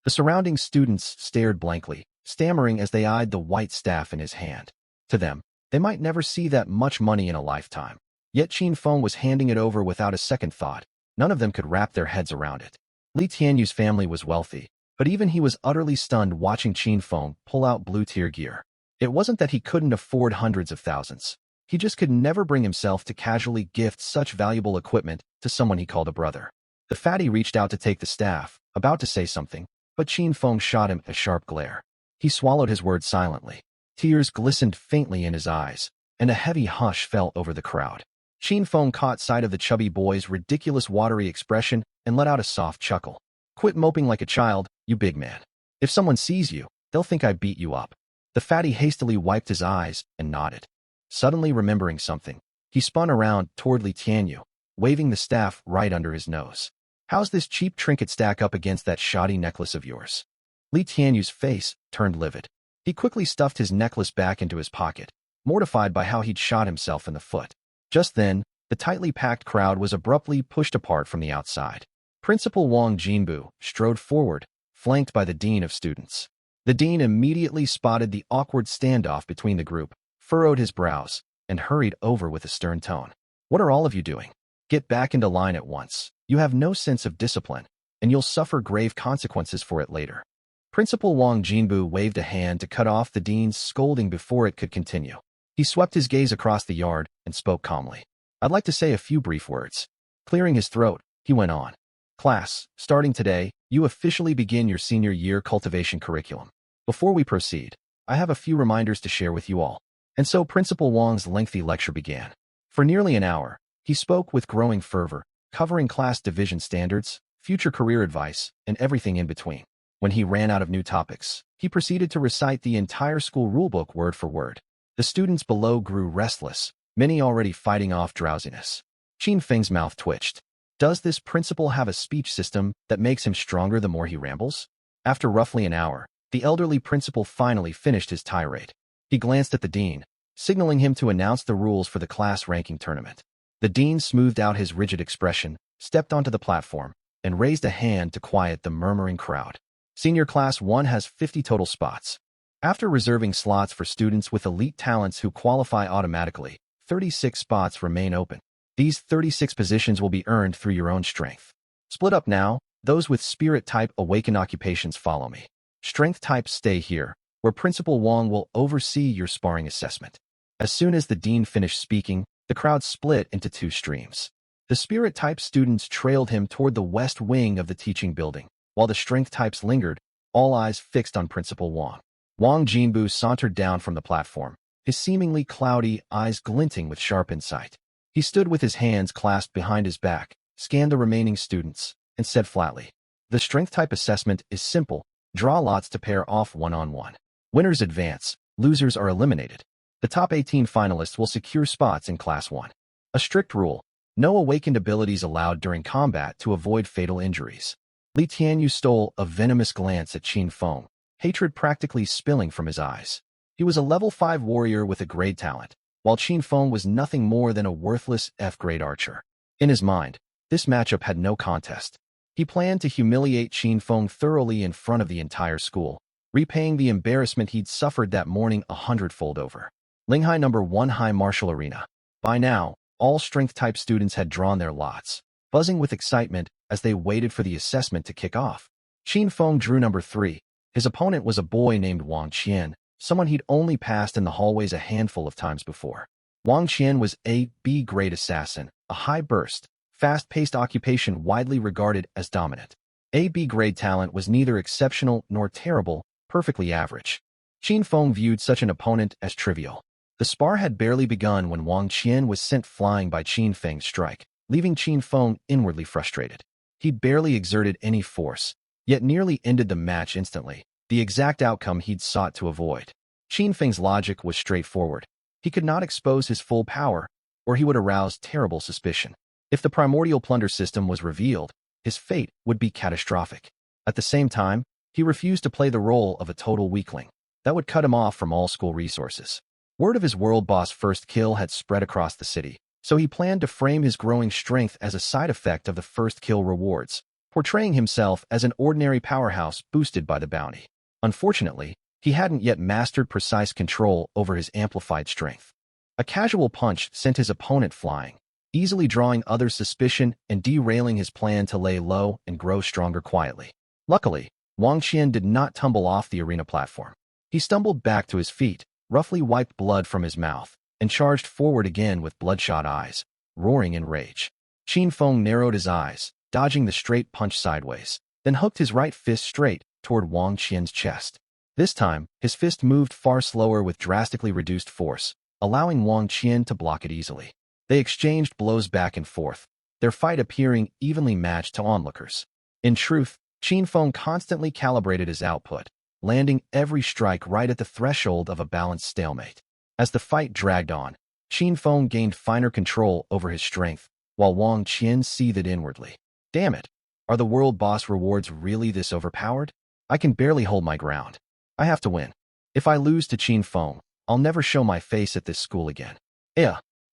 The surrounding students stared blankly, stammering as they eyed the white staff in his hand. To them, they might never see that much money in a lifetime. Yet Qin Feng was handing it over without a second thought. None of them could wrap their heads around it. Li Tianyu's family was wealthy, but even he was utterly stunned watching Qin Feng pull out blue-tier gear. It wasn't that he couldn't afford hundreds of thousands. He just could never bring himself to casually gift such valuable equipment to someone he called a brother. The fatty reached out to take the staff, about to say something, but Qin Feng shot him a sharp glare. He swallowed his words silently. Tears glistened faintly in his eyes, and a heavy hush fell over the crowd. Qin Feng caught sight of the chubby boy's ridiculous watery expression and let out a soft chuckle. Quit moping like a child, you big man. If someone sees you, they'll think I beat you up. The fatty hastily wiped his eyes and nodded. Suddenly remembering something, he spun around toward Li Tianyu, waving the staff right under his nose. How's this cheap trinket stack up against that shoddy necklace of yours? Li Tianyu's face turned livid. He quickly stuffed his necklace back into his pocket, mortified by how he'd shot himself in the foot. Just then, the tightly packed crowd was abruptly pushed apart from the outside. Principal Wang Jinbu strode forward, flanked by the dean of students. The dean immediately spotted the awkward standoff between the group, furrowed his brows, and hurried over with a stern tone. What are all of you doing? Get back into line at once. You have no sense of discipline, and you'll suffer grave consequences for it later. Principal Wang Jinbu waved a hand to cut off the dean's scolding before it could continue. He swept his gaze across the yard and spoke calmly. I'd like to say a few brief words. Clearing his throat, he went on. Class, starting today, you officially begin your senior year cultivation curriculum. Before we proceed, I have a few reminders to share with you all. And so Principal Wang's lengthy lecture began. For nearly an hour, he spoke with growing fervor, covering class division standards, future career advice, and everything in between. When he ran out of new topics, he proceeded to recite the entire school rulebook word for word. The students below grew restless, many already fighting off drowsiness. Qin Feng's mouth twitched. Does this principal have a speech system that makes him stronger the more he rambles? After roughly an hour, the elderly principal finally finished his tirade. He glanced at the dean, signaling him to announce the rules for the class ranking tournament. The dean smoothed out his rigid expression, stepped onto the platform, and raised a hand to quiet the murmuring crowd. Senior Class 1 has 50 total spots. After reserving slots for students with elite talents who qualify automatically, 36 spots remain open. These 36 positions will be earned through your own strength. Split up now. Those with spirit-type awakened occupations follow me. Strength types stay here, where Principal Wang will oversee your sparring assessment. As soon as the dean finished speaking, the crowd split into two streams. The spirit-type students trailed him toward the west wing of the teaching building, while the strength types lingered, all eyes fixed on Principal Wang. Wang Jinbu sauntered down from the platform, his seemingly cloudy eyes glinting with sharp insight. He stood with his hands clasped behind his back, scanned the remaining students, and said flatly, the strength type assessment is simple. Draw lots to pair off one-on-one. Winners advance, losers are eliminated. The top 18 finalists will secure spots in Class 1. A strict rule, no awakened abilities allowed during combat to avoid fatal injuries. Li Tianyu stole a venomous glance at Qin Feng, hatred practically spilling from his eyes. He was a level 5 warrior with a grade talent, while Qin Feng was nothing more than a worthless F-grade archer. In his mind, this matchup had no contest. He planned to humiliate Qin Feng thoroughly in front of the entire school, repaying the embarrassment he'd suffered that morning 100-fold over. Linghai No. 1 High Martial Arena. By now, all strength-type students had drawn their lots, buzzing with excitement as they waited for the assessment to kick off. Qin Feng drew No. 3. His opponent was a boy named Wang Qian, someone he'd only passed in the hallways a handful of times before. Wang Qian was a B-grade assassin, a high-burst, fast-paced occupation widely regarded as dominant. A B-grade talent was neither exceptional nor terrible, perfectly average. Qin Feng viewed such an opponent as trivial. The spar had barely begun when Wang Qian was sent flying by Qin Feng's strike, leaving Qin Feng inwardly frustrated. He barely exerted any force, yet nearly ended the match instantly, the exact outcome he'd sought to avoid. Qin Feng's logic was straightforward. He could not expose his full power, or he would arouse terrible suspicion. If the primordial plunder system was revealed, his fate would be catastrophic. At the same time, he refused to play the role of a total weakling. That would cut him off from all school resources. Word of his world boss first kill had spread across the city, so he planned to frame his growing strength as a side effect of the first kill rewards, portraying himself as an ordinary powerhouse boosted by the bounty. Unfortunately, he hadn't yet mastered precise control over his amplified strength. A casual punch sent his opponent flying, easily drawing others' suspicion and derailing his plan to lay low and grow stronger quietly. Luckily, Wang Qian did not tumble off the arena platform. He stumbled back to his feet, roughly wiped blood from his mouth, and charged forward again with bloodshot eyes, roaring in rage. Qin Feng narrowed his eyes, dodging the straight punch sideways, then hooked his right fist straight toward Wang Qian's chest. This time, his fist moved far slower with drastically reduced force, allowing Wang Qian to block it easily. They exchanged blows back and forth, their fight appearing evenly matched to onlookers. In truth, Qin Feng constantly calibrated his output, landing every strike right at the threshold of a balanced stalemate. As the fight dragged on, Qin Feng gained finer control over his strength, while Wang Qian seethed inwardly. Damn it! Are the world boss rewards really this overpowered? I can barely hold my ground. I have to win. If I lose to Qin Feng, I'll never show my face at this school again.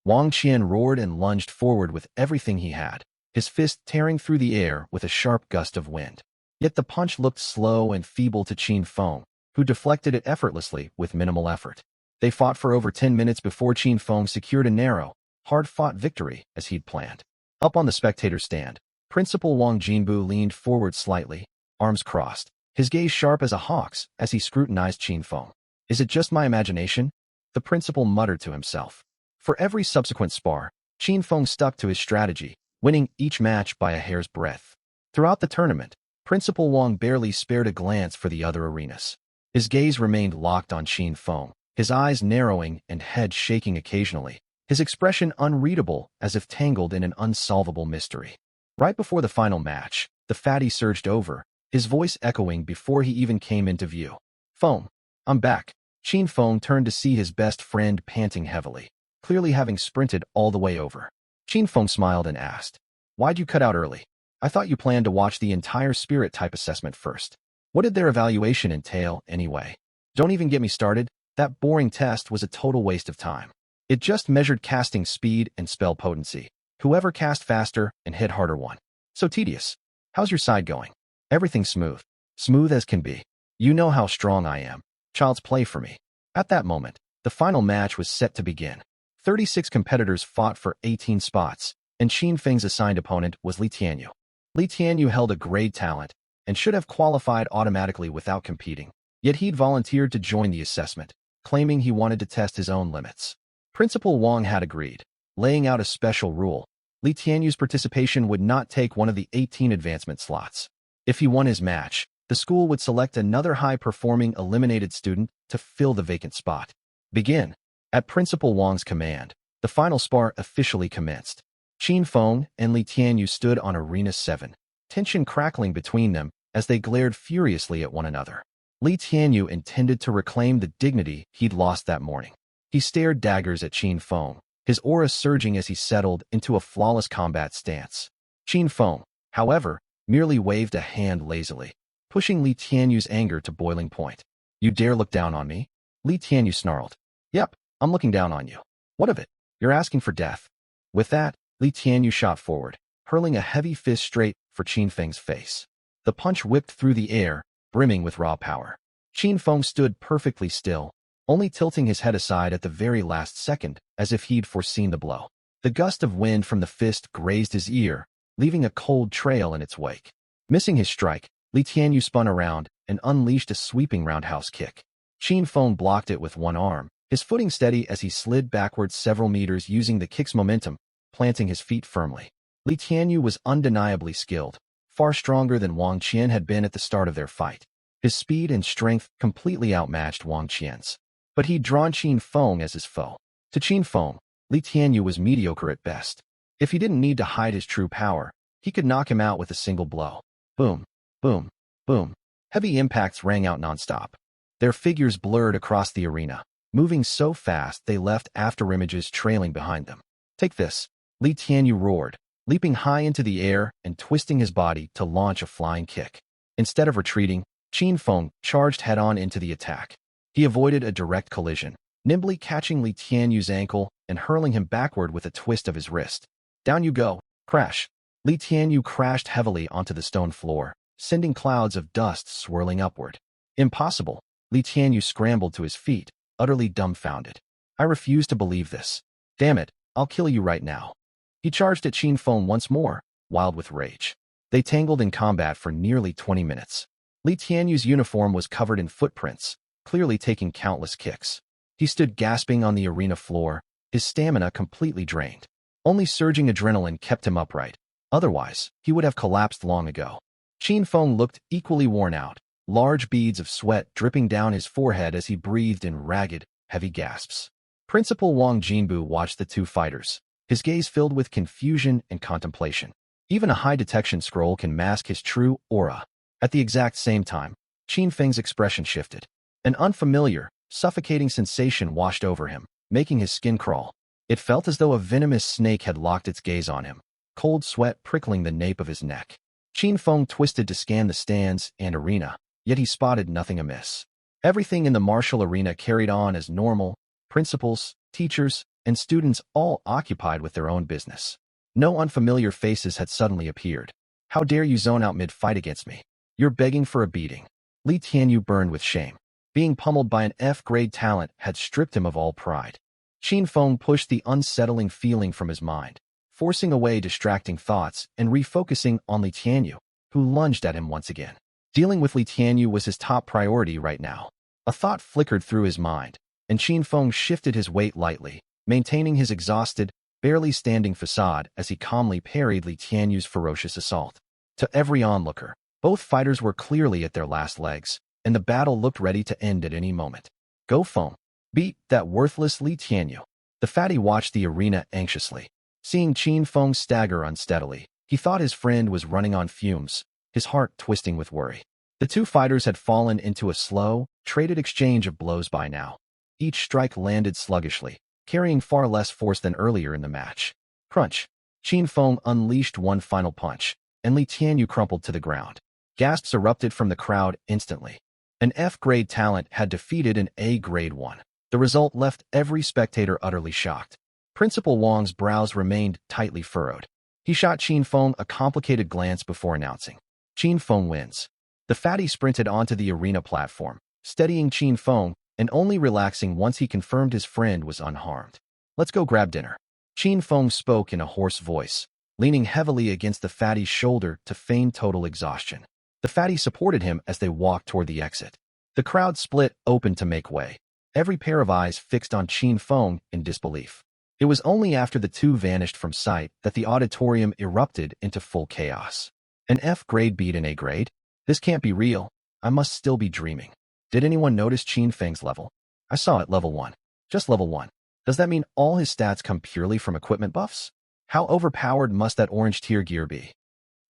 Wang Qian roared and lunged forward with everything he had, his fist tearing through the air with a sharp gust of wind. Yet the punch looked slow and feeble to Qin Feng, who deflected it effortlessly with minimal effort. They fought for over 10 minutes before Qin Feng secured a narrow, hard-fought victory as he'd planned. Up on the spectator stand, Principal Wang Jinbu leaned forward slightly, arms crossed, his gaze sharp as a hawk's as he scrutinized Qin Feng. Is it just my imagination? The principal muttered to himself. For every subsequent spar, Qin Feng stuck to his strategy, winning each match by a hair's breadth. Throughout the tournament, Principal Wang barely spared a glance for the other arenas. His gaze remained locked on Qin Feng, his eyes narrowing and head shaking occasionally, his expression unreadable as if tangled in an unsolvable mystery. Right before the final match, the fatty surged over, his voice echoing before he even came into view. Feng, I'm back. Qin Feng turned to see his best friend panting heavily, clearly having sprinted all the way over. Qin Feng smiled and asked, Why'd you cut out early? I thought you planned to watch the entire spirit type assessment first. What did their evaluation entail, anyway? Don't even get me started. That boring test was a total waste of time. It just measured casting speed and spell potency. Whoever cast faster and hit harder won. So tedious. How's your side going? Everything's smooth. Smooth as can be. You know how strong I am. Child's play for me. At that moment, the final match was set to begin. 36 competitors fought for 18 spots, and Qin Feng's assigned opponent was Li Tianyu. Li Tianyu held a grade talent and should have qualified automatically without competing, yet he'd volunteered to join the assessment, claiming he wanted to test his own limits. Principal Wang had agreed, laying out a special rule. Li Tianyu's participation would not take one of the 18 advancement slots. If he won his match, the school would select another high-performing eliminated student to fill the vacant spot. Begin. At Principal Wang's command, the final spar officially commenced. Qin Feng and Li Tianyu stood on Arena 7, tension crackling between them as they glared furiously at one another. Li Tianyu intended to reclaim the dignity he'd lost that morning. He stared daggers at Qin Feng, his aura surging as he settled into a flawless combat stance. Qin Feng, however, merely waved a hand lazily, pushing Li Tianyu's anger to boiling point. You dare look down on me? Li Tianyu snarled. Yep, I'm looking down on you. What of it? You're asking for death. With that, Li Tianyu shot forward, hurling a heavy fist straight for Qin Feng's face. The punch whipped through the air, brimming with raw power. Qin Feng stood perfectly still, only tilting his head aside at the very last second, as if he'd foreseen the blow. The gust of wind from the fist grazed his ear, leaving a cold trail in its wake. Missing his strike, Li Tianyu spun around and unleashed a sweeping roundhouse kick. Qin Feng blocked it with one arm, his footing steady as he slid backwards several meters using the kick's momentum, planting his feet firmly. Li Tianyu was undeniably skilled, far stronger than Wang Qian had been at the start of their fight. His speed and strength completely outmatched Wang Qian's. but he'd drawn Qin Feng as his foe. To Qin Feng, Li Tianyu was mediocre at best. If he didn't need to hide his true power, he could knock him out with a single blow. Boom, boom, boom. Heavy impacts rang out nonstop. Their figures blurred across the arena, moving so fast they left afterimages trailing behind them. Take this, Li Tianyu roared, leaping high into the air and twisting his body to launch a flying kick. Instead of retreating, Qin Feng charged head-on into the attack. He avoided a direct collision, nimbly catching Li Tianyu's ankle and hurling him backward with a twist of his wrist. Down you go, crash. Li Tianyu crashed heavily onto the stone floor, sending clouds of dust swirling upward. Impossible. Li Tianyu scrambled to his feet, utterly dumbfounded. I refuse to believe this. Damn it, I'll kill you right now. He charged at Qin Feng once more, wild with rage. They tangled in combat for nearly 20 minutes. Li Tianyu's uniform was covered in footprints, clearly taking countless kicks. He stood gasping on the arena floor, his stamina completely drained. Only surging adrenaline kept him upright. Otherwise, he would have collapsed long ago. Qin Feng looked equally worn out, large beads of sweat dripping down his forehead as he breathed in ragged, heavy gasps. Principal Wang Jinbu watched the two fighters, his gaze filled with confusion and contemplation. Even a high-detection scroll can mask his true aura. At the exact same time, Qin Feng's expression shifted. An unfamiliar, suffocating sensation washed over him, making his skin crawl. It felt as though a venomous snake had locked its gaze on him, cold sweat prickling the nape of his neck. Qin Feng twisted to scan the stands and arena, yet he spotted nothing amiss. Everything in the martial arena carried on as normal, principals, teachers, and students all occupied with their own business. No unfamiliar faces had suddenly appeared. How dare you zone out mid-fight against me? You're begging for a beating. Li Tianyu burned with shame. Being pummeled by an F-grade talent had stripped him of all pride. Qin Feng pushed the unsettling feeling from his mind, forcing away distracting thoughts and refocusing on Li Tianyu, who lunged at him once again. Dealing with Li Tianyu was his top priority right now. A thought flickered through his mind, and Qin Feng shifted his weight lightly, maintaining his exhausted, barely standing facade as he calmly parried Li Tianyu's ferocious assault. To every onlooker, both fighters were clearly at their last legs, and the battle looked ready to end at any moment. Go Feng. Beat that worthless Li Tianyu. The fatty watched the arena anxiously. Seeing Qin Feng stagger unsteadily, he thought his friend was running on fumes, his heart twisting with worry. The two fighters had fallen into a slow, traded exchange of blows by now. Each strike landed sluggishly, carrying far less force than earlier in the match. Crunch. Qin Feng unleashed one final punch, and Li Tianyu crumpled to the ground. Gasps erupted from the crowd instantly. An F-grade talent had defeated an A-grade one. The result left every spectator utterly shocked. Principal Wang's brows remained tightly furrowed. He shot Qin Feng a complicated glance before announcing, Qin Feng wins. The fatty sprinted onto the arena platform, steadying Qin Feng and only relaxing once he confirmed his friend was unharmed. Let's go grab dinner. Qin Feng spoke in a hoarse voice, leaning heavily against the fatty's shoulder to feign total exhaustion. The fatty supported him as they walked toward the exit. The crowd split open to make way, every pair of eyes fixed on Qin Feng in disbelief. It was only after the two vanished from sight that the auditorium erupted into full chaos. An F-grade beat an A-grade? This can't be real. I must still be dreaming. Did anyone notice Qin Feng's level? I saw it level 1. Just level 1. Does that mean all his stats come purely from equipment buffs? How overpowered must that orange tier gear be?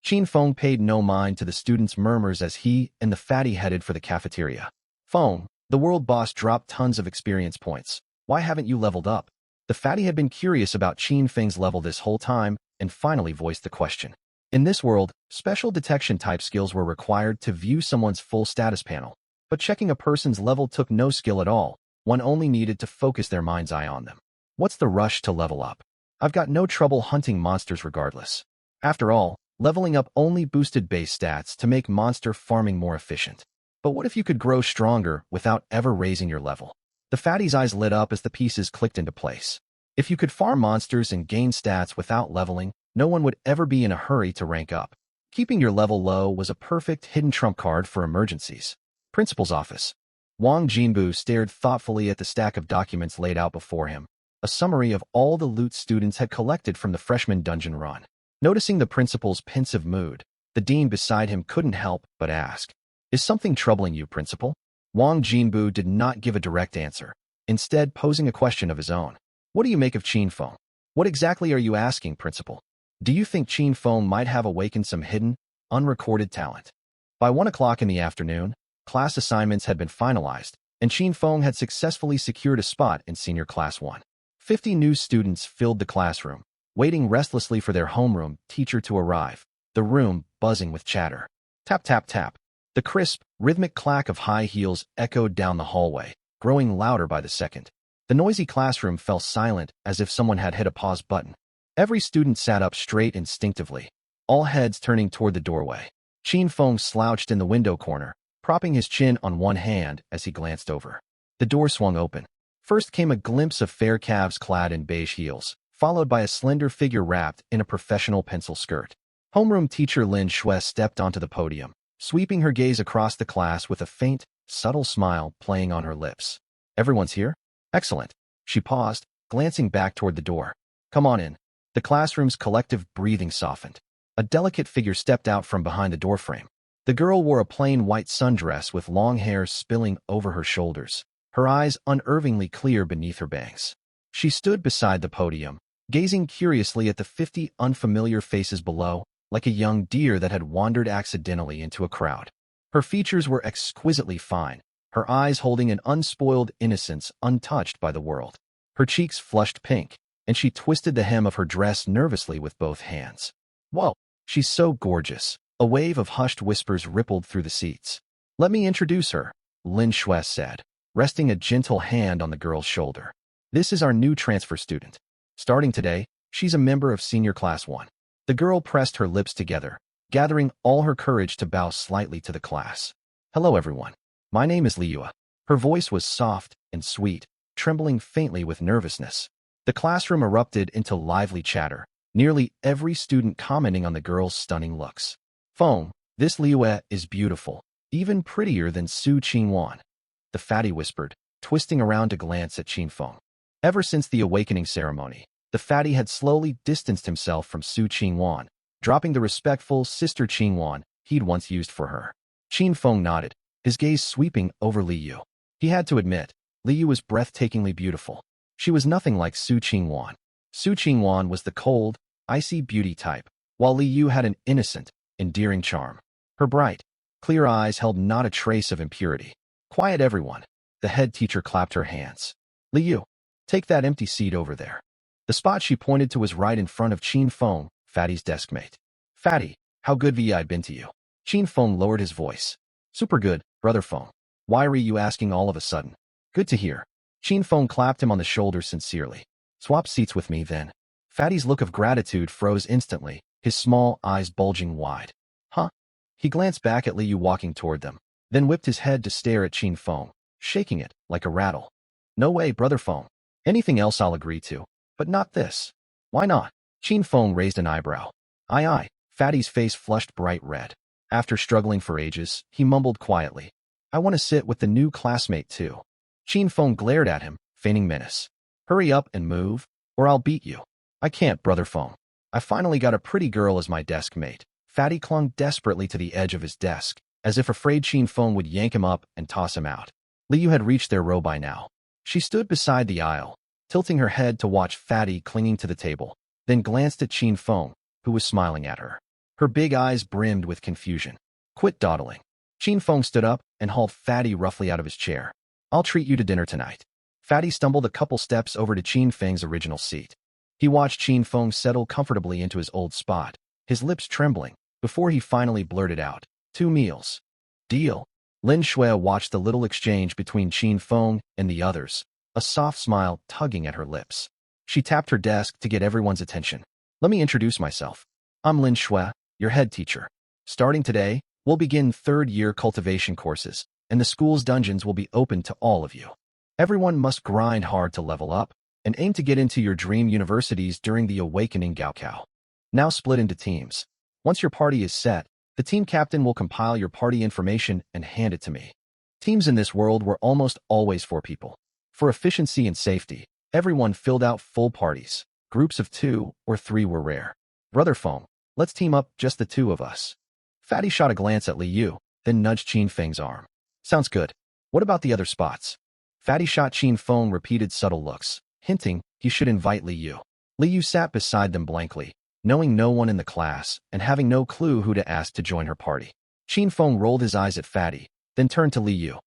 Qin Feng paid no mind to the students' murmurs as he and the fatty headed for the cafeteria. Feng, the world boss dropped tons of experience points. Why haven't you leveled up? The fatty had been curious about Qin Feng's level this whole time and finally voiced the question. In this world, special detection type skills were required to view someone's full status panel. But checking a person's level took no skill at all. One only needed to focus their mind's eye on them. What's the rush to level up? I've got no trouble hunting monsters regardless. After all, leveling up only boosted base stats to make monster farming more efficient. But what if you could grow stronger without ever raising your level? The fatty's eyes lit up as the pieces clicked into place. If you could farm monsters and gain stats without leveling, no one would ever be in a hurry to rank up. Keeping your level low was a perfect hidden trump card for emergencies. Principal's office. Wang Jinbu stared thoughtfully at the stack of documents laid out before him, a summary of all the loot students had collected from the freshman dungeon run. Noticing the principal's pensive mood, the dean beside him couldn't help but ask, Is something troubling you, Principal? Wang Jinbu did not give a direct answer, instead posing a question of his own. What do you make of Qin Feng? What exactly are you asking, Principal? Do you think Qin Feng might have awakened some hidden, unrecorded talent? By 1 o'clock in the afternoon, class assignments had been finalized, and Qin Feng had successfully secured a spot in Senior Class 1. 50 new students filled the classroom, waiting restlessly for their homeroom teacher to arrive, the room buzzing with chatter. Tap, tap, tap. The crisp, rhythmic clack of high heels echoed down the hallway, growing louder by the second. The noisy classroom fell silent as if someone had hit a pause button. Every student sat up straight instinctively, all heads turning toward the doorway. Qin Feng slouched in the window corner, propping his chin on one hand as he glanced over. The door swung open. First came a glimpse of fair calves clad in beige heels, followed by a slender figure wrapped in a professional pencil skirt. Homeroom teacher Lin Shui stepped onto the podium, sweeping her gaze across the class with a faint, subtle smile playing on her lips. Everyone's here? Excellent. She paused, glancing back toward the door. Come on in. The classroom's collective breathing softened. A delicate figure stepped out from behind the doorframe. The girl wore a plain white sundress with long hair spilling over her shoulders, her eyes unervingly clear beneath her bangs. She stood beside the podium, gazing curiously at the 50 unfamiliar faces below, like a young deer that had wandered accidentally into a crowd. Her features were exquisitely fine, her eyes holding an unspoiled innocence untouched by the world. Her cheeks flushed pink, and she twisted the hem of her dress nervously with both hands. Whoa, she's so gorgeous. A wave of hushed whispers rippled through the seats. Let me introduce her, Lin Shui said, resting a gentle hand on the girl's shoulder. This is our new transfer student. Starting today, she's a member of Senior Class 1. The girl pressed her lips together, gathering all her courage to bow slightly to the class. Hello, everyone. My name is Liu. Her voice was soft and sweet, trembling faintly with nervousness. The classroom erupted into lively chatter, nearly every student commenting on the girl's stunning looks. Feng, this Liu is beautiful, even prettier than Su Qingwan, the fatty whispered, twisting around to glance at Qin Feng. Ever since the awakening ceremony, the fatty had slowly distanced himself from Su Qingwan, dropping the respectful Sister Qingwan he'd once used for her. Qin Feng nodded, his gaze sweeping over Liu. He had to admit, Liu was breathtakingly beautiful. She was nothing like Su Qingwan. Su Qingwan was the cold, icy beauty type, while Liu had an innocent, endearing charm. Her bright, clear eyes held not a trace of impurity. Quiet, everyone. The head teacher clapped her hands. Liu, take that empty seat over there. The spot she pointed to was right in front of Qin Feng, Fatty's deskmate. Fatty, how good have I been to you? Qin Feng lowered his voice. Super good, Brother Feng. Why were you asking all of a sudden? Good to hear. Qin Feng clapped him on the shoulder sincerely. Swap seats with me, then. Fatty's look of gratitude froze instantly, his small eyes bulging wide. Huh? He glanced back at Liu walking toward them, then whipped his head to stare at Qin Feng, shaking it like a rattle. No way, Brother Feng. Anything else I'll agree to, but not this. Why not? Qin Feng raised an eyebrow. Aye. Fatty's face flushed bright red. After struggling for ages, he mumbled quietly. I want to sit with the new classmate too. Qin Feng glared at him, feigning menace. Hurry up and move, or I'll beat you. I can't, Brother Feng. I finally got a pretty girl as my desk mate. Fatty clung desperately to the edge of his desk, as if afraid Qin Feng would yank him up and toss him out. Liu had reached their row by now. She stood beside the aisle, tilting her head to watch Fatty clinging to the table, then glanced at Qin Feng, who was smiling at her. Her big eyes brimmed with confusion. Quit dawdling. Qin Feng stood up and hauled Fatty roughly out of his chair. I'll treat you to dinner tonight. Fatty stumbled a couple steps over to Qin Feng's original seat. He watched Qin Feng settle comfortably into his old spot, his lips trembling, before he finally blurted out, 2 meals. Deal. Lin Shui watched the little exchange between Qin Feng and the others, a soft smile tugging at her lips. She tapped her desk to get everyone's attention. Let me introduce myself. I'm Lin Shui, your head teacher. Starting today, we'll begin 3rd-year cultivation courses, and the school's dungeons will be open to all of you. Everyone must grind hard to level up, and aim to get into your dream universities during the Awakening Gaokao. Now split into teams. Once your party is set, the team captain will compile your party information and hand it to me. Teams in this world were almost always 4 people. For efficiency and safety, everyone filled out full parties. Groups of 2 or 3 were rare. Brother Feng, let's team up just the 2 of us. Fatty shot a glance at Liu, then nudged Qin Feng's arm. Sounds good. What about the other spots? Fatty shot Qin Feng repeated subtle looks, hinting he should invite Li Yu. Li Yu sat beside them blankly, knowing no one in the class and having no clue who to ask to join her party. Qin Feng rolled his eyes at Fatty, then turned to Li Yu.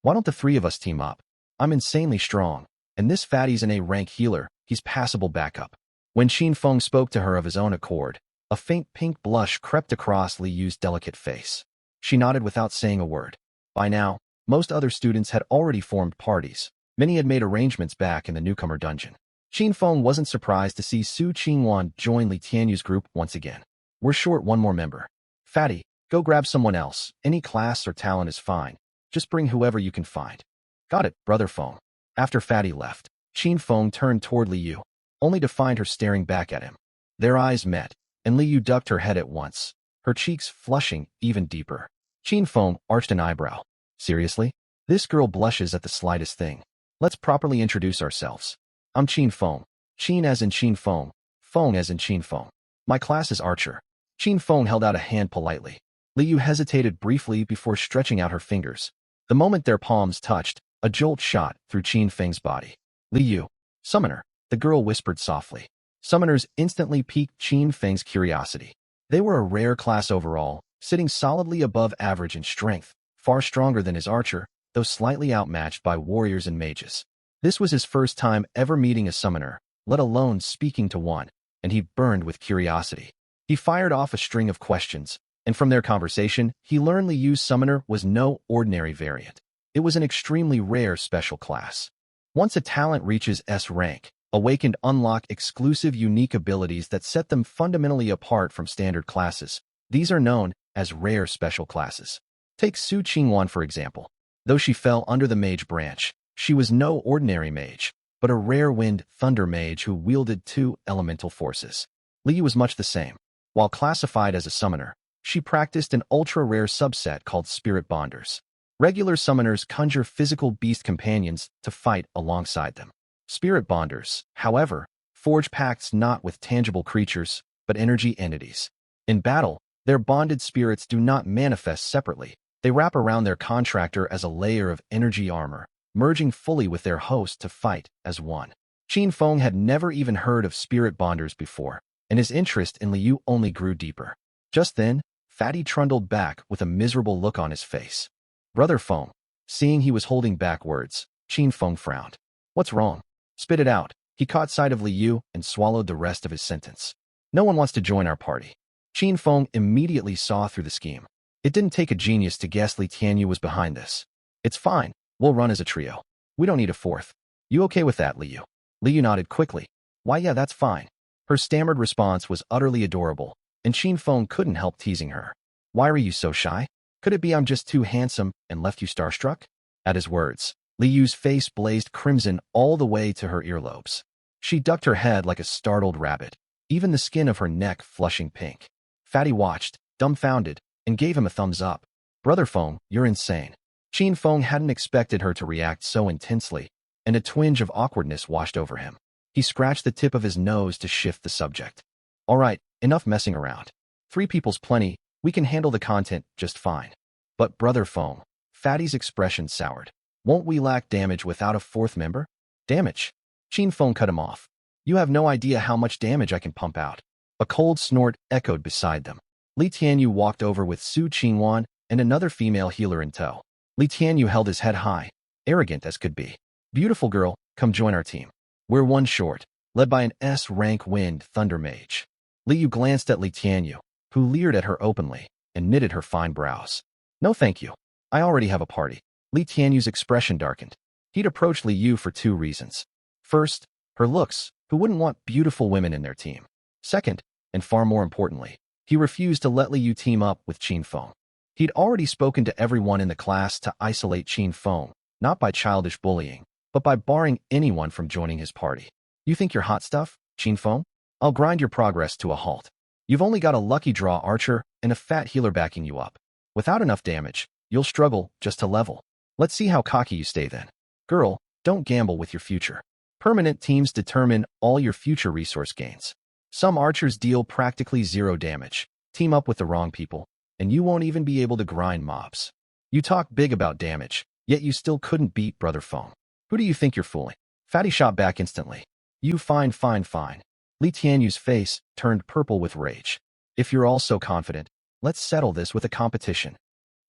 Why don't the three of us team up? I'm insanely strong, and this Fatty's an A-rank healer, he's passable backup. When Qin Feng spoke to her of his own accord, a faint pink blush crept across Li Yu's delicate face. She nodded without saying a word. By now, most other students had already formed parties. Many had made arrangements back in the newcomer dungeon. Qin Feng wasn't surprised to see Su Qingwan join Li Tianyu's group once again. We're short one more member. Fatty, go grab someone else. Any class or talent is fine. Just bring whoever you can find. Got it, Brother Feng. After Fatty left, Qin Feng turned toward Li Yu, only to find her staring back at him. Their eyes met, and Li Yu ducked her head at once, her cheeks flushing even deeper. Qin Feng arched an eyebrow. Seriously? This girl blushes at the slightest thing. Let's properly introduce ourselves. I'm Qin Feng. Qin as in Qin Feng. Feng as in Qin Feng. My class is Archer. Qin Feng held out a hand politely. Li Yu hesitated briefly before stretching out her fingers. The moment their palms touched, a jolt shot through Qin Feng's body. Li Yu. Summoner, the girl whispered softly. Summoners instantly piqued Qin Feng's curiosity. They were a rare class overall, sitting solidly above average in strength, far stronger than his Archer, though slightly outmatched by warriors and mages. This was his first time ever meeting a summoner, let alone speaking to one, and he burned with curiosity. He fired off a string of questions, and from their conversation, he learned Li Yu's summoner was no ordinary variant. It was an extremely rare special class. Once a talent reaches S rank, Awakened unlock exclusive unique abilities that set them fundamentally apart from standard classes. These are known as rare special classes. Take Su Qingwan for example. Though she fell under the mage branch, she was no ordinary mage, but a rare wind thunder mage who wielded two elemental forces. Li was much the same. While classified as a summoner, she practiced an ultra-rare subset called Spirit Bonders. Regular summoners conjure physical beast companions to fight alongside them. Spirit Bonders, however, forge pacts not with tangible creatures, but energy entities. In battle, their bonded spirits do not manifest separately. They wrap around their contractor as a layer of energy armor, merging fully with their host to fight as one. Qin Feng had never even heard of Spirit Bonders before, and his interest in Li Yu only grew deeper. Just then, Fatty trundled back with a miserable look on his face. Brother Feng. Seeing he was holding back words, Qin Feng frowned. What's wrong? Spit it out. He caught sight of Li Yu and swallowed the rest of his sentence. No one wants to join our party. Qin Feng immediately saw through the scheme. It didn't take a genius to guess Li Tianyu was behind this. It's fine. We'll run as a trio. We don't need a fourth. You okay with that, Li Yu? Li Yu nodded quickly. Why, yeah, that's fine. Her stammered response was utterly adorable, and Qin Feng couldn't help teasing her. Why are you so shy? Could it be I'm just too handsome and left you starstruck? At his words, Li Yu's face blazed crimson all the way to her earlobes. She ducked her head like a startled rabbit, even the skin of her neck flushing pink. Fatty watched, dumbfounded, and gave him a thumbs up. Brother Feng, you're insane. Qin Feng hadn't expected her to react so intensely, and a twinge of awkwardness washed over him. He scratched the tip of his nose to shift the subject. All right, enough messing around. 3 people's plenty, we can handle the content just fine. But Brother Feng, Fatty's expression soured. Won't we lack damage without a 4th member? Damage? Qin Feng cut him off. You have no idea how much damage I can pump out. A cold snort echoed beside them. Li Tianyu walked over with Su Qingwan and another female healer in tow. Li Tianyu held his head high, arrogant as could be. Beautiful girl, come join our team. We're one short, led by an S-rank wind thunder mage. Li Yu glanced at Li Tianyu, who leered at her openly and knitted her fine brows. No thank you. I already have a party. Li Tianyu's expression darkened. He'd approached Li Yu for 2 reasons. First, her looks. Who wouldn't want beautiful women in their team? Second, and far more importantly, he refused to let Li Yu team up with Qin Feng. He'd already spoken to everyone in the class to isolate Qin Feng, not by childish bullying, but by barring anyone from joining his party. You think you're hot stuff, Qin Feng? I'll grind your progress to a halt. You've only got a lucky draw archer and a fat healer backing you up. Without enough damage, you'll struggle just to level. Let's see how cocky you stay then. Girl, don't gamble with your future. Permanent teams determine all your future resource gains. Some archers deal practically 0 damage. Team up with the wrong people, and you won't even be able to grind mobs. You talk big about damage, yet you still couldn't beat Brother Feng. Who do you think you're fooling? Fatty shot back instantly. You fine, fine, fine. Li Tianyu's face turned purple with rage. If you're all so confident, let's settle this with a competition.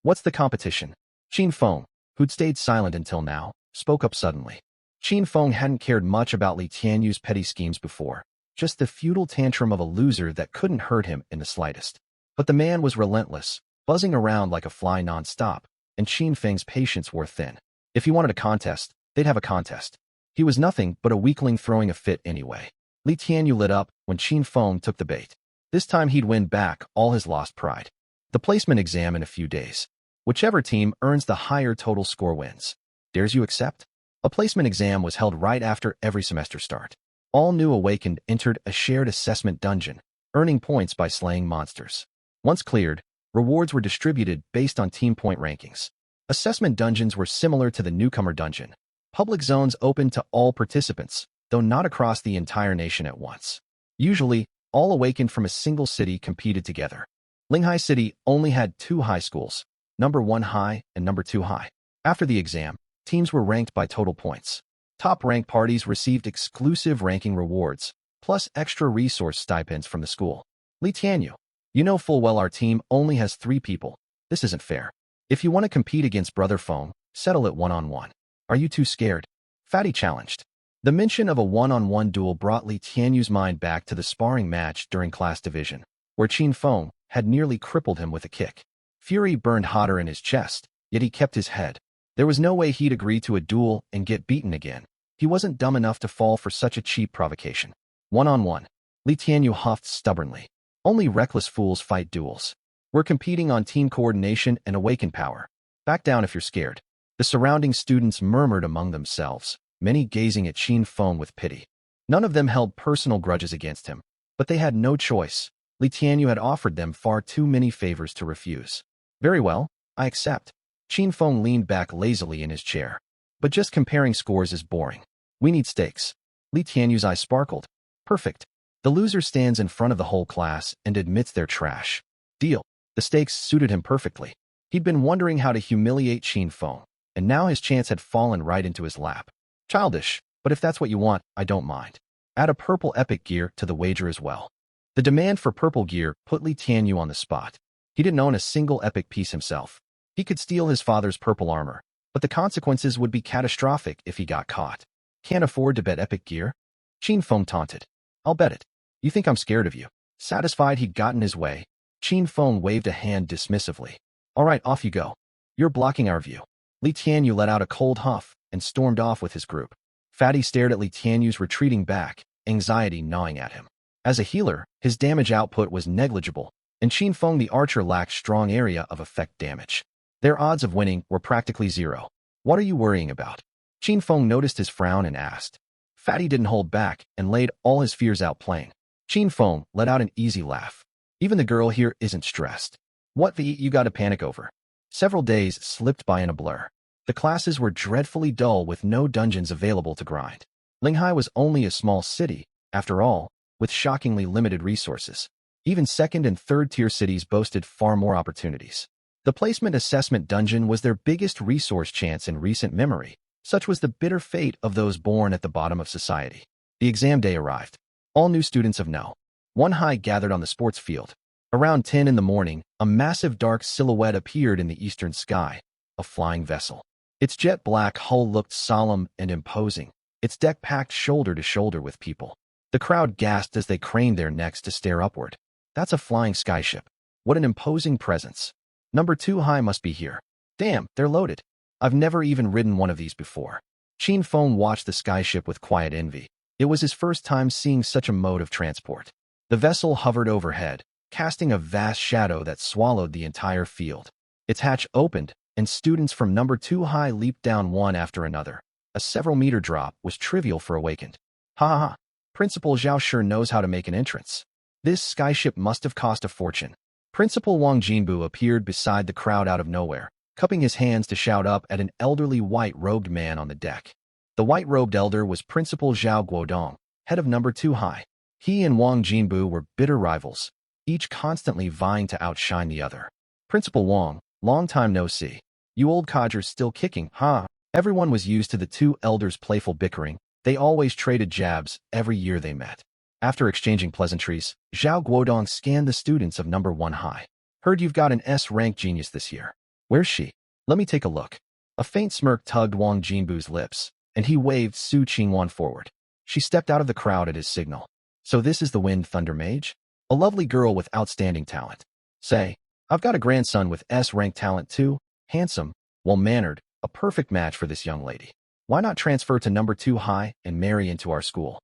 What's the competition? Qin Feng, who'd stayed silent until now, spoke up suddenly. Qin Feng hadn't cared much about Li Tianyu's petty schemes before, just the futile tantrum of a loser that couldn't hurt him in the slightest. But the man was relentless, buzzing around like a fly non-stop, and Qin Feng's patience wore thin. If he wanted a contest, they'd have a contest. He was nothing but a weakling throwing a fit anyway. Li Tianyu lit up when Qin Feng took the bait. This time he'd win back all his lost pride. The placement exam in a few days. Whichever team earns the higher total score wins. Dares you accept? A placement exam was held right after every semester start. All new awakened entered a shared assessment dungeon, earning points by slaying monsters. Once cleared, rewards were distributed based on team point rankings. Assessment dungeons were similar to the newcomer dungeon. Public zones open to all participants, though not across the entire nation at once. Usually, all awakened from a single city competed together. Linghai City only had 2 high schools, number 1 high and number 2 high. After the exam, teams were ranked by total points. Top-ranked parties received exclusive ranking rewards, plus extra resource stipends from the school. Li Tianyu, you know full well our team only has 3 people. This isn't fair. If you want to compete against Brother Feng, settle it one-on-one. Are you too scared? Fatty challenged. The mention of a one-on-one duel brought Li Tianyu's mind back to the sparring match during class division, where Qin Feng had nearly crippled him with a kick. Fury burned hotter in his chest, yet he kept his head. There was no way he'd agree to a duel and get beaten again. He wasn't dumb enough to fall for such a cheap provocation. One-on-one. Li Tianyu huffed stubbornly. Only reckless fools fight duels. We're competing on team coordination and awakened power. Back down if you're scared. The surrounding students murmured among themselves, many gazing at Qin Feng with pity. None of them held personal grudges against him, but they had no choice. Li Tianyu had offered them far too many favors to refuse. Very well, I accept. Qin Feng leaned back lazily in his chair. But just comparing scores is boring. We need stakes. Li Tianyu's eyes sparkled. Perfect. The loser stands in front of the whole class and admits they're trash. Deal. The stakes suited him perfectly. He'd been wondering how to humiliate Qin Feng, and now his chance had fallen right into his lap. Childish, but if that's what you want, I don't mind. Add a purple epic gear to the wager as well. The demand for purple gear put Li Tianyu on the spot. He didn't own a single epic piece himself. He could steal his father's purple armor, but the consequences would be catastrophic if he got caught. Can't afford to bet epic gear? Qin Feng taunted. I'll bet it. You think I'm scared of you? Satisfied he'd gotten his way, Qin Feng waved a hand dismissively. All right, off you go. You're blocking our view. Li Tianyu let out a cold huff and stormed off with his group. Fatty stared at Li Tianyu's retreating back, anxiety gnawing at him. As a healer, his damage output was negligible, and Qin Feng the archer lacked strong area of effect damage. Their odds of winning were practically 0. What are you worrying about? Qin Feng noticed his frown and asked. Fatty didn't hold back and laid all his fears out plain. Qin Feng let out an easy laugh. Even the girl here isn't stressed. What the you gotta panic over? Several days slipped by in a blur. The classes were dreadfully dull with no dungeons available to grind. Linghai was only a small city, after all, with shockingly limited resources. Even second and third tier cities boasted far more opportunities. The placement assessment dungeon was their biggest resource chance in recent memory. Such was the bitter fate of those born at the bottom of society. The exam day arrived. All new students of No. 1 high gathered on the sports field. Around 10 in the morning, a massive dark silhouette appeared in the eastern sky, a flying vessel. Its jet black hull looked solemn and imposing, its deck packed shoulder to shoulder with people. The crowd gasped as they craned their necks to stare upward. That's a flying skyship. What an imposing presence. Number 2 high must be here. Damn, they're loaded. I've never even ridden one of these before. Qin Feng watched the skyship with quiet envy. It was his first time seeing such a mode of transport. The vessel hovered overhead, casting a vast shadow that swallowed the entire field. Its hatch opened, and students from number 2 high leaped down one after another. A several-meter drop was trivial for awakened. Ha ha ha. Principal Zhao sure knows how to make an entrance. This skyship must have cost a fortune. Principal Wang Jinbu appeared beside the crowd out of nowhere, cupping his hands to shout up at an elderly white-robed man on the deck. The white-robed elder was Principal Zhao Guodong, head of number 2 high. He and Wang Jinbu were bitter rivals, each constantly vying to outshine the other. Principal Wang, long time no see. You old codgers still kicking, huh? Everyone was used to the two elders' playful bickering. They always traded jabs every year they met. After exchanging pleasantries, Zhao Guodong scanned the students of number 1 high. Heard you've got an S-rank genius this year. Where's she? Let me take a look. A faint smirk tugged Wang Jinbu's lips, and he waved Su Qingwan forward. She stepped out of the crowd at his signal. So this is the Wind Thunder Mage? A lovely girl with outstanding talent. Say, I've got a grandson with S-rank talent too, handsome, well-mannered, a perfect match for this young lady. Why not transfer to number 2 high and marry into our school?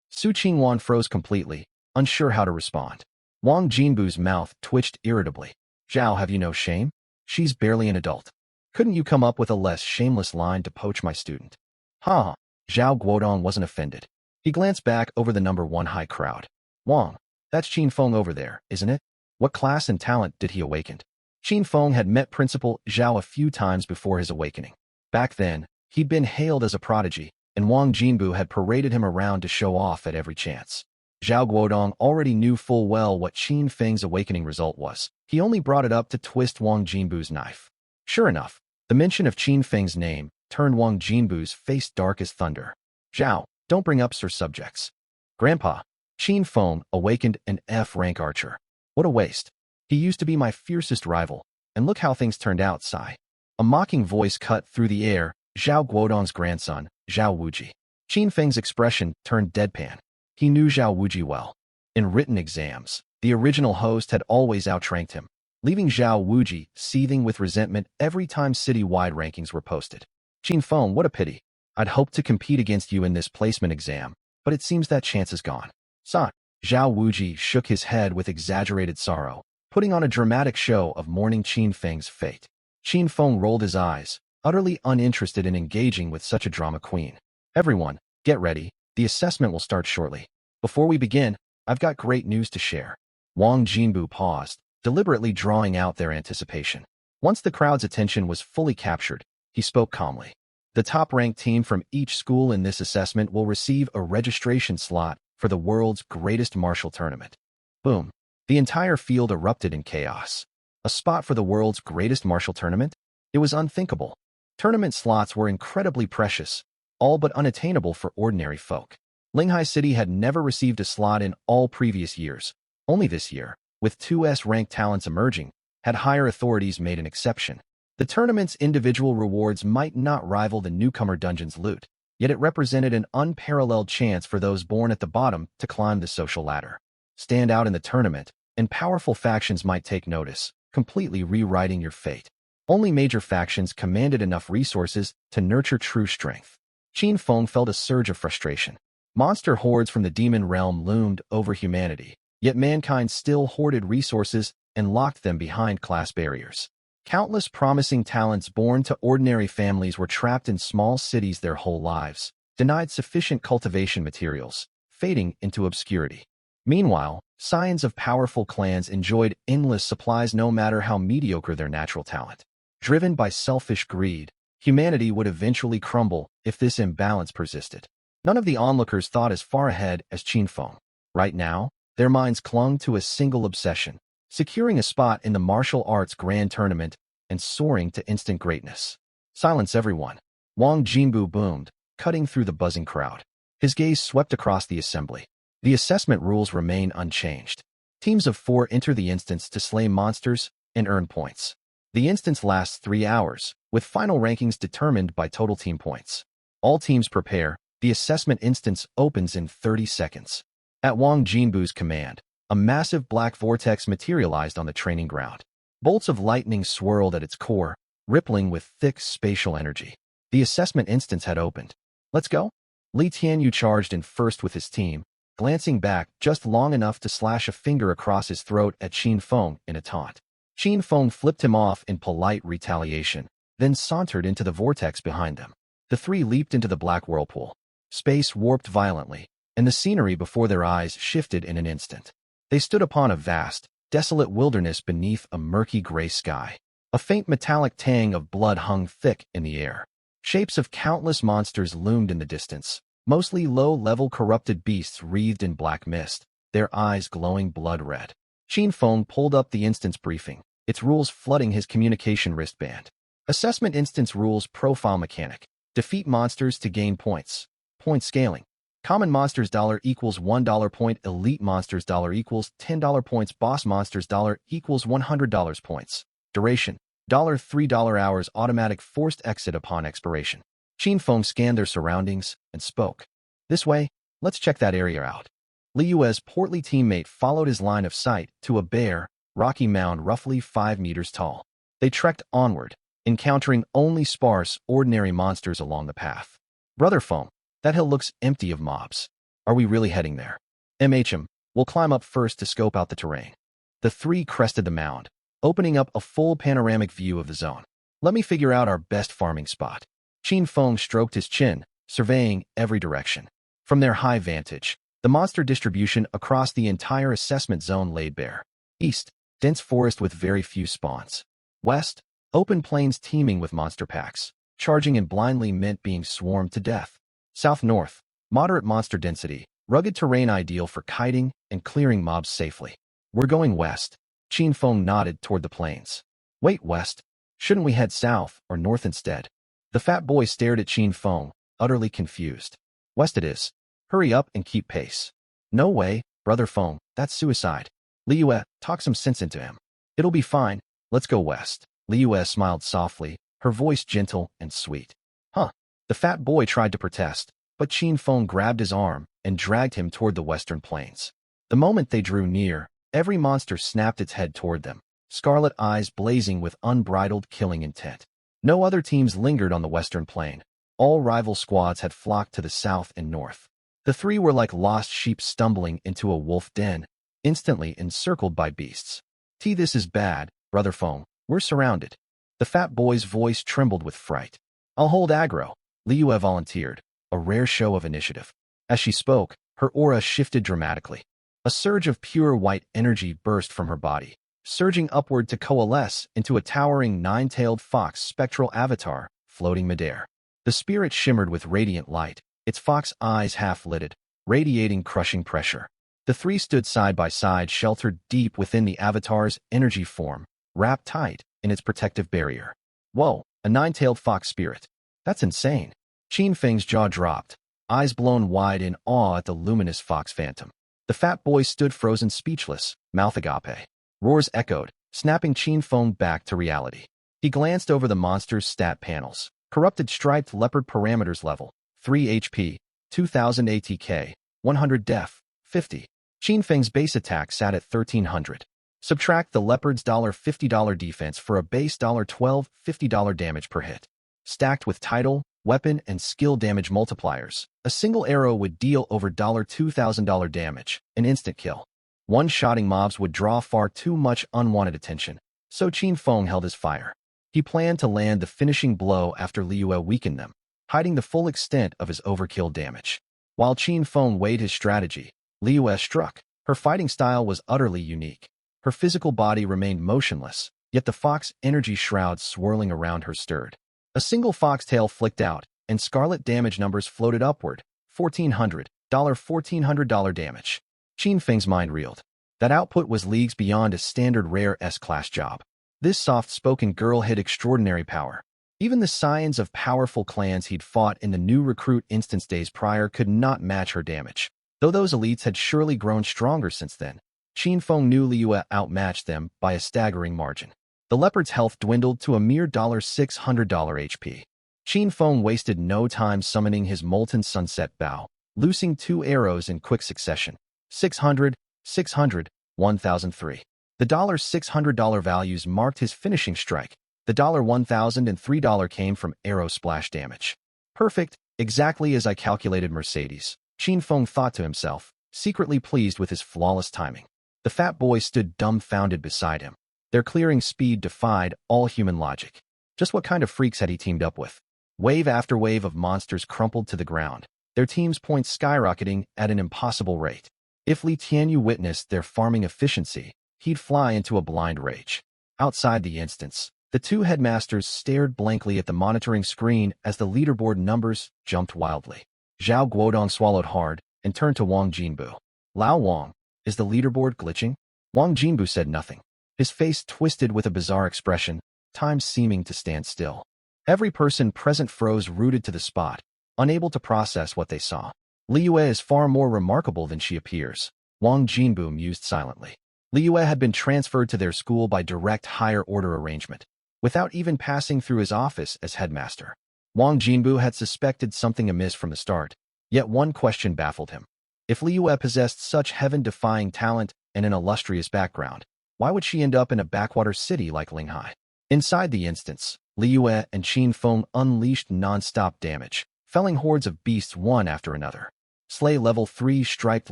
Su Qingwan froze completely, unsure how to respond. Wang Jinbu's mouth twitched irritably. Zhao, have you no shame? She's barely an adult. Couldn't you come up with a less shameless line to poach my student? Ha! Zhao Guodong wasn't offended. He glanced back over the number 1 high crowd. Wang, that's Qin Feng over there, isn't it? What class and talent did he awaken? Qin Feng had met Principal Zhao a few times before his awakening. Back then, he'd been hailed as a prodigy, and Wang Jinbu had paraded him around to show off at every chance. Zhao Guodong already knew full well what Qin Feng's awakening result was. He only brought it up to twist Wang Jinbu's knife. Sure enough, the mention of Qin Feng's name turned Wang Jinbu's face dark as thunder. Zhao, don't bring up sir subjects. Grandpa, Qin Feng awakened an F-rank archer. What a waste. He used to be my fiercest rival, and look how things turned out, sigh. A mocking voice cut through the air, Zhao Guodong's grandson, Zhao Wuji. Qin Feng's expression turned deadpan. He knew Zhao Wuji well. In written exams, the original host had always outranked him, leaving Zhao Wuji seething with resentment every time city-wide rankings were posted. Qin Feng, what a pity. I'd hoped to compete against you in this placement exam, but it seems that chance is gone. Son. Zhao Wuji shook his head with exaggerated sorrow, putting on a dramatic show of mourning Qin Feng's fate. Qin Feng rolled his eyes, utterly uninterested in engaging with such a drama queen. Everyone, get ready. The assessment will start shortly. Before we begin, I've got great news to share. Wang Jinbu paused, deliberately drawing out their anticipation. Once the crowd's attention was fully captured, he spoke calmly. The top-ranked team from each school in this assessment will receive a registration slot for the world's greatest martial tournament. Boom. The entire field erupted in chaos. A spot for the world's greatest martial tournament? It was unthinkable. Tournament slots were incredibly precious, all but unattainable for ordinary folk. Linghai City had never received a slot in all previous years. Only this year, with 2 S-ranked talents emerging, had higher authorities made an exception. The tournament's individual rewards might not rival the newcomer dungeon's loot, yet it represented an unparalleled chance for those born at the bottom to climb the social ladder. Stand out in the tournament, and powerful factions might take notice, completely rewriting your fate. Only major factions commanded enough resources to nurture true strength. Qin Feng felt a surge of frustration. Monster hordes from the demon realm loomed over humanity, yet mankind still hoarded resources and locked them behind class barriers. Countless promising talents born to ordinary families were trapped in small cities their whole lives, denied sufficient cultivation materials, fading into obscurity. Meanwhile, scions of powerful clans enjoyed endless supplies no matter how mediocre their natural talent. Driven by selfish greed, humanity would eventually crumble if this imbalance persisted. None of the onlookers thought as far ahead as Qin Feng. Right now, their minds clung to a single obsession: securing a spot in the martial arts grand tournament and soaring to instant greatness. Silence, everyone. Wang Jinbu boomed, cutting through the buzzing crowd. His gaze swept across the assembly. The assessment rules remain unchanged. Teams of 4 enter the instance to slay monsters and earn points. The instance lasts 3 hours, with final rankings determined by total team points. All teams prepare. The assessment instance opens in 30 seconds. At Wang Jinbu's command, a massive black vortex materialized on the training ground. Bolts of lightning swirled at its core, rippling with thick spatial energy. The assessment instance had opened. Let's go? Li Tianyu charged in first with his team, glancing back just long enough to slash a finger across his throat at Qin Feng in a taunt. Qin Feng flipped him off in polite retaliation, then sauntered into the vortex behind them. The 3 leaped into the black whirlpool. Space warped violently, and the scenery before their eyes shifted in an instant. They stood upon a vast, desolate wilderness beneath a murky gray sky. A faint metallic tang of blood hung thick in the air. Shapes of countless monsters loomed in the distance, mostly low-level corrupted beasts wreathed in black mist, their eyes glowing blood-red. Qin Feng pulled up the instance briefing, its rules flooding his communication wristband. Assessment instance rules: profile mechanic. Defeat monsters to gain points. Point scaling. Common monsters $equals $1 point. Elite monsters equals $10 points. Boss monsters equals $100 points. Duration. $3 hours. Automatic forced exit upon expiration. Qin Feng scanned their surroundings and spoke. This way, let's check that area out. Li Yue's portly teammate followed his line of sight to a bare, rocky mound roughly 5 meters tall. They trekked onward, encountering only sparse, ordinary monsters along the path. Brother Feng, that hill looks empty of mobs. Are we really heading there? MHM, we'll climb up first to scope out the terrain. The three crested the mound, opening up a full panoramic view of the zone. Let me figure out our best farming spot. Qin Feng stroked his chin, surveying every direction. From their high vantage, the monster distribution across the entire assessment zone laid bare. East, dense forest with very few spawns. West, open plains teeming with monster packs, charging and blindly meant being swarmed to death. South-north, moderate monster density, rugged terrain ideal for kiting and clearing mobs safely. We're going west. Qin Feng nodded toward the plains. Wait, west? Shouldn't we head south or north instead? The fat boy stared at Qin Feng, utterly confused. West it is. Hurry up and keep pace. No way, Brother Feng, that's suicide. Li Yue, talk some sense into him. It'll be fine. Let's go west. Li Yue smiled softly, her voice gentle and sweet. Huh. The fat boy tried to protest, but Qin Feng grabbed his arm and dragged him toward the western plains. The moment they drew near, every monster snapped its head toward them, scarlet eyes blazing with unbridled killing intent. No other teams lingered on the western plain. All rival squads had flocked to the south and north. The three were like lost sheep stumbling into a wolf den, instantly encircled by beasts. This is bad, Brother Feng. We're surrounded. The fat boy's voice trembled with fright. I'll hold aggro. Li Yue volunteered, a rare show of initiative. As she spoke, her aura shifted dramatically. A surge of pure white energy burst from her body, surging upward to coalesce into a towering nine-tailed fox spectral avatar floating midair. The spirit shimmered with radiant light, its fox eyes half-lidded, radiating crushing pressure. The three stood side by side, sheltered deep within the avatar's energy form, wrapped tight in its protective barrier. Whoa, a nine-tailed fox spirit. That's insane. Qin Feng's jaw dropped, eyes blown wide in awe at the luminous fox phantom. The fat boy stood frozen speechless, mouth agape. Roars echoed, snapping Qin Feng back to reality. He glanced over the monster's stat panels. Corrupted striped leopard parameters level, 3 HP, 2000 ATK, 100 def, 50. Qin Feng's base attack sat at 1300. Subtract the leopard's $50 defense for a base $12 $50 damage per hit. Stacked with title, weapon, and skill damage multipliers, a single arrow would deal over $2000 damage, an instant kill. One-shotting mobs would draw far too much unwanted attention, so Qin Feng held his fire. He planned to land the finishing blow after Li Yue weakened them, hiding the full extent of his overkill damage. While Qin Feng weighed his strategy, Li Yue struck. Her fighting style was utterly unique. Her physical body remained motionless, yet the fox energy shroud swirling around her stirred. A single foxtail flicked out, and scarlet damage numbers floated upward. $1,400 damage. Qin Feng's mind reeled. That output was leagues beyond a standard rare S-class job. This soft-spoken girl had extraordinary power. Even the scions of powerful clans he'd fought in the new recruit instance days prior could not match her damage. Though those elites had surely grown stronger since then, Qin Feng knew Li Yue outmatched them by a staggering margin. The leopard's health dwindled to a mere $600 HP. Qin Feng wasted no time summoning his molten sunset bow, loosing 2 arrows in quick succession. 600, 600, 1003. The $600 values marked his finishing strike. The $1,000 and $3 came from arrow splash damage. Perfect, exactly as I calculated. Mercedes, Qin Feng thought to himself, secretly pleased with his flawless timing. The fat boy stood dumbfounded beside him. Their clearing speed defied all human logic. Just what kind of freaks had he teamed up with? Wave after wave of monsters crumpled to the ground, their team's points skyrocketing at an impossible rate. If Li Tianyu witnessed their farming efficiency, he'd fly into a blind rage. Outside the instance, the two headmasters stared blankly at the monitoring screen as the leaderboard numbers jumped wildly. Zhao Guodong swallowed hard and turned to Wang Jinbu. Lao Wang, is the leaderboard glitching? Wang Jinbu said nothing. His face twisted with a bizarre expression, time seeming to stand still. Every person present froze rooted to the spot, unable to process what they saw. Liyue is far more remarkable than she appears, Wang Jinbu mused silently. Liyue had been transferred to their school by direct higher-order arrangement, without even passing through his office as headmaster. Wang Jinbu had suspected something amiss from the start, yet one question baffled him. If Liyue possessed such heaven-defying talent and an illustrious background, why would she end up in a backwater city like Linghai? Inside the instance, Liyue and Qin Feng unleashed non-stop damage, felling hordes of beasts one after another. Slay level 3 Striped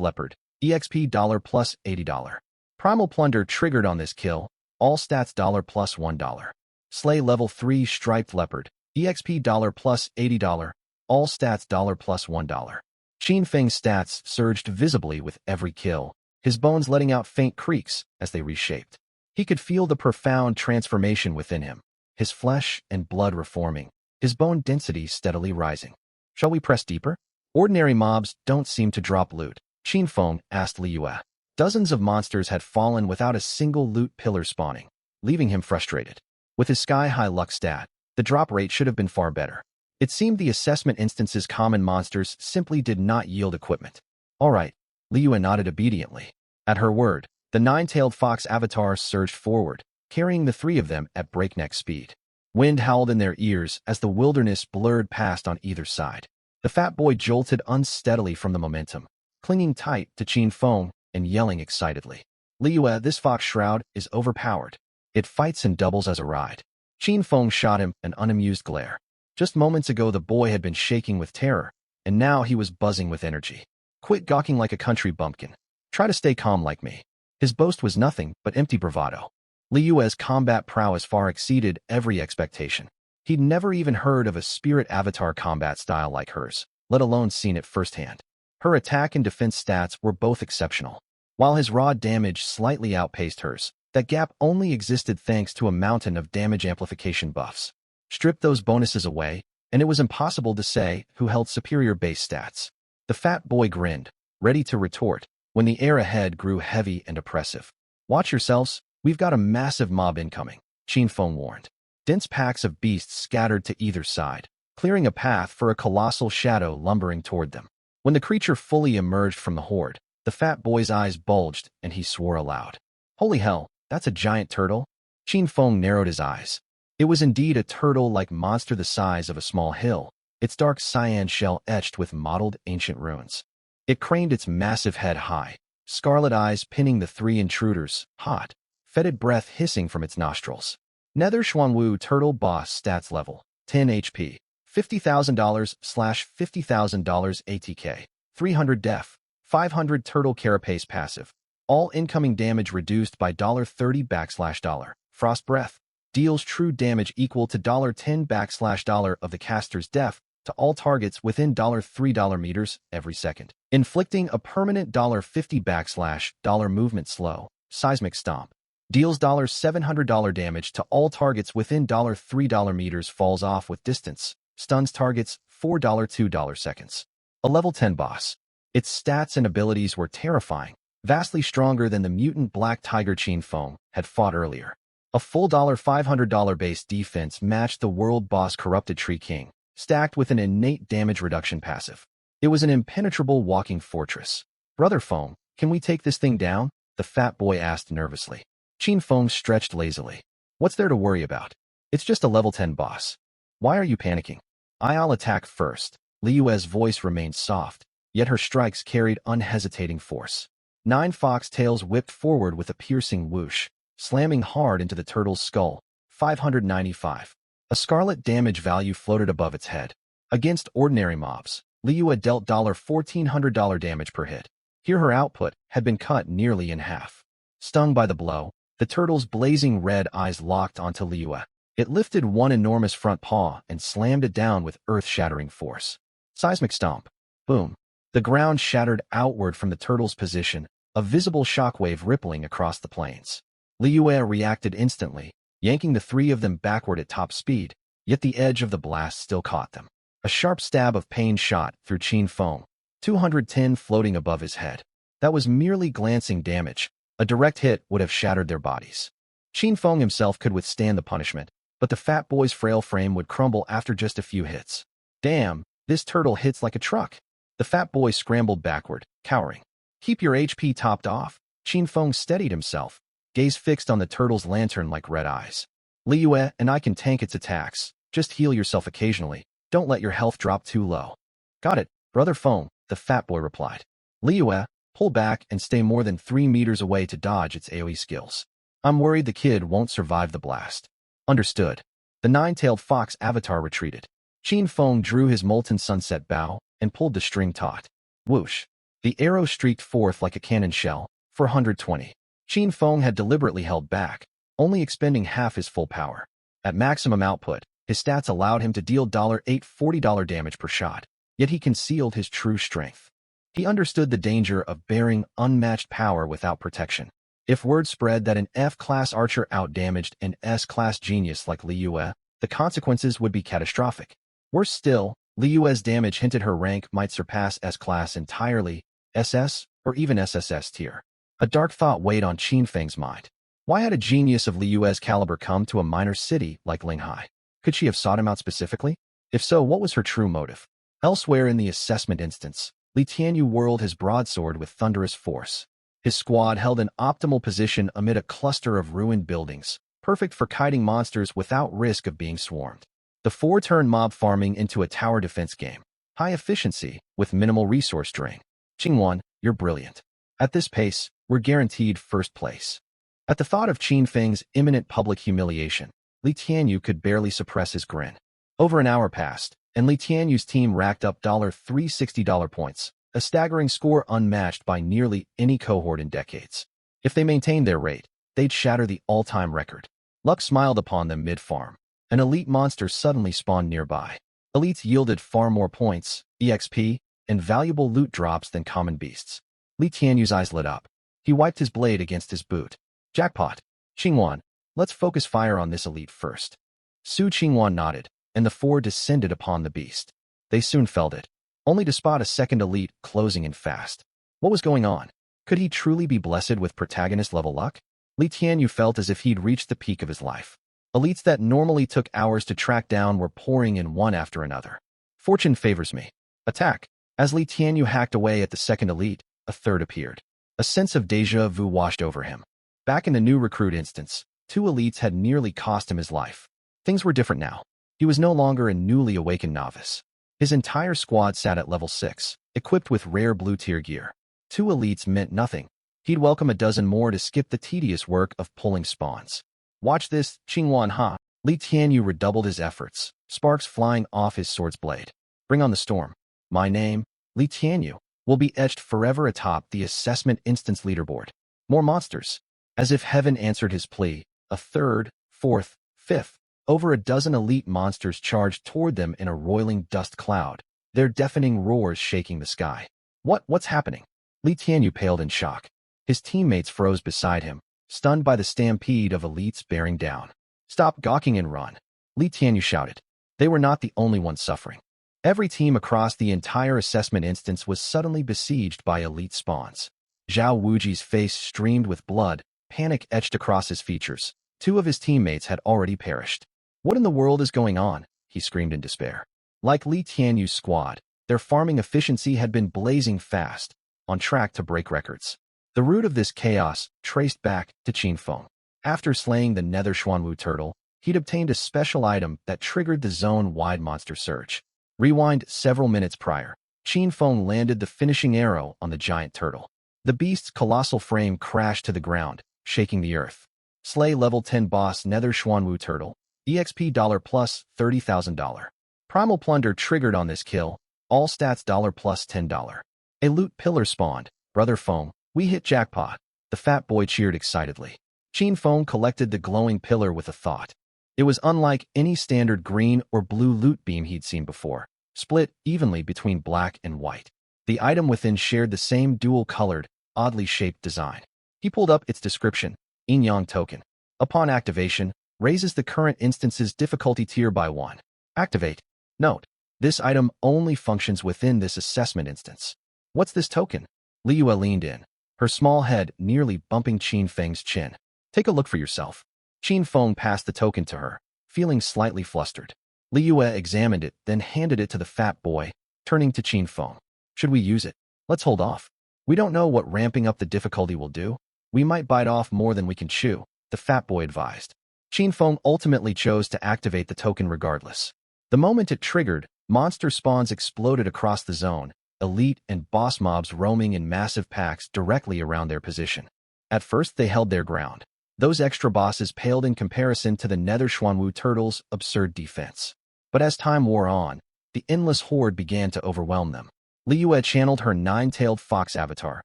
Leopard, EXP plus $80. Primal Plunder triggered on this kill, all stats plus $1. Slay level 3 Striped Leopard, EXP plus $80, all stats plus $1. Qin Feng's stats surged visibly with every kill, his bones letting out faint creaks as they reshaped. He could feel the profound transformation within him, his flesh and blood reforming, his bone density steadily rising. Shall we press deeper? Ordinary mobs don't seem to drop loot, Qin Feng asked Liyue. Dozens of monsters had fallen without a single loot pillar spawning, leaving him frustrated. With his sky-high luck stat, the drop rate should have been far better. It seemed the assessment instance's common monsters simply did not yield equipment. All right, Liyue nodded obediently. At her word, the nine-tailed fox avatar surged forward, carrying the three of them at breakneck speed. Wind howled in their ears as the wilderness blurred past on either side. The fat boy jolted unsteadily from the momentum, clinging tight to Qin Feng and yelling excitedly. Liyue, this fox shroud is overpowered. It fights and doubles as a ride. Qin Feng shot him an unamused glare. Just moments ago the boy had been shaking with terror, and now he was buzzing with energy. Quit gawking like a country bumpkin. Try to stay calm like me. His boast was nothing but empty bravado. Liyue's combat prowess far exceeded every expectation. He'd never even heard of a spirit avatar combat style like hers, let alone seen it firsthand. Her attack and defense stats were both exceptional. While his raw damage slightly outpaced hers, that gap only existed thanks to a mountain of damage amplification buffs. Strip those bonuses away, and it was impossible to say who held superior base stats. The fat boy grinned, ready to retort, when the air ahead grew heavy and oppressive. Watch yourselves, we've got a massive mob incoming, Qin Feng warned. Dense packs of beasts scattered to either side, clearing a path for a colossal shadow lumbering toward them. When the creature fully emerged from the horde, the fat boy's eyes bulged and he swore aloud. Holy hell, that's a giant turtle? Qin Feng narrowed his eyes. It was indeed a turtle-like monster the size of a small hill, its dark cyan shell etched with mottled ancient runes. It craned its massive head high, scarlet eyes pinning the three intruders, hot, fetid breath hissing from its nostrils. Nether Xuanwu Turtle Boss Stats Level, 10 HP, $50,000/$50,000 ATK, 300 Def, 500 Turtle Carapace Passive. All incoming damage reduced by $30 Frost Breath. Deals true damage equal to $10 of the caster's def to all targets within $3 meters every second. Inflicting a permanent $50 movement slow, Seismic Stomp. Deals $700 damage to all targets within $3 meters falls off with distance. Stuns targets $2 seconds. A level 10 boss. Its stats and abilities were terrifying, vastly stronger than the mutant Black Tiger Qin Feng had fought earlier. A full $500 base defense matched the world boss Corrupted Tree King, stacked with an innate damage reduction passive. It was an impenetrable walking fortress. Brother Feng, can we take this thing down? The fat boy asked nervously. Qin Feng stretched lazily. What's there to worry about? It's just a level 10 boss. Why are you panicking? I'll attack first. Liyue's voice remained soft, yet her strikes carried unhesitating force. 9 fox tails whipped forward with a piercing whoosh, slamming hard into the turtle's skull. 595. A scarlet damage value floated above its head. Against ordinary mobs, Liyue dealt $1,400 damage per hit. Here her output had been cut nearly in half. Stung by the blow, the turtle's blazing red eyes locked onto Liyue. It lifted one enormous front paw and slammed it down with earth-shattering force. Seismic Stomp. Boom. The ground shattered outward from the turtle's position, a visible shockwave rippling across the plains. Liyue reacted instantly, yanking the three of them backward at top speed, yet the edge of the blast still caught them. A sharp stab of pain shot through Qin Feng, 210 floating above his head. That was merely glancing damage. A direct hit would have shattered their bodies. Qin Feng himself could withstand the punishment, but the fat boy's frail frame would crumble after just a few hits. Damn, this turtle hits like a truck. The fat boy scrambled backward, cowering. Keep your HP topped off. Qin Feng steadied himself, gaze fixed on the turtle's lantern like red eyes. Liyue and I can tank its attacks. Just heal yourself occasionally. Don't let your health drop too low. Got it, Brother Feng, the fat boy replied. Liyue, pull back and stay more than 3 meters away to dodge its AoE skills. I'm worried the kid won't survive the blast. Understood. The nine-tailed fox avatar retreated. Qin Feng drew his molten sunset bow and pulled the string taut. Whoosh. The arrow streaked forth like a cannon shell, 420. Qin Feng had deliberately held back, only expending half his full power. At maximum output, his stats allowed him to deal $840 damage per shot, yet he concealed his true strength. He understood the danger of bearing unmatched power without protection. If word spread that an F-class archer outdamaged an S-class genius like Liyue, the consequences would be catastrophic. Worse still, Liyue's damage hinted her rank might surpass S-class entirely, SS, or even SSS tier. A dark thought weighed on Qin Feng's mind. Why had a genius of Liyue's caliber come to a minor city like Linghai? Could she have sought him out specifically? If so, what was her true motive? Elsewhere in the assessment instance, Li Tianyu whirled his broadsword with thunderous force. His squad held an optimal position amid a cluster of ruined buildings, perfect for kiting monsters without risk of being swarmed. The 4 turned mob farming into a tower defense game. High efficiency, with minimal resource drain. Qingwan, you're brilliant. At this pace, we're guaranteed first place. At the thought of Qin Feng's imminent public humiliation, Li Tianyu could barely suppress his grin. Over an hour passed, and Li Tianyu's team racked up $360 points, a staggering score unmatched by nearly any cohort in decades. If they maintained their rate, they'd shatter the all-time record. Luck smiled upon them mid-farm. An elite monster suddenly spawned nearby. Elites yielded far more points, EXP, and valuable loot drops than common beasts. Li Tianyu's eyes lit up. He wiped his blade against his boot. Jackpot. Qingwan, let's focus fire on this elite first. Su Qingwan nodded, and the 4 descended upon the beast. They soon felled it, only to spot a second elite closing in fast. What was going on? Could he truly be blessed with protagonist-level luck? Li Tianyu felt as if he'd reached the peak of his life. Elites that normally took hours to track down were pouring in one after another. Fortune favors me. Attack. As Li Tianyu hacked away at the second elite, a third appeared. A sense of déjà vu washed over him. Back in the new recruit instance, 2 elites had nearly cost him his life. Things were different now. He was no longer a newly awakened novice. His entire squad sat at level 6, equipped with rare blue-tier gear. 2 elites meant nothing. He'd welcome a dozen more to skip the tedious work of pulling spawns. Watch this, Qingwan ha. Li Tianyu redoubled his efforts, sparks flying off his sword's blade. Bring on the storm. My name, Li Tianyu, will be etched forever atop the assessment instance leaderboard. More monsters. As if heaven answered his plea, a third, fourth, fifth, over a dozen elite monsters charged toward them in a roiling dust cloud, their deafening roars shaking the sky. What's happening? Li Tianyu paled in shock. His teammates froze beside him, stunned by the stampede of elites bearing down. Stop gawking and run, Li Tianyu shouted. They were not the only ones suffering. Every team across the entire assessment instance was suddenly besieged by elite spawns. Zhao Wuji's face streamed with blood, panic etched across his features. 2 of his teammates had already perished. What in the world is going on? He screamed in despair. Like Li Tianyu's squad, their farming efficiency had been blazing fast, on track to break records. The root of this chaos traced back to Qin Feng. After slaying the Nether Xuanwu turtle, he'd obtained a special item that triggered the zone-wide monster surge. Rewind several minutes prior, Qin Feng landed the finishing arrow on the giant turtle. The beast's colossal frame crashed to the ground, shaking the earth. Slay level 10 boss Nether Xuanwu turtle, EXP plus $30,000. Primal plunder triggered on this kill, all stats plus $10. A loot pillar spawned. Brother Feng, we hit jackpot. The fat boy cheered excitedly. Qin Feng collected the glowing pillar with a thought. It was unlike any standard green or blue loot beam he'd seen before, split evenly between black and white. The item within shared the same dual-colored, oddly shaped design. He pulled up its description, Yin Yang token. Upon activation, raises the current instance's difficulty tier by 1. Activate. Note, this item only functions within this assessment instance. What's this token? Liyue leaned in, her small head nearly bumping Qin Feng's chin. Take a look for yourself. Qin Feng passed the token to her, feeling slightly flustered. Li Yue examined it, then handed it to the fat boy, turning to Qin Feng. Should we use it? Let's hold off. We don't know what ramping up the difficulty will do. We might bite off more than we can chew, the fat boy advised. Qin Feng ultimately chose to activate the token regardless. The moment it triggered, monster spawns exploded across the zone, elite and boss mobs roaming in massive packs directly around their position. At first they held their ground. Those extra bosses paled in comparison to the Nether Xuanwu turtles' absurd defense. But as time wore on, the endless horde began to overwhelm them. Li Yue channeled her nine-tailed fox avatar,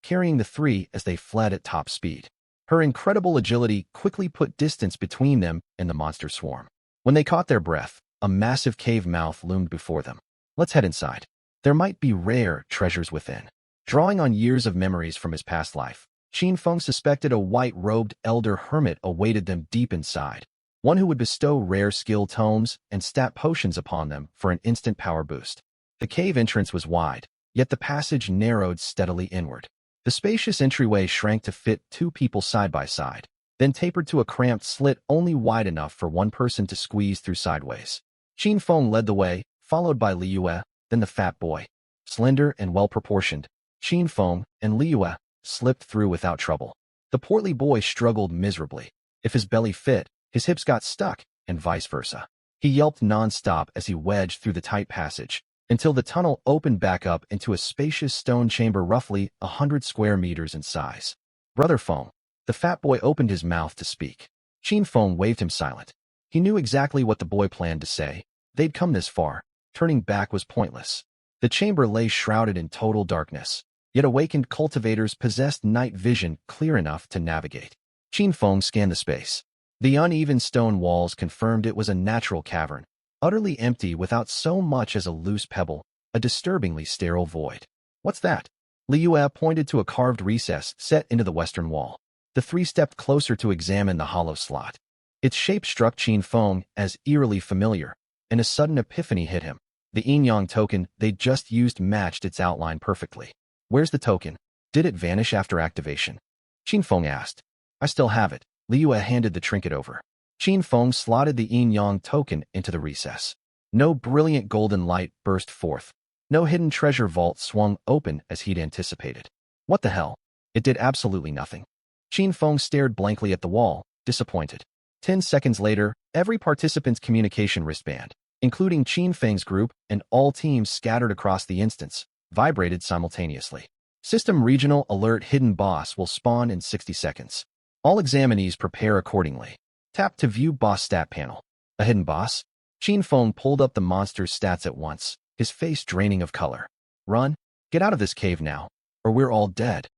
carrying the three as they fled at top speed. Her incredible agility quickly put distance between them and the monster swarm. When they caught their breath, a massive cave mouth loomed before them. Let's head inside. There might be rare treasures within. Drawing on years of memories from his past life, Qin Feng suspected a white-robed elder hermit awaited them deep inside, one who would bestow rare skill tomes and stat potions upon them for an instant power boost. The cave entrance was wide, yet the passage narrowed steadily inward. The spacious entryway shrank to fit two people side by side, then tapered to a cramped slit only wide enough for one person to squeeze through sideways. Qin Feng led the way, followed by Li Yue, then the fat boy. Slender and well-proportioned, Qin Feng and Li Yue slipped through without trouble. The portly boy struggled miserably. If his belly fit, his hips got stuck, and vice versa. He yelped non-stop as he wedged through the tight passage, until the tunnel opened back up into a spacious stone chamber roughly 100 square meters in size. Brother Feng. The fat boy opened his mouth to speak. Qin Feng waved him silent. He knew exactly what the boy planned to say. They'd come this far. Turning back was pointless. The chamber lay shrouded in total darkness, yet awakened cultivators possessed night vision clear enough to navigate. Qin Feng scanned the space. The uneven stone walls confirmed it was a natural cavern, utterly empty without so much as a loose pebble, a disturbingly sterile void. What's that? Li Yue pointed to a carved recess set into the western wall. The three stepped closer to examine the hollow slot. Its shape struck Qin Feng as eerily familiar, and a sudden epiphany hit him. The yin-yang token they'd just used matched its outline perfectly. Where's the token? Did it vanish after activation? Qin Feng asked. I still have it. Li Yue handed the trinket over. Qin Feng slotted the yin-yang token into the recess. No brilliant golden light burst forth. No hidden treasure vault swung open as he'd anticipated. What the hell? It did absolutely nothing. Qin Feng stared blankly at the wall, disappointed. 10 seconds later, every participant's communication wristband, including Qin Feng's group and all teams scattered across the instance, vibrated simultaneously. System Regional Alert Hidden Boss will spawn in 60 seconds. All examinees prepare accordingly. Tap to view boss stat panel. A hidden boss? Qin Feng pulled up the monster's stats at once, his face draining of color. Run. Get out of this cave now, or we're all dead.